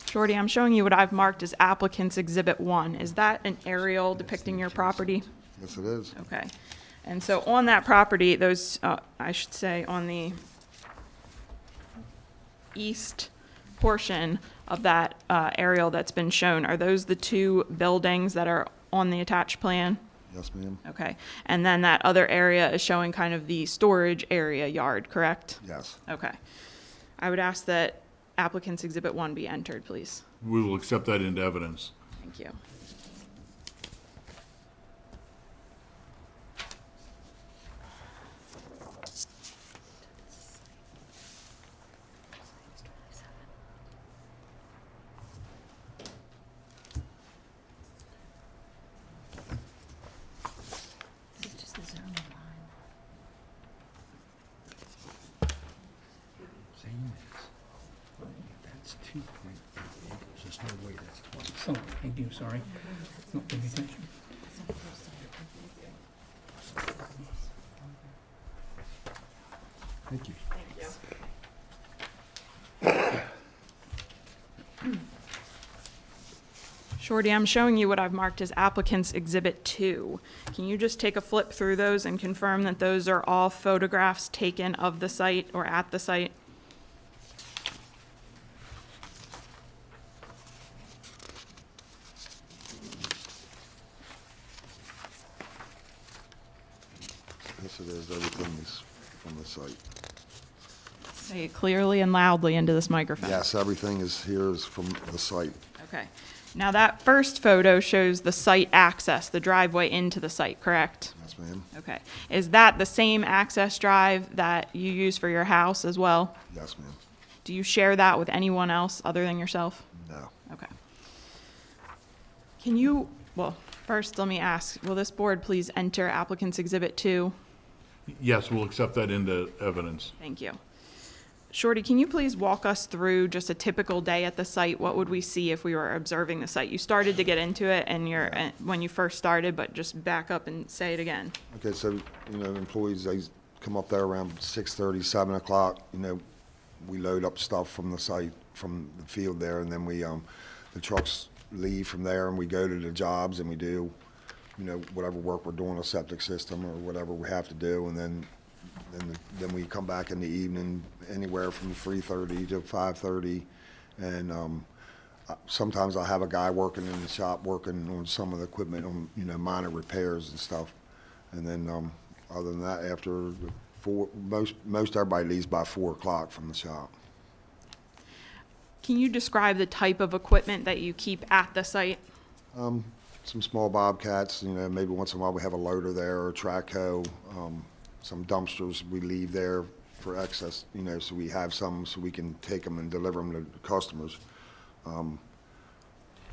Shorty, I'm showing you what I've marked as applicant's Exhibit 1. Is that an aerial depicting your property? Yes, it is. Okay. And so on that property, those, I should say, on the east portion of that aerial that's been shown, are those the 2 buildings that are on the attached plan? Yes, ma'am. Okay. And then that other area is showing kind of the storage area yard, correct? Yes. Okay. I would ask that applicant's Exhibit 1 be entered, please. We will accept that into evidence. Thank you. This is just the zoning line. Same as, that's 2.8 acres. There's no way that's 20. Oh, thank you, sorry. Not paying attention. Thank you. Shorty, I'm showing you what I've marked as applicant's Exhibit 2. Can you just take a flip through those and confirm that those are all photographs taken of the site or at the site? Yes, it is. Everything is from the site. Say it clearly and loudly into this microphone. Yes, everything here is from the site. Okay. Now that first photo shows the site access, the driveway into the site, correct? Yes, ma'am. Okay. Is that the same access drive that you use for your house as well? Yes, ma'am. Do you share that with anyone else other than yourself? No. Okay. Can you, well, first let me ask, will this board please enter applicant's exhibit 2? Yes, we'll accept that into evidence. Thank you. Shorty, can you please walk us through just a typical day at the site? What would we see if we were observing the site? You started to get into it and when you first started, but just back up and say it again. Okay, so, you know, employees, they come up there around 6:30, 7 o'clock, you know, we load up stuff from the site, from the field there, and then we, the trucks leave from there, and we go to the jobs, and we do, you know, whatever work we're doing, a septic system, or whatever we have to do, and then we come back in the evening, anywhere from 3:30 to 5:30, and sometimes I'll have a guy working in the shop, working on some of the equipment, on, you know, minor repairs and stuff, and then other than that, after 4, most everybody leaves by 4 o'clock from the shop. Can you describe the type of equipment that you keep at the site? Some small bobcats, you know, maybe once in a while we have a loader there, or a track hoe, some dumpsters we leave there for excess, you know, so we have some so we can take them and deliver them to customers. Other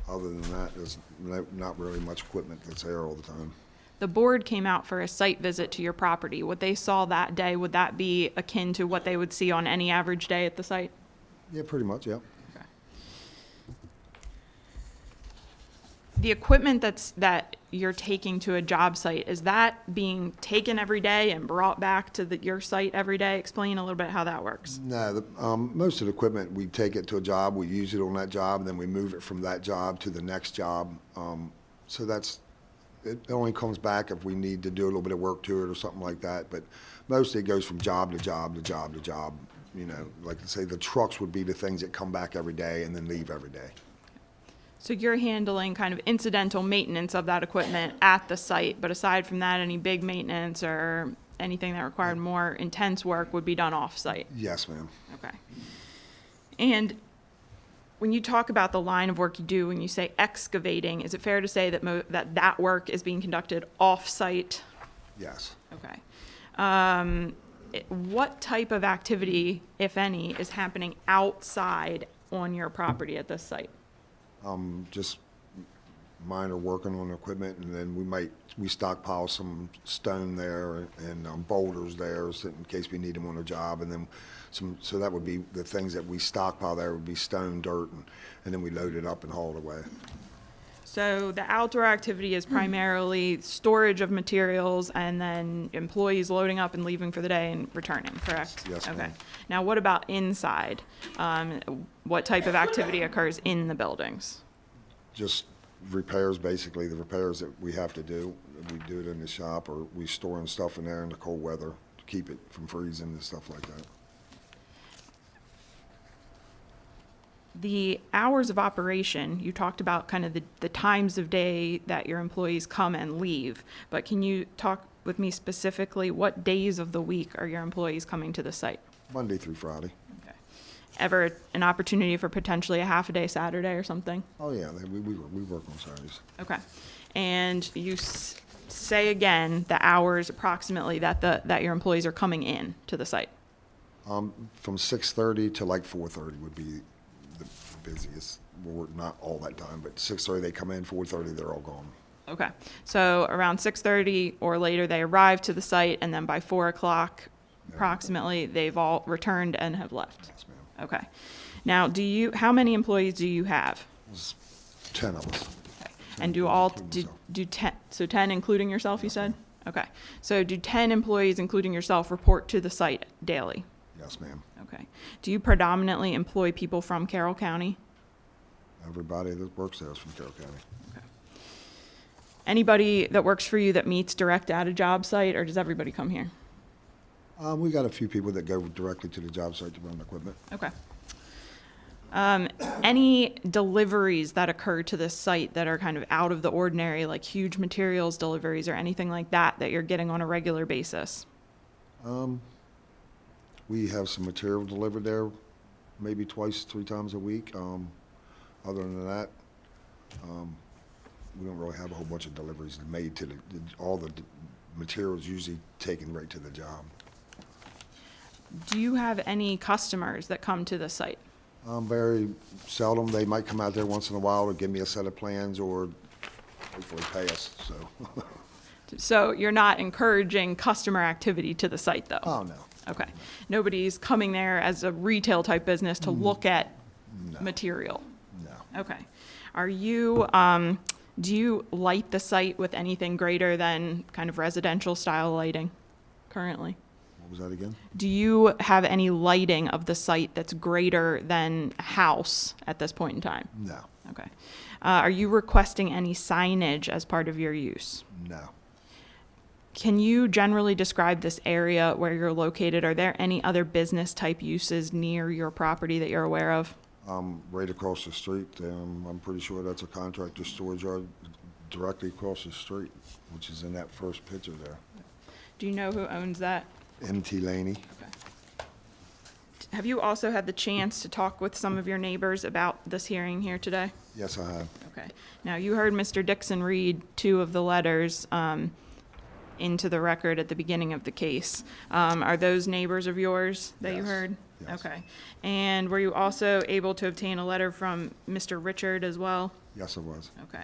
than that, there's not really much equipment that's there all the time. The board came out for a site visit to your property. What they saw that day, would that be akin to what they would see on any average day at the site? Yeah, pretty much, yeah. Okay. The equipment that you're taking to a job site, is that being taken every day and brought back to your site every day? Explain a little bit how that works. No, most of the equipment, we take it to a job, we use it on that job, and then we move it from that job to the next job. So it only comes back if we need to do a little bit of work to it or something like that, but mostly it goes from job to job to job to job. You know, like I say, the trucks would be the things that come back every day and then leave every day. So you're handling kind of incidental maintenance of that equipment at the site, but aside from that, any big maintenance or anything that required more intense work would be done off-site? Yes, ma'am. Okay. And when you talk about the line of work you do, when you say excavating, is it fair to say that that work is being conducted off-site? Yes. Okay. What type of activity, if any, is happening outside on your property at this site? Just minor working on equipment, and then we stockpile some stone there and boulders there, so in case we need them on a job, and then so that would be the things that we stockpile there would be stone, dirt, and then we load it up and haul it away. So the outdoor activity is primarily storage of materials and then employees loading up and leaving for the day and returning, correct? Yes, ma'am. Okay. Now, what about inside? What type of activity occurs in the buildings? Just repairs, basically, the repairs that we have to do. We do it in the shop, or we storing stuff in there in the cold weather to keep it from freezing and stuff like that. The hours of operation, you talked about kind of the times of day that your employees come and leave, but can you talk with me specifically, what days of the week are your employees coming to the site? Monday through Friday. Okay. Ever an opportunity for potentially a half a day Saturday or something? Oh, yeah, we work on Saturdays. Okay. And you say again the hours approximately that your employees are coming in to the site? From 6:30 to like 4:30 would be the busiest. Well, we're not all that time, but 6:30 they come in, 4:30 they're all gone. Okay. So around 6:30 or later, they arrive to the site, and then by 4 o'clock approximately, they've all returned and have left? Yes, ma'am. Okay. Now, how many employees do you have? There's 10 of us. Okay. And do 10, so 10 including yourself, you said? Okay. So do 10 employees, including yourself, report to the site daily? Yes, ma'am. Okay. Do you predominantly employ people from Carroll County? Everybody that works there is from Carroll County. Okay. Anybody that works for you that meets direct at a job site, or does everybody come here? We got a few people that go directly to the job site to run equipment. Okay. Any deliveries that occur to this site that are kind of out of the ordinary, like huge materials deliveries or anything like that, that you're getting on a regular basis? We have some material delivered there, maybe twice, 3 times a week. Other than that, we don't really have a whole bunch of deliveries made to all the materials usually taken right to the job. Do you have any customers that come to the site? Very seldom. They might come out there once in a while to give me a set of plans or hopefully pay us, so. So you're not encouraging customer activity to the site, though? Oh, no. Okay. Nobody's coming there as a retail type business to look at material? No. Okay. Are you, do you light the site with anything greater than kind of residential style lighting currently? What was that again? Do you have any lighting of the site that's greater than a house at this point in time? No. Okay. Are you requesting any signage as part of your use? No. Can you generally describe this area where you're located? Are there any other business type uses near your property that you're aware of? Right across the street. I'm pretty sure that's a contractor storage yard directly across the street, which is in that first picture there. Do you know who owns that? MT Laney. Have you also had the chance to talk with some of your neighbors about this hearing here today? Yes, I have. Okay. Now, you heard Mr. Dixon read 2 of the letters into the record at the beginning of the case. Are those neighbors of yours that you Yes. heard? Yes. Okay. And were you also able to obtain a letter from Mr. Richard as well? Yes, I was. Okay.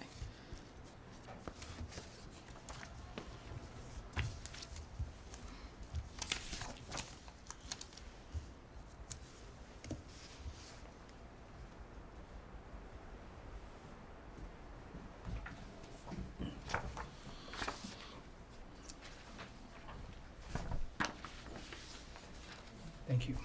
Thank you.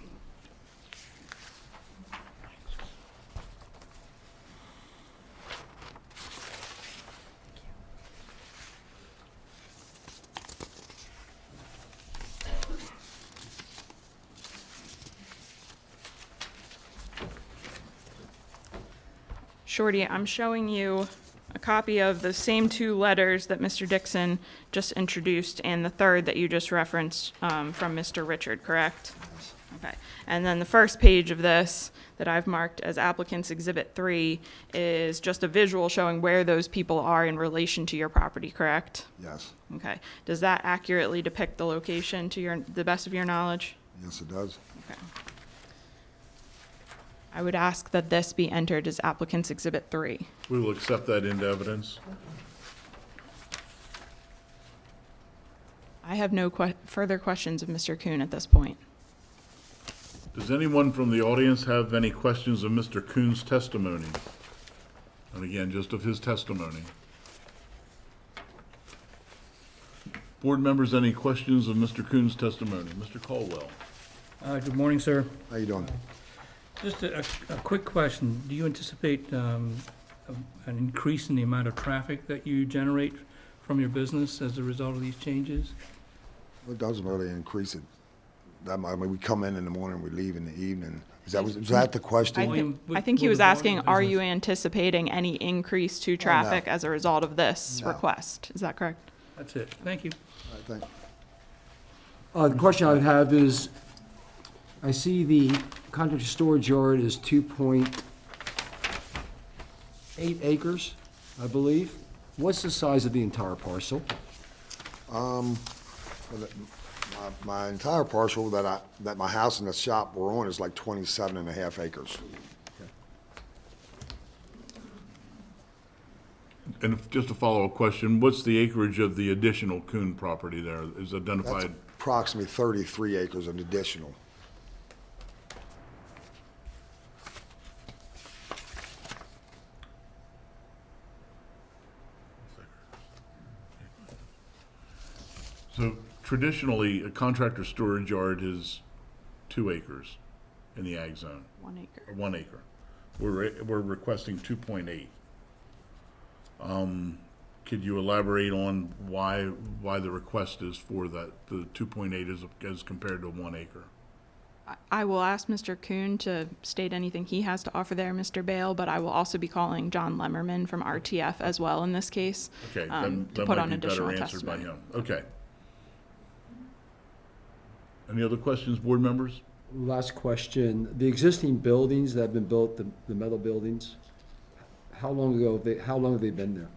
Shorty, I'm showing you a copy of the same 2 letters that Mr. Dixon just introduced and the third that you just referenced from Mr. Richard, correct? Okay. And then the first page of this that I've marked as applicant's exhibit 3 is just a visual showing where those people are in relation to your property, correct? Yes. Okay. Does that accurately depict the location to the best of your knowledge? Yes, it does. Okay. I would ask that this be entered as applicant's exhibit 3. We will accept that into evidence. I have no further questions of Mr. Kuhn at this point. Does anyone from the audience have any questions of Mr. Kuhn's testimony? And again, just of his testimony. Board members, any questions of Mr. Kuhn's testimony? Mr. Caldwell. Good morning, sir. How you doing? Just a quick question. Do you anticipate an increase in the amount of traffic that you generate from your business as a result of these changes? It doesn't really increase it. I mean, we come in the morning, we leave in the evening. Was that the question? I think he was asking, are you anticipating any increase to traffic as a result of this No. request? Is that correct? That's it. Thank you. I think. The question I would have is, I see the contractor storage yard is 2.8 acres, I believe. What's the size of the entire parcel? My entire parcel that my house and the shop were on is like 27.5 acres. And just a follow-up question, what's the acreage of the additional Kuhn property there is That's identified? approximately 33 acres of additional. So traditionally, a contractor storage yard is 2 acres in the ag zone. 1 acre. Or 1 acre. We're requesting 2.8. Could you elaborate on why the request is for that, the 2.8 as compared to 1 acre? I will ask Mr. Kuhn to state anything he has to offer there, Mr. Bale, but I will also be calling John Lemmerman from RTF as well in this case. Okay, to that put might on be better additional answered by testimony. him. Okay. Any other questions, board members? Last question, the existing buildings that have been built, the metal buildings, how long have they been there?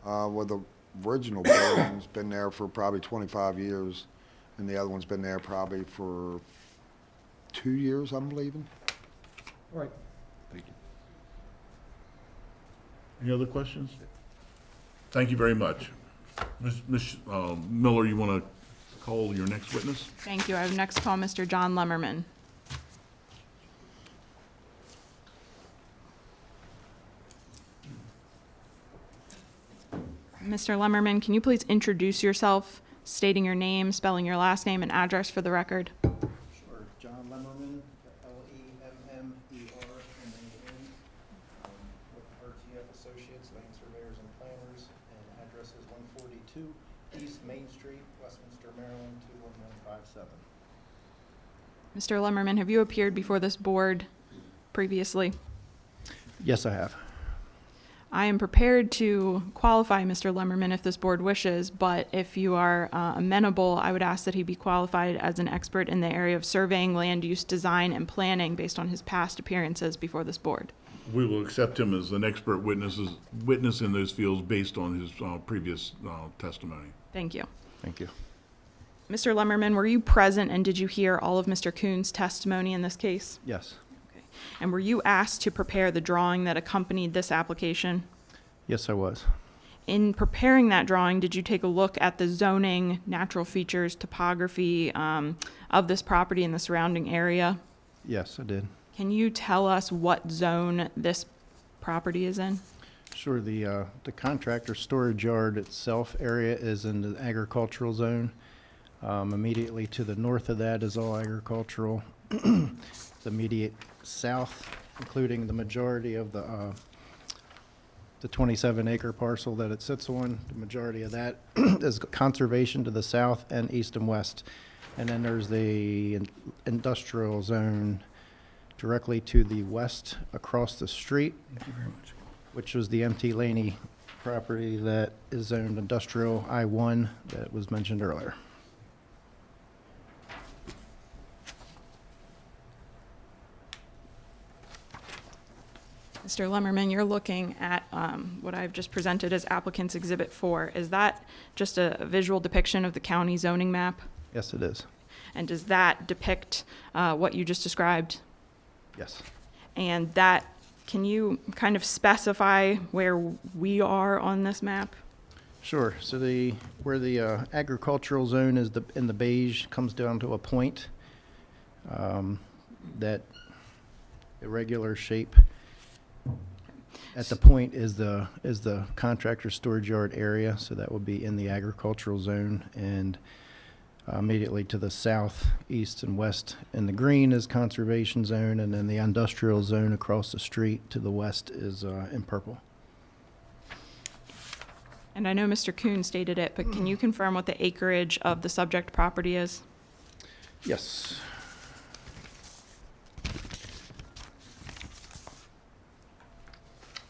Well, the original building's been there for probably 25 years, and the other one's been there probably for 2 years, I'm believing. All right, thank you. Any other questions? Thank you very much. Ms. Miller, you want to call your next witness? Thank you. I have next call Mr. John Lemmerman. Mr. Lemmerman, can you please introduce yourself, stating your name, spelling your last name and address for the record? Sure. John Lemmerman, Lemmerman, with RTF Associates, Land Surveyors and Planners, and address is 142 East Main Street, Westminster, Maryland, 21157. Mr. Lemmerman, have you appeared before this board previously? Yes, I have. I am prepared to qualify Mr. Lemmerman if this board wishes, but if you are amenable, I would ask that he be qualified as an expert in the area of surveying, land use, design, and planning based on his past appearances before this board. We will accept him as an expert witness in those fields based on his previous testimony. Thank you. Thank you. Mr. Lemmerman, were you present and did you hear all of Mr. Kuhn's testimony in this case? Yes. And were you asked to prepare the drawing that accompanied this application? Yes, I was. In preparing that drawing, did you take a look at the zoning, natural features, topography of this property and the surrounding area? Yes, I did. Can you tell us what zone this property is in? Sure. The contractor storage yard itself area is in the agricultural zone. Immediately to the north of that is all agricultural. The immediate south, including the majority of the 27-acre parcel that it sits on, the majority of that is conservation to the south and east and west. And then there's the industrial zone directly to the west across the street, which was the MT Laney property that is zoned industrial I-1 that was mentioned earlier. Mr. Lemmerman, you're looking at what I've just presented as applicant's exhibit 4. Is that just a visual depiction of the county zoning map? Yes, it is. And does that depict what you just described? Yes. And that, can you kind of specify where we are on this map? Sure. So where the agricultural zone is in the beige comes down to a point, that irregular shape. At the point is the contractor storage yard area, so that would be in the agricultural zone, and immediately to the south, east, and west in the green is conservation zone, and then the industrial zone across the street to the west is in purple. And I know Mr. Kuhn stated it, but can you confirm what the acreage of the subject property is? Yes.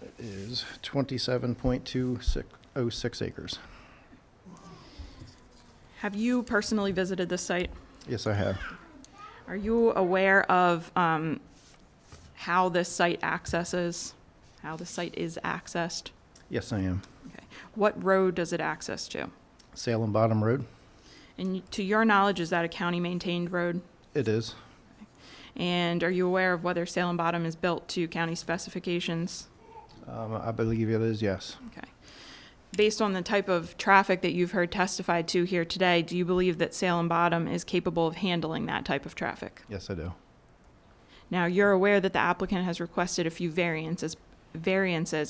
It is 27.206 acres. Have you personally visited this site? Yes, I have. Are you aware of how this site is accessed? Yes, I am. Okay. What road does it access to? Salem Bottom Road? And to your knowledge, is that a county-maintained road? It is. And are you aware of whether Salem Bottom is built to county specifications? I believe it is, yes. Okay. Based on the type of traffic that you've heard testified to here today, do you believe that Salem Bottom is capable of handling that type of traffic? Yes, I do. Now, you're aware that the applicant has requested a few variances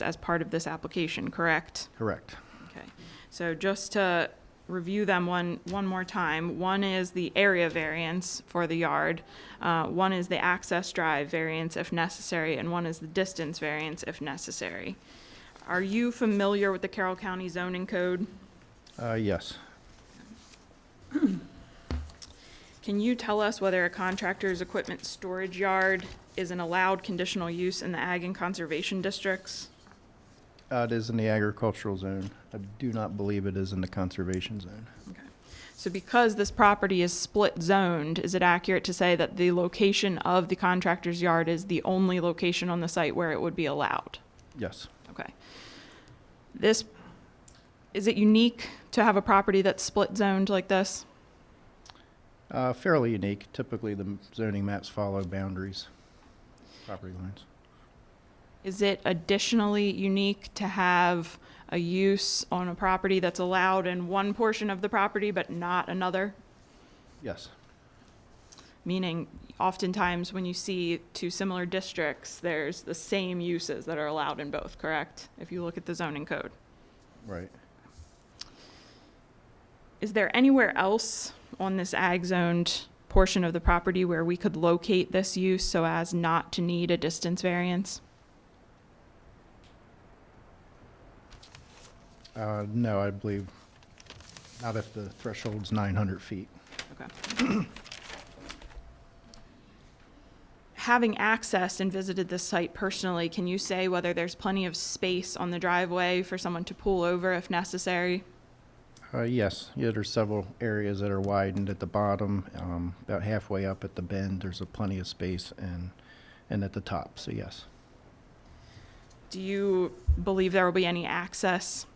as part of this application, correct? Correct. Okay. So just to review them one more time, one is the area variance for the yard, one is the access drive variance if necessary, and one is the distance variance if necessary. Are you familiar with the Carroll County zoning code? Yes. Can Can you tell us whether a contractor's equipment storage yard is an allowed conditional use in the ag and conservation districts? It is in the agricultural zone. I do not believe it is in the conservation zone. Okay. So because this property is split zoned, is it accurate to say that the location of the contractor's yard is the only location on the site where it would be allowed? Yes. Okay. Is it unique to have a property that's split zoned like this? Fairly unique. Typically, the zoning maps follow boundaries, property lines. Is it additionally unique to have a use on a property that's allowed in one portion of the property but not another? Yes. Meaning, oftentimes when you see two similar districts, there's the same uses that are allowed in both, correct? If you look at the zoning code. Right. Is there anywhere else on this ag zoned portion of the property where we could locate this use so as not to need a distance variance? No, I believe not if the threshold's 900 feet. Okay. Having accessed and visited this site personally, can you say whether there's plenty of space on the driveway for someone to pull over if necessary? Yes. Yeah, there's several areas that are widened at the bottom, about halfway up at the bend. There's plenty of space, and at the top. So yes. Do you believe there will be any access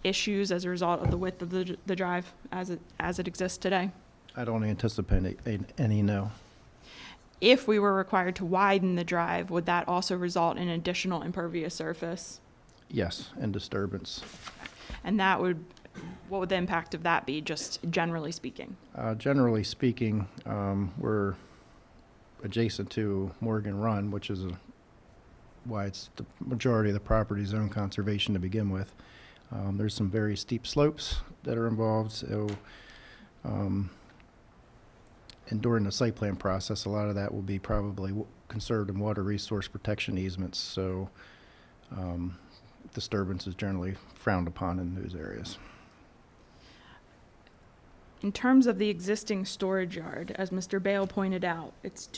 issues as a result of the width of the drive as it exists today? I don't anticipate any, no. If we were required to widen the drive, would that also result in additional impervious surface? Yes, and disturbance. And what would the impact of that be, just generally speaking? Generally speaking, we're adjacent to Morgan Run, which is why it's the majority of the property zone conservation to begin with. There's some very steep slopes that are involved, so and during the site plan process, a lot of that will be probably conserved in water resource protection easements, so disturbance is generally frowned upon in those areas. In terms of the existing storage yard, as Mr. Bale pointed out, it's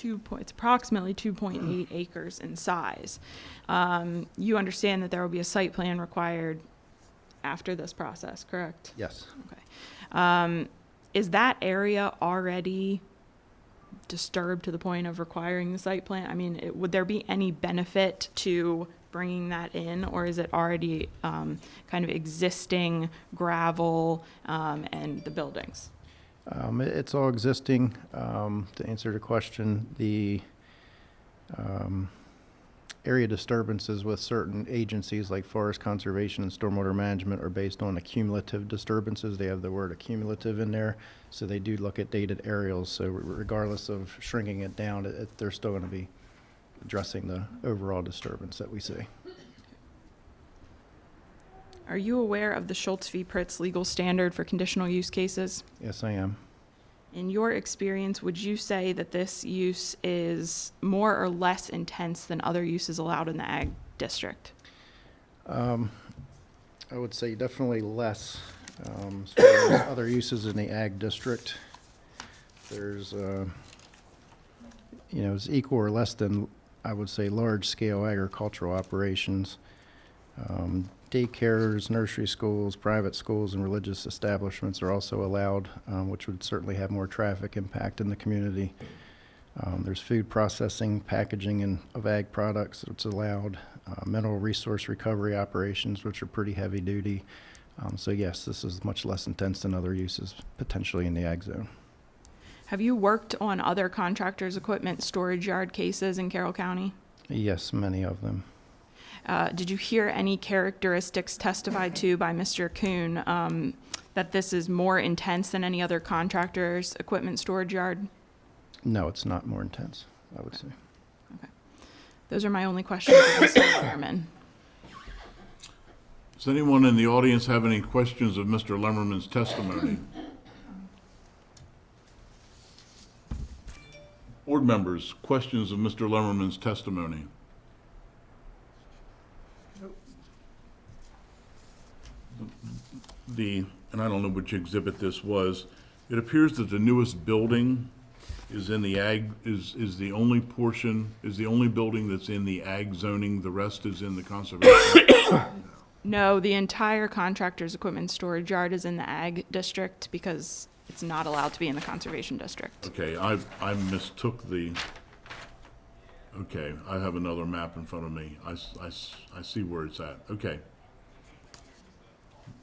approximately 2.8 acres in size. You understand that there will be a site plan required after this process, correct? Yes. Okay. Is that area already disturbed to the point of requiring the site plan? I mean, would there be any benefit to bringing that in, or is it already kind of existing gravel and the buildings? It's all existing. To answer the question, the area disturbances with certain agencies like forest conservation and stormwater management are based on accumulative disturbances. They have the word accumulative in there, so they do look at dated aerials. So regardless of shrinking it down, they're still going to be addressing the overall disturbance that we see. Are you aware of the Schultz v. Pritz legal standard for conditional use cases? Yes, I am. In your experience, would you say that this use is more or less intense than other uses allowed in the ag district? I would say definitely less. As far as other uses in the ag district, there's, it's equal or less than, I would say, large-scale agricultural operations. Daycares, nursery schools, private schools, and religious establishments are also allowed, which would certainly have more traffic impact in the community. There's food processing, packaging of ag products that's allowed, mineral resource recovery operations, which are pretty heavy duty. So yes, this is much less intense than other uses potentially in the ag zone. Have you worked on other contractors' equipment storage yard cases in Carroll County? Yes, many of them. Did you hear any characteristics testified to by Mr. Kuhn that this is more intense than any other contractor's equipment storage yard? No, it's not more intense, I would say. Okay. Those are my only questions, Mr. Chairman. Does anyone in the audience have any questions of Mr. Lemmerman's testimony? Board members, questions of Mr. Lemmerman's testimony? And I don't know which exhibit this was, it appears that the newest building is in the ag, is the only portion, is the only building that's in the ag zoning, the rest is in the conservation? No, the entire contractor's equipment storage yard is in the ag district because it's not allowed to be in the conservation district. Okay, I mistook the, okay, I have another map in front of me. I see where it's at. Okay.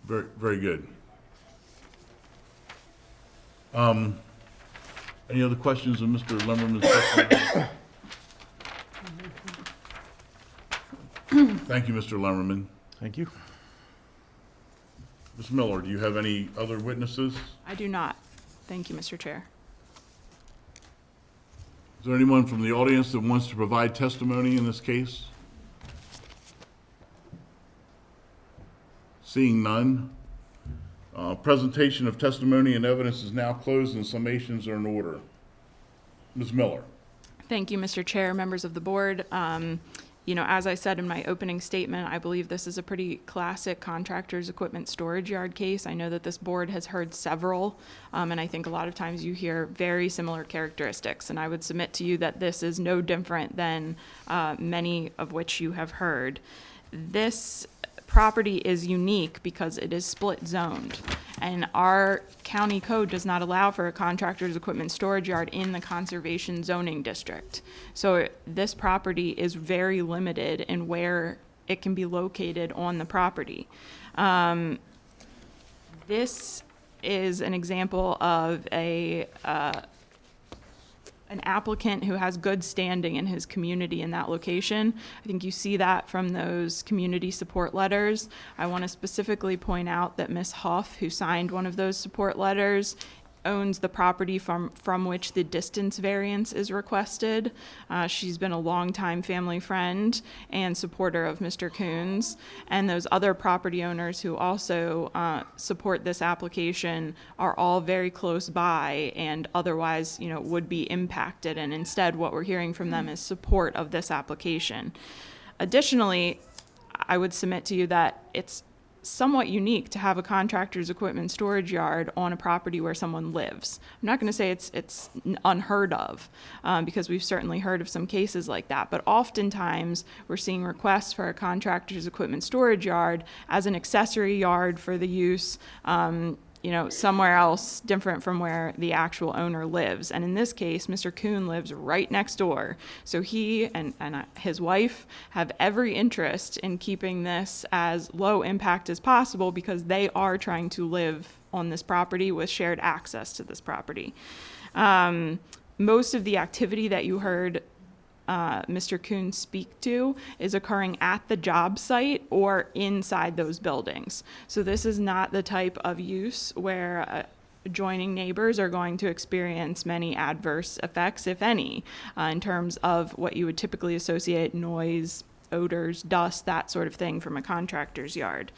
Very, very good. Any other questions of Mr. Lemmerman's testimony? Thank you, Mr. Lemmerman. Thank you. Ms. Miller, do you have any other witnesses? I do not. Thank you, Mr. Chair. Is there anyone from the audience that wants to provide testimony in this case? Seeing none, presentation of testimony and evidence is now closed and summations are in order. Ms. Miller. Thank you, Mr. Chair, members of the board. You know, as I said in my opening statement, I believe this is a pretty classic contractor's equipment storage yard case. I know that this board has heard several, and I think a lot of times you hear very similar characteristics. And I would submit to you that this is no different than many of which you have heard. This property is unique because it is split zoned, and our county code does not allow for a contractor's equipment storage yard in the conservation zoning district. So this property is very limited in where it can be located on the property. This is an example of an applicant who has good standing in his community in that location. I think you see that from those community support letters. I want to specifically point out that Ms. Huff, who signed one of those support letters, owns the property from which the distance variance is requested. She's been a longtime family friend and supporter of Mr. Coons. And those other property owners who also support this application are all very close by and otherwise, you know, would be impacted. And instead, what we're hearing from them is support of this application. Additionally, I would submit to you that it's somewhat unique to have a contractor's equipment storage yard on a property where someone lives. I'm not going to say it's unheard of, because we've certainly heard of some cases like that, but oftentimes we're seeing requests for a contractor's equipment storage yard as an accessory yard for the use, you know, somewhere else different from where the actual owner lives. And in this case, Mr. Coon lives right next door. So he and his wife have every interest in keeping this as low impact as possible because they are trying to live on this property with shared access to this property. Most of the activity that you heard Mr. Coon speak to is occurring at the job site or inside those buildings. So this is not the type of use where adjoining neighbors are going to experience many adverse effects, if any, in terms of what you would typically associate noise, odors, dust, that sort of thing from a contractor's yard.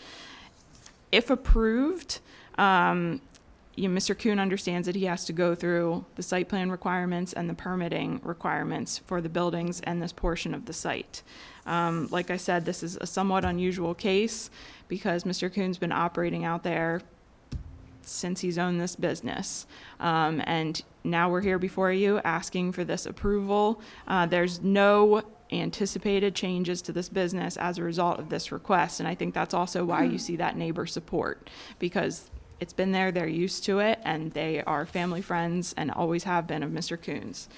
If approved, Mr. Coon understands that he has to go through the site plan requirements and the permitting requirements for the buildings and this portion of the site. Like I said, this is a somewhat unusual case because Mr. Coon's been operating out there since he's owned this business. And now we're here before you asking for this approval. There's no anticipated changes to this business as a result of this request. And I think that's also why you see that neighbor support, because it's been there, they're used to it, and they are family friends and always have been of Mr. Coons.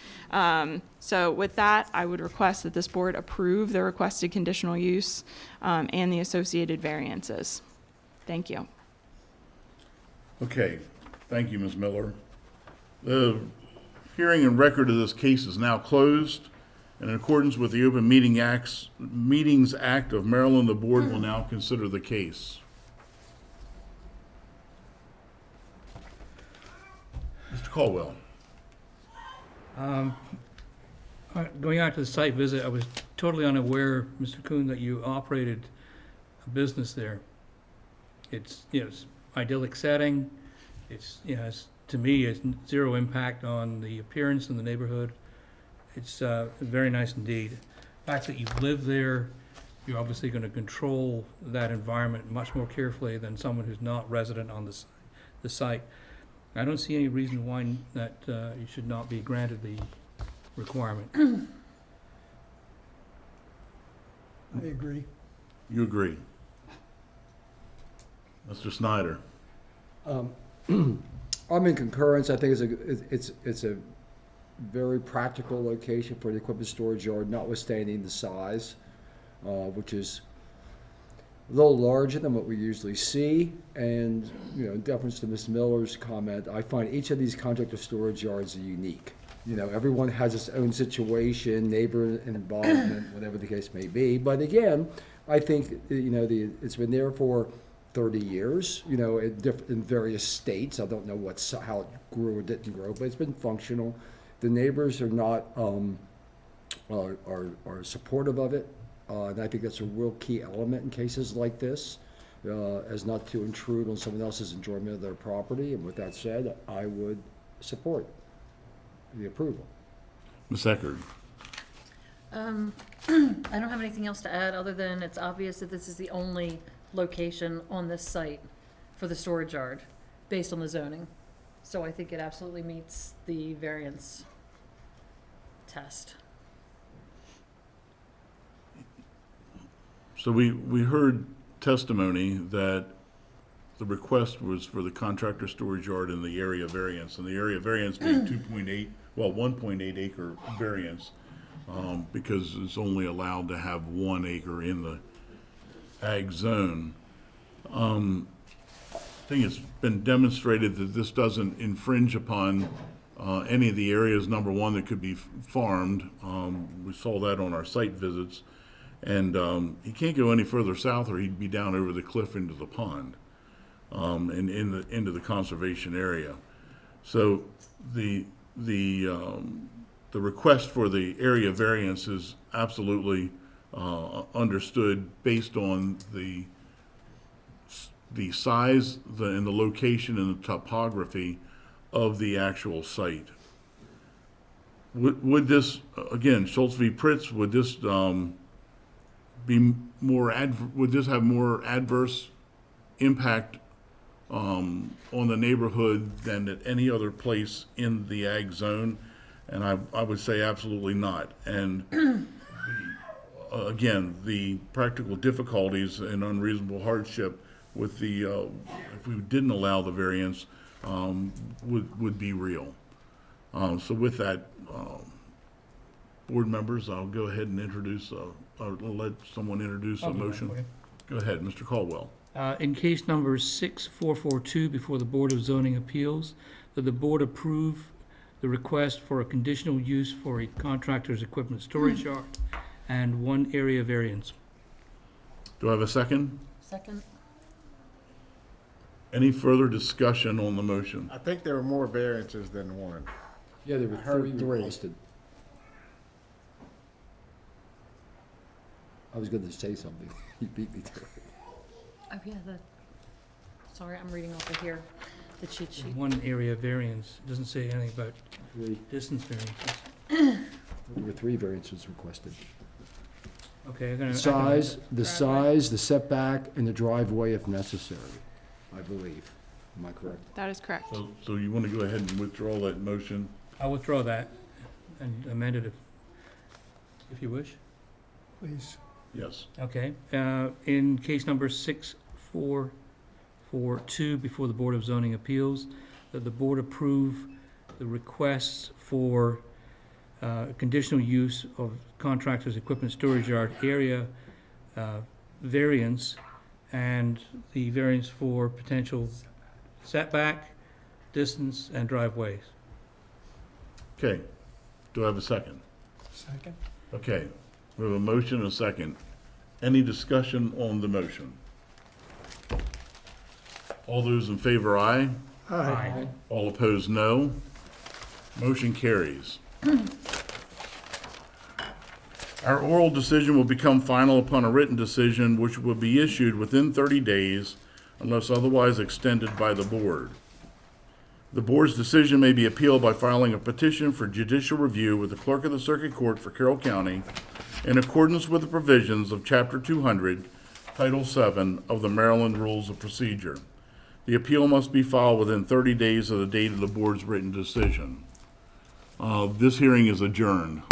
So with that, I would request that this board approve the requested conditional use and the associated variances. Thank you. Okay, thank you, Ms. Miller. The hearing and record of this case is now closed. And in accordance with the Open Meetings Act of Maryland, the board will now consider the case. Mr. Caldwell. Going out to the site visit, I was totally unaware, Mr. Coon, that you operated a business there. It's, you know, it's idyllic setting. It's, you know, it's, to me, it's zero impact on the appearance in the neighborhood. It's very nice indeed. The fact that you live there, you're obviously going to control that environment much more carefully than someone who's not resident on the site. I don't see any reason why that you should not be granted the requirement. I agree. You agree? Mr. Snyder? I'm in concurrence. I think it's a very practical location for the equipment storage yard, notwithstanding the size, which is a little larger than what we usually see. And, in deference to Ms. Miller's comment, I find each of these contractor storage yards unique. Everyone has its own situation, neighbor involvement, whatever the case may be. But again, I think, it's been there for 30 years, in various states. I don't know how it grew or didn't grow, but it's been functional. The neighbors are not, are supportive of it. And I think that's a real key element in cases like this, as not to intrude on someone else's enjoyment of their property. And with that said, I would support the approval. Ms. Eckert? I don't have anything else to add, other than it's obvious that this is the only location on this site for the storage yard, based on the zoning. So I think it absolutely meets the variance test. So we heard testimony that the request was for the contractor storage yard in the area variance, and the area variance being 1.8 acre variance, because it's only allowed to have 1 acre in the ag zone. I think it's been demonstrated that this doesn't infringe upon any of the areas, number one, that could be farmed. We saw that on our site visits. And he can't go any further south, or he'd be down over the cliff into the pond, and into the conservation area. So the request for the area variance is absolutely understood based on the size, and the location and the topography of the actual site. Would this, again, Schultz v. Pritz, would this would this have more adverse impact on the neighborhood than at any other place in the ag zone? And I would say absolutely not. And again, the practical difficulties and unreasonable hardship with the, if we didn't allow the variance, would be real. So with that, board members, I'll go ahead and introduce, or let someone introduce a motion. Go ahead, Mr. Caldwell. In case number 6442 before the Board of Zoning Appeals, that the board approve the request for a conditional use for a contractor's equipment storage yard and 1 area variance. Do I have a second? Second. Any further discussion on the motion? I think there were more variances than one. Yeah, there were Heard 3 three. requested. I was going to say something. He beat me to it. Oh, yeah, sorry, I'm reading off of here, the cheat sheet. 1 area variance. It doesn't say anything about 3. distance variances. There were 3 variances requested. Okay, The size, the setback, and the driveway if necessary, I believe. Am I correct? That is correct. So you want to go ahead and withdraw that motion? I'll withdraw that and amend it if you wish. Please. Yes. Okay, in case number 6442 before the Board of Zoning Appeals, that the board approve the requests for conditional use of contractor's equipment storage yard area variance, and the variance for potential setback, distance, and driveways. Okay. Do I have a second? Second. Okay. We have a motion and a second. Any discussion on the motion? All those in favor, aye. Aye. All opposed, no. Motion carries. Our oral decision will become final upon a written decision, which will be issued within 30 days unless otherwise extended by the board. The board's decision may be appealed by filing a petition for judicial review with the clerk of the circuit court for Carroll County in accordance with the provisions of Chapter 200, Title 7 of the Maryland Rules of Procedure. The appeal must be filed within 30 days of the date of the board's written decision. This hearing is adjourned.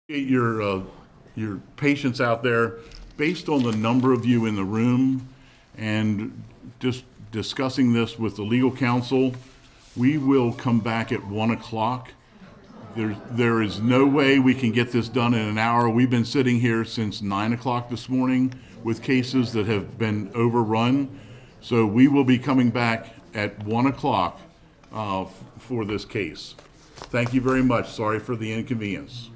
Your patience out there. Based on the number of you in the room and just discussing this with the legal counsel, we will come back at 1 o'clock. There is no way we can get this done in an hour. We've been sitting here since 9 o'clock this morning with cases that have been overrun. So we will be coming back at 1 o'clock for this case. Thank you very much. Sorry for the inconvenience.